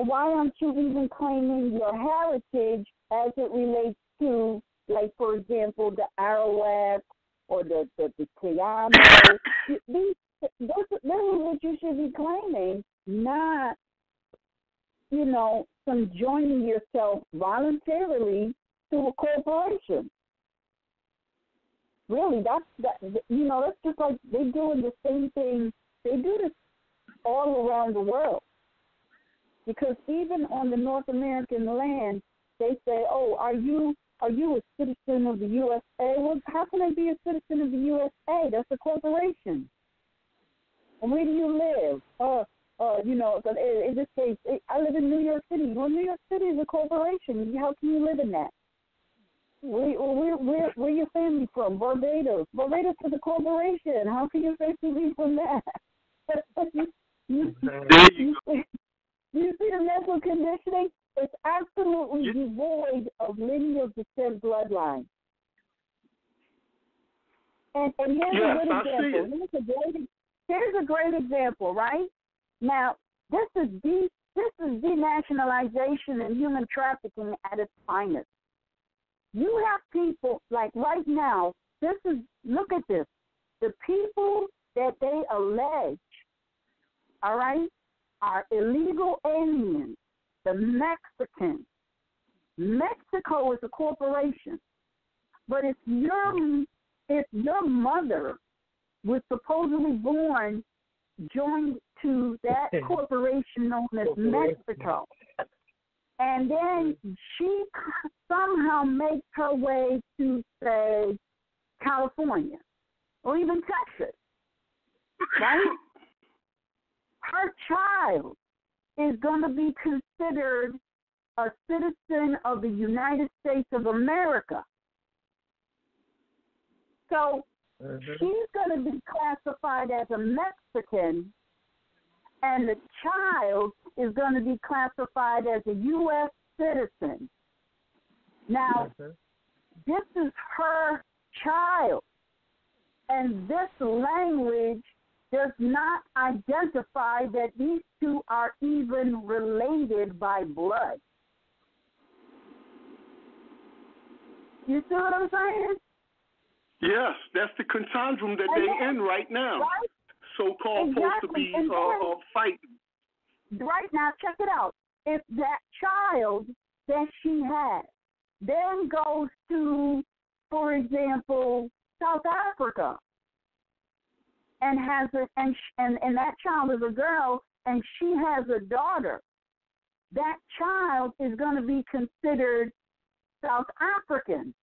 Speaker 3: why aren't you even claiming your heritage as it relates to, like, for example, the Arawak or the Tiamo? This is what you should be claiming, not, some joining yourself voluntarily to a corporation. Really, that's just like they're doing the same thing. They do this all around the world. Because even on the North American land, they say, "Oh, are you a citizen of the USA?" Well, how can I be a citizen of the USA? That's a corporation. And where do you live? in this case, I live in New York City. Well, New York City is a corporation. How can you live in that? Where your family from? Barbados. Barbados is a corporation. How can your family be from that? You see the mental conditioning? It's absolutely devoid of lineal descent bloodline. And here's a good example. Here's a great example, right? Now, this is denationalization and human trafficking at its finest. You have people, like right now, look at this. The people that they allege, all right, are illegal aliens, the Mexicans. Mexico is a corporation. But if your mother was supposedly joined to that corporation known as Mexico, and then she somehow makes her way to, say, California or even Texas, right? Her child is going to be considered a citizen of the United States of America. So she's going to be classified as a Mexican, and the child is going to be classified as a U.S. citizen. Now, this is her child, and this language does not identify that these two are even related by blood. You see what I'm saying?
Speaker 6: Yes, that's the conundrum that they're in right now.
Speaker 3: Right?
Speaker 6: So-called supposed to be fighting.
Speaker 3: Right now, check it out. If that child that she has then goes to, for example, South Africa, and has and that child is a girl, and she has a daughter, that child is going to be considered South African.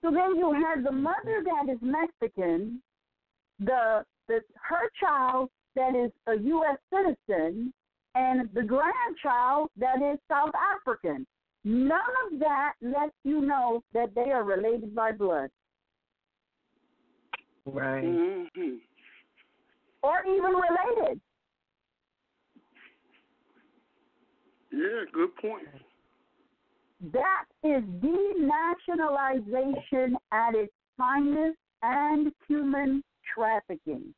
Speaker 3: So then you have the mother that is Mexican, her child that is a U.S. citizen, and the grandchild that is South African. None of that lets you know that they are related by blood.
Speaker 4: Right.
Speaker 6: Mm-hmm.
Speaker 3: Or even related.
Speaker 6: Yeah, good point.
Speaker 3: That is denationalization at its finest and human trafficking.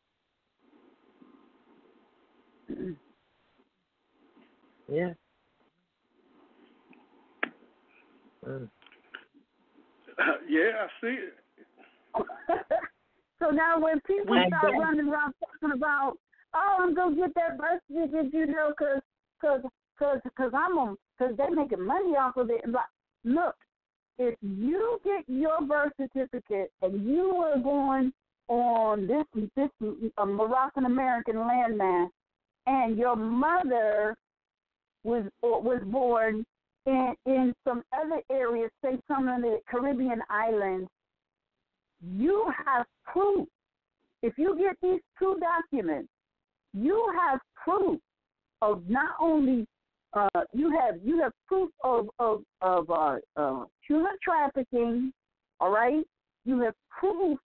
Speaker 4: Yeah.
Speaker 6: Yeah, I see it.
Speaker 3: So now when people start running around talking about, I'm going to get that birth certificate, because they're making money off of it. Look, if you get your birth certificate and you are going on this Moroccan American landmass, and your mother was born in some other areas, say some of the Caribbean islands, you have proof. If you get these two documents, you have proof of not only you have proof of human trafficking, all right? You have proof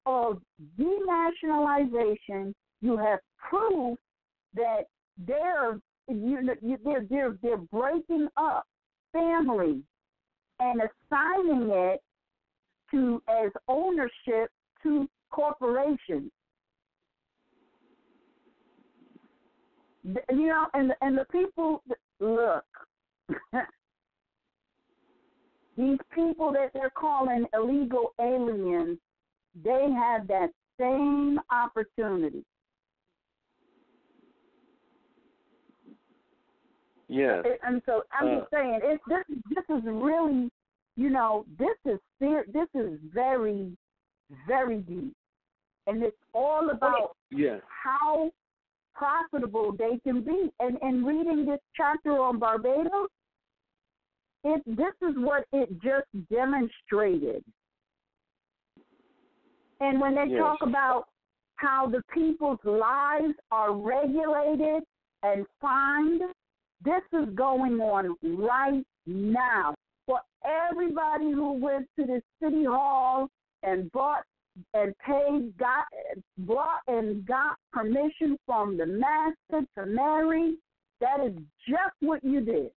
Speaker 3: of denationalization. You have proof that they're breaking up family and assigning it as ownership to corporations. You know, and the people, look, these people that they're calling illegal aliens, they have that same opportunity.
Speaker 5: Yes.
Speaker 3: And so I'm just saying, this is really, you know, this is very, very deep, and it's all about how profitable they can be. And reading this chapter on Barbados, this is what it just demonstrated. And when they talk about how the people's lives are regulated and fined. This is going on right now. For everybody who went to the city hall and bought and paid, brought and got permission from the master to marry, that is just what you did.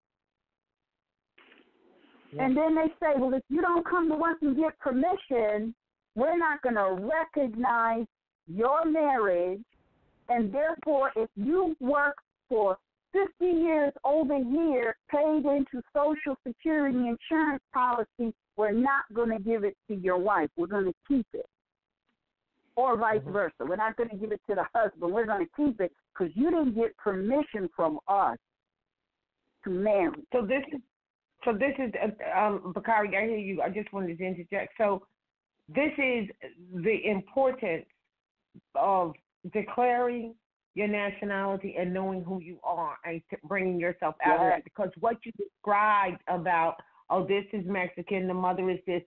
Speaker 3: Yeah. And then they say, well, if you don't come to us and get permission, we're not going to recognize your marriage, and therefore, if you work for 50 years over here, paid into Social Security insurance policy, we're not going to give it to your wife. We're going to keep it. Or vice versa. We're not going to give it to the husband. We're going to keep it because you didn't get permission from us to marry.
Speaker 4: So this is Bakari, I hear you. I just wanted to interject. So this is the importance of declaring your nationality and knowing who you are and bringing yourself out of that. Because what you described about, oh, this is Mexican, the mother is this,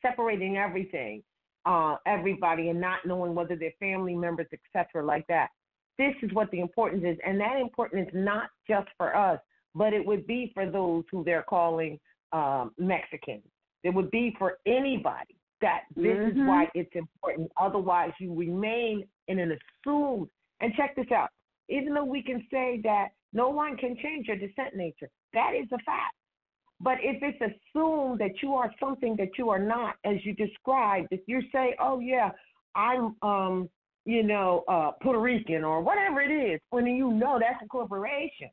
Speaker 4: separating everything, everybody, and not knowing whether they're family members, etc., like that. This is what the importance is. And that importance is not just for us, but it would be for those who they're calling Mexicans. It would be for anybody that this is why it's important. Otherwise, you remain in an assumed. And check this out. Even though we can say that no one can change your descent nature, that is a fact. But if it's assumed that you are something that you are not, as you described, if you say, oh, yeah, I'm, Puerto Rican or whatever it is, when you know that's a corporation.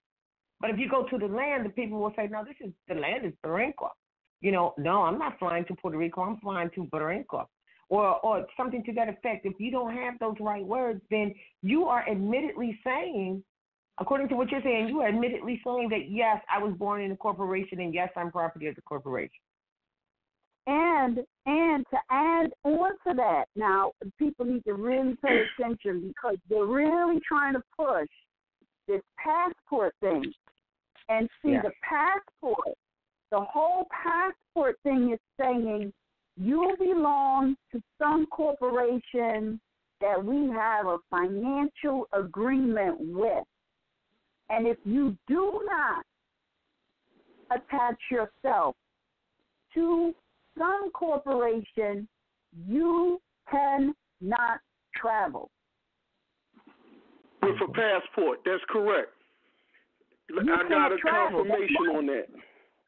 Speaker 4: But if you go to the land, the people will say, no, the land is Puerto Rico. No, I'm not flying to Puerto Rico. I'm flying to Puerto Rico. Or something to that effect. If you don't have those right words, then you are admittedly saying, according to what you're saying, you are admittedly saying that, yes, I was born in a corporation, and yes, I'm property of the corporation.
Speaker 3: And to add on to that, now, people need to really pay attention because they're really trying to push this passport thing. And see, the passport, the whole passport thing is saying you belong to some corporation that we have a financial agreement with. And if you do not attach yourself to some corporation, you cannot travel.
Speaker 6: With a passport, that's correct. I got a confirmation on that.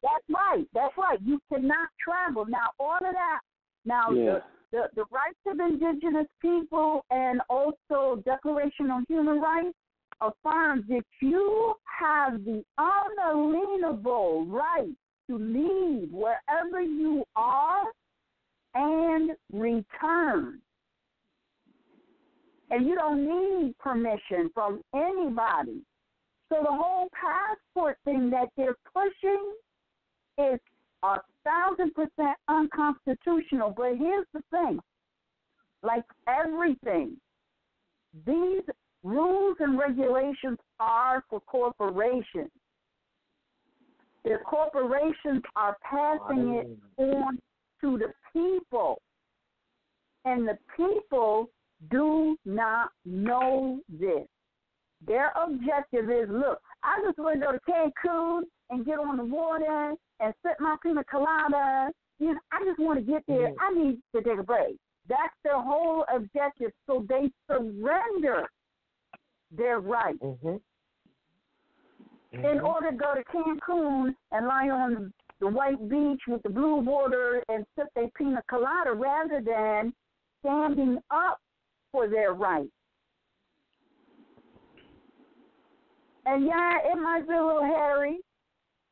Speaker 3: That's right. You cannot travel. Now, all of that, the rights of indigenous people and also Declaration on Human Rights affirms that you have the unalienable right to leave wherever you are and return. And you don't need permission from anybody. So the whole passport thing that they're pushing is 1,000% unconstitutional. But here's the thing. Like everything, these rules and regulations are for corporations. The corporations are passing it on to the people. And the people do not know this. Their objective is, look, I just want to go to Cancun and get on the water and sip my pina colada. I just want to get there. I need to take a break. That's their whole objective. So they surrender their rights in order to go to Cancun and lie on the white beach with the blue water and sip their pina colada rather than standing up for their rights. And it might be a little hairy,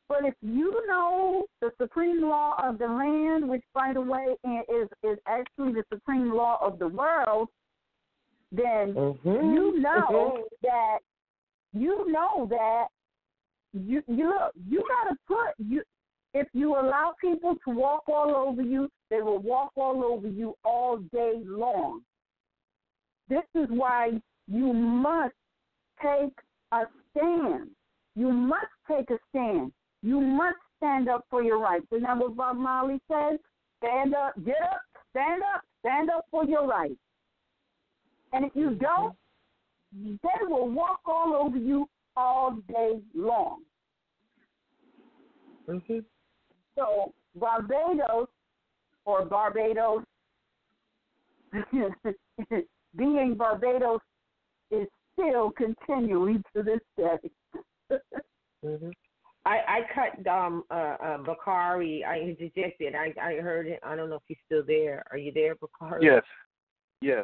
Speaker 3: but if you know the supreme law of the land, which, by the way, is actually the supreme law of the world, then you know that you gotta put if you allow people to walk all over you, they will walk all over you all day long. This is why you must take a stand. You must take a stand. You must stand up for your rights. Isn't that what Bob Marley says? Stand up, get up, stand up for your rights. And if you don't, they will walk all over you all day long.
Speaker 4: Mm-hmm.
Speaker 3: So Barbados, being Barbados is still continuing to this day.
Speaker 4: Mm-hmm. I cut Bakari. I interjected. I heard it. I don't know if he's still there. Are you there, Bakari?
Speaker 5: Yes.
Speaker 4: Yeah.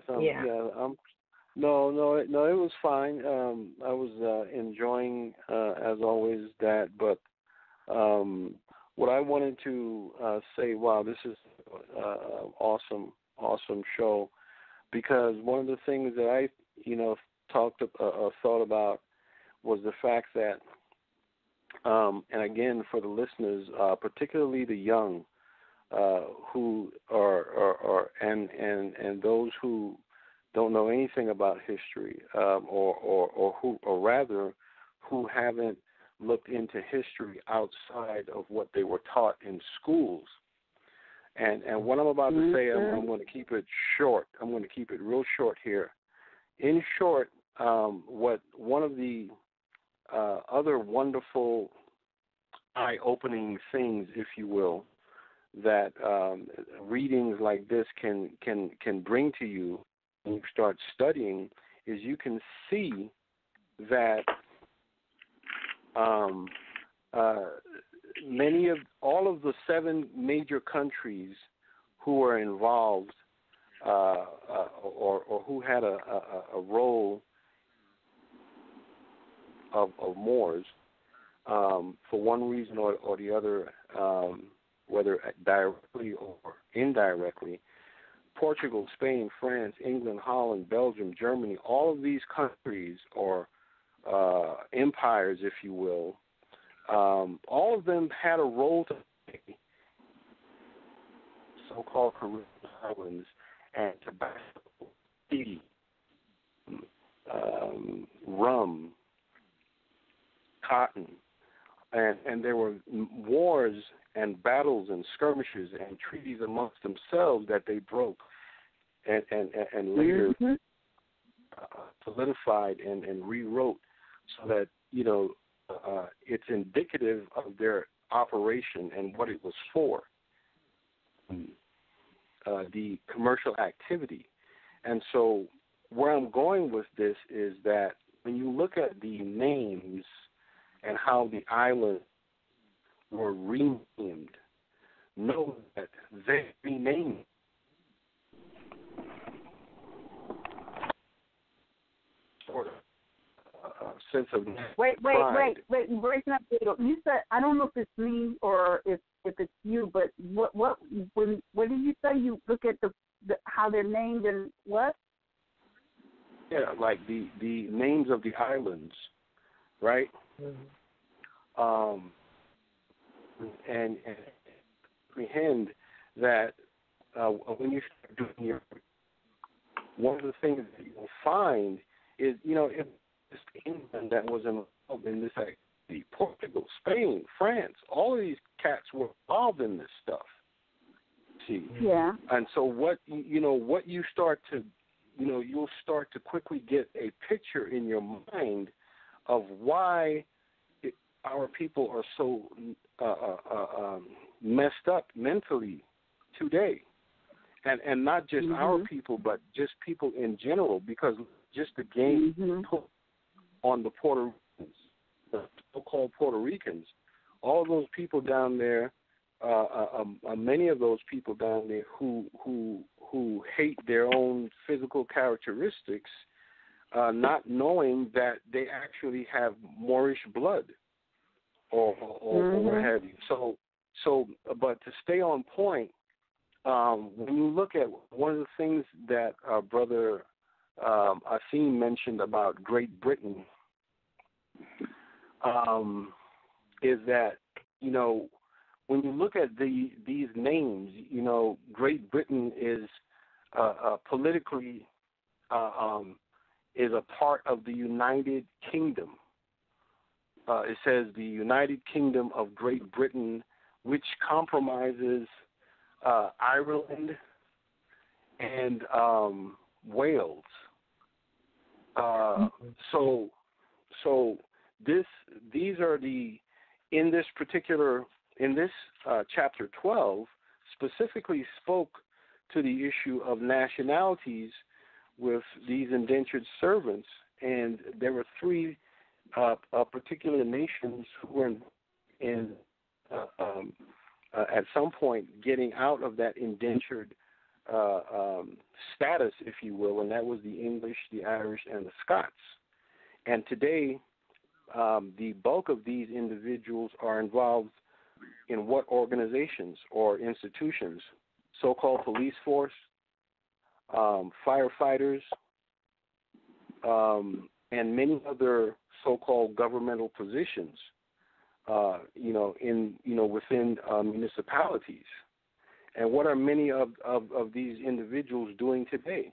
Speaker 5: No, it was fine. I was enjoying, as always, that. But what I wanted to say, wow, this is awesome show, because one of the things that I, thought about was the fact that, and again for the listeners, particularly the young, who are and those who don't know anything about history, or rather who haven't looked into history outside of what they were taught in schools. And what I'm about to say, I'm going to keep it short. I'm going to keep it real short here. In short, what one of the other wonderful eye-opening things, if you will, that readings like this can bring to you when you start studying, is you can see that all of the 7 major countries who were involved or who had a role of Moors, for one reason or the other, whether directly or indirectly, Portugal, Spain, France, England, Holland, Belgium, Germany, all of these countries, or empires, if you will, all of them had a role to play, so-called Caribbean islands, and tobacco, tea, rum, cotton, and there were wars and battles and skirmishes and treaties amongst themselves that they broke and later solidified and rewrote, so that it's indicative of their operation and what it was for, the commercial activity. And so where I'm going with this is that when you look at the names and how the islands were renamed, know that they renamed sort of sense of
Speaker 3: Wait,
Speaker 5: pride.
Speaker 3: breaking up. You said, I don't know if it's me or if it's you, but what did you say? You look at the how they're named and what?
Speaker 5: Yeah, like the names of the islands, right? And comprehend that when you start doing one of the things that you'll find is, it was England that was involved in this activity. Portugal, Spain, France, all of these cats were involved in this stuff. See?
Speaker 3: Yeah.
Speaker 5: And so what you start to, you'll start to quickly get a picture in your mind of why our people are so messed up mentally today. And not just our people, but just people in general, because just the game put on the Puerto Ricans, the so-called Puerto Ricans, all those people down there, many of those people down there who hate their own physical characteristics, not knowing that they actually have Moorish blood, or what have you. So, but to stay on point, when you look at one of the things that Brother Asim mentioned about Great Britain, is that, when you look at these names, Great Britain is politically is a part of the United Kingdom. It says the United Kingdom of Great Britain, which compromises Ireland and Wales. These are in this chapter 12 specifically spoke to the issue of nationalities with these indentured servants, and there were three particular nations who were at some point getting out of that indentured status, if you will, and that was the English, the Irish, and the Scots. And today, the bulk of these individuals are involved in what organizations or institutions? So-called police force, firefighters, and many other so-called governmental positions, within municipalities. And what are many of these individuals doing today?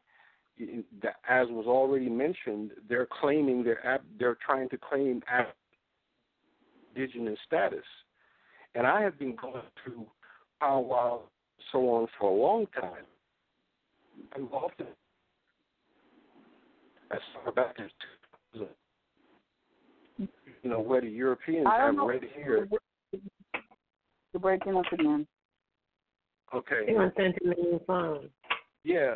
Speaker 5: As was already mentioned, they're claiming they're trying to claim indigenous status. And I have been going through powwow, so on, for a long time. I'm often, as far back as 2000, where the Europeans have read here.
Speaker 3: You're breaking up again.
Speaker 5: Okay.
Speaker 4: You're on sentimental phone.
Speaker 5: Yeah.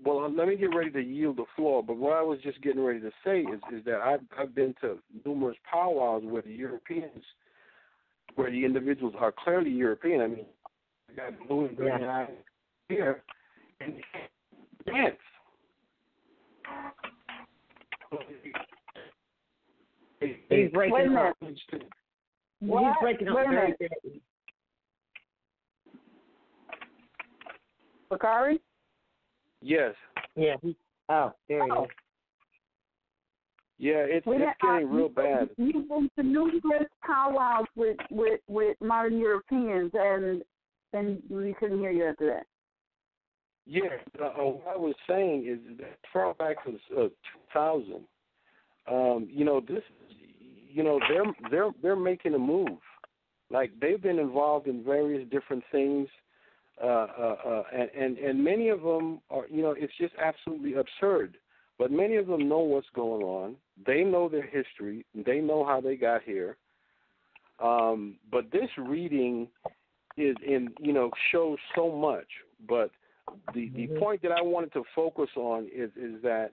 Speaker 5: Well, let me get ready to yield the floor. But what I was just getting ready to say is that I've been to numerous powwows where the Europeans, where the individuals are clearly European. I mean, I got blue and green eyes here, and they dance.
Speaker 4: He's breaking up. He's breaking up very badly.
Speaker 3: Bakari?
Speaker 5: Yes.
Speaker 4: Yeah. There he is.
Speaker 5: Yeah, it's getting real bad.
Speaker 3: You've been to numerous powwows with modern Europeans, and we couldn't hear you after that.
Speaker 5: Yeah, what I was saying is that far back as 2000, they're making a move. Like, they've been involved in various different things, and many of them are, it's just absolutely absurd. But many of them know what's going on. They know their history. They know how they got here. But this reading shows so much. But the point that I wanted to focus on is that,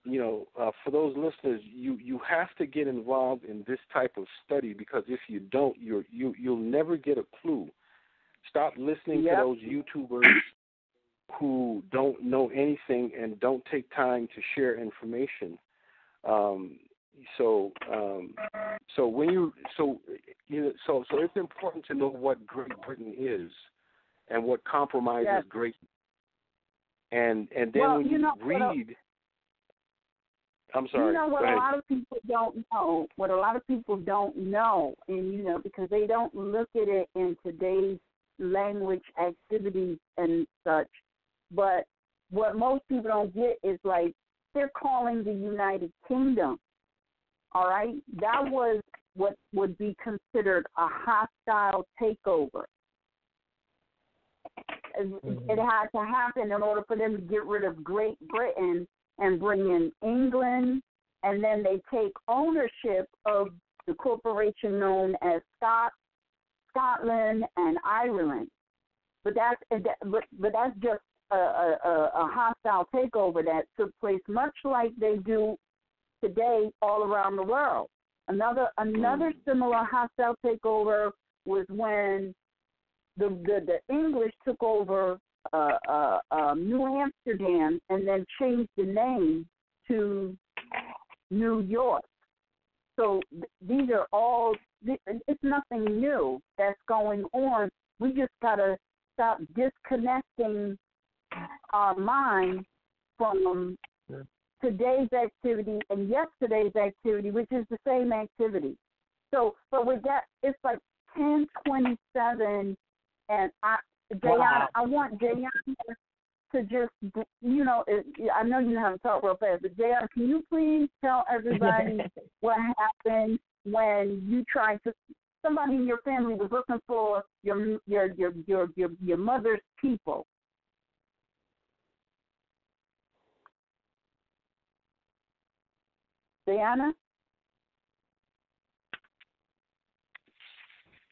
Speaker 5: for those listeners, you have to get involved in this type of study, because if you don't, you'll never get a clue. Stop listening to those YouTubers who don't know anything and don't take time to share information. So it's important to know what Great Britain is and what compromises great. And then when you read. I'm sorry.
Speaker 3: What a lot of people don't know. What a lot of people don't know, and because they don't look at it in today's language activities and such. But what most people don't get is, like, they're calling the United Kingdom, all right? That was what would be considered a hostile takeover. It had to happen in order for them to get rid of Great Britain and bring in England, and then they take ownership of the corporation known as Scotland and Ireland. But that's just a hostile takeover that took place, much like they do today all around the world. Another similar hostile takeover was when the English took over New Amsterdam and then changed the name to New York. So these are all, it's nothing new that's going on. We just got to stop disconnecting our mind from today's activity and yesterday's activity, which is the same activity. So, but with that, it's like 10:27, and Jayon, I want Jayon to just, I know you have to talk real fast, but Jayon, can you please tell everybody what happened when you tried to? Somebody in your family was looking for your mother's people. Jayana?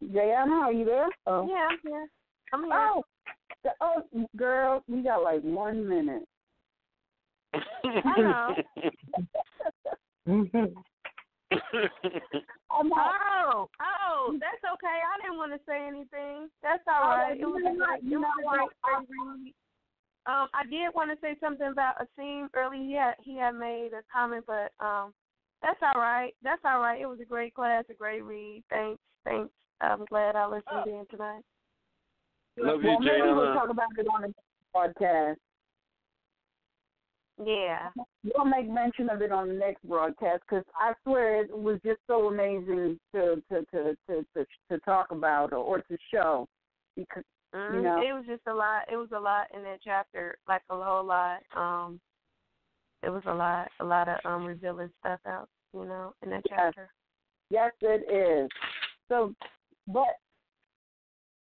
Speaker 3: Jayana, are you there? Oh.
Speaker 7: Yeah, I'm here. I'm here.
Speaker 3: Oh, girl, we got like 1 minute.
Speaker 7: I know. Oh, that's okay. I didn't want to say anything. That's all right. It was a great read. I did want to say something about Asim earlier. He had made a comment, but that's all right. That's all right. It was a great class, a great read. Thanks. I'm glad I listened in tonight.
Speaker 2: Love you,
Speaker 3: maybe
Speaker 2: Jayana.
Speaker 3: we'll talk about it on the podcast.
Speaker 7: Yeah.
Speaker 3: We'll make mention of it on the next broadcast because I swear it was just so amazing to talk about or to show because you know
Speaker 7: it was just a lot. It was a lot in that chapter, like a whole lot. It was a lot of revealing stuff out, in that chapter.
Speaker 3: Yes, it is. So, but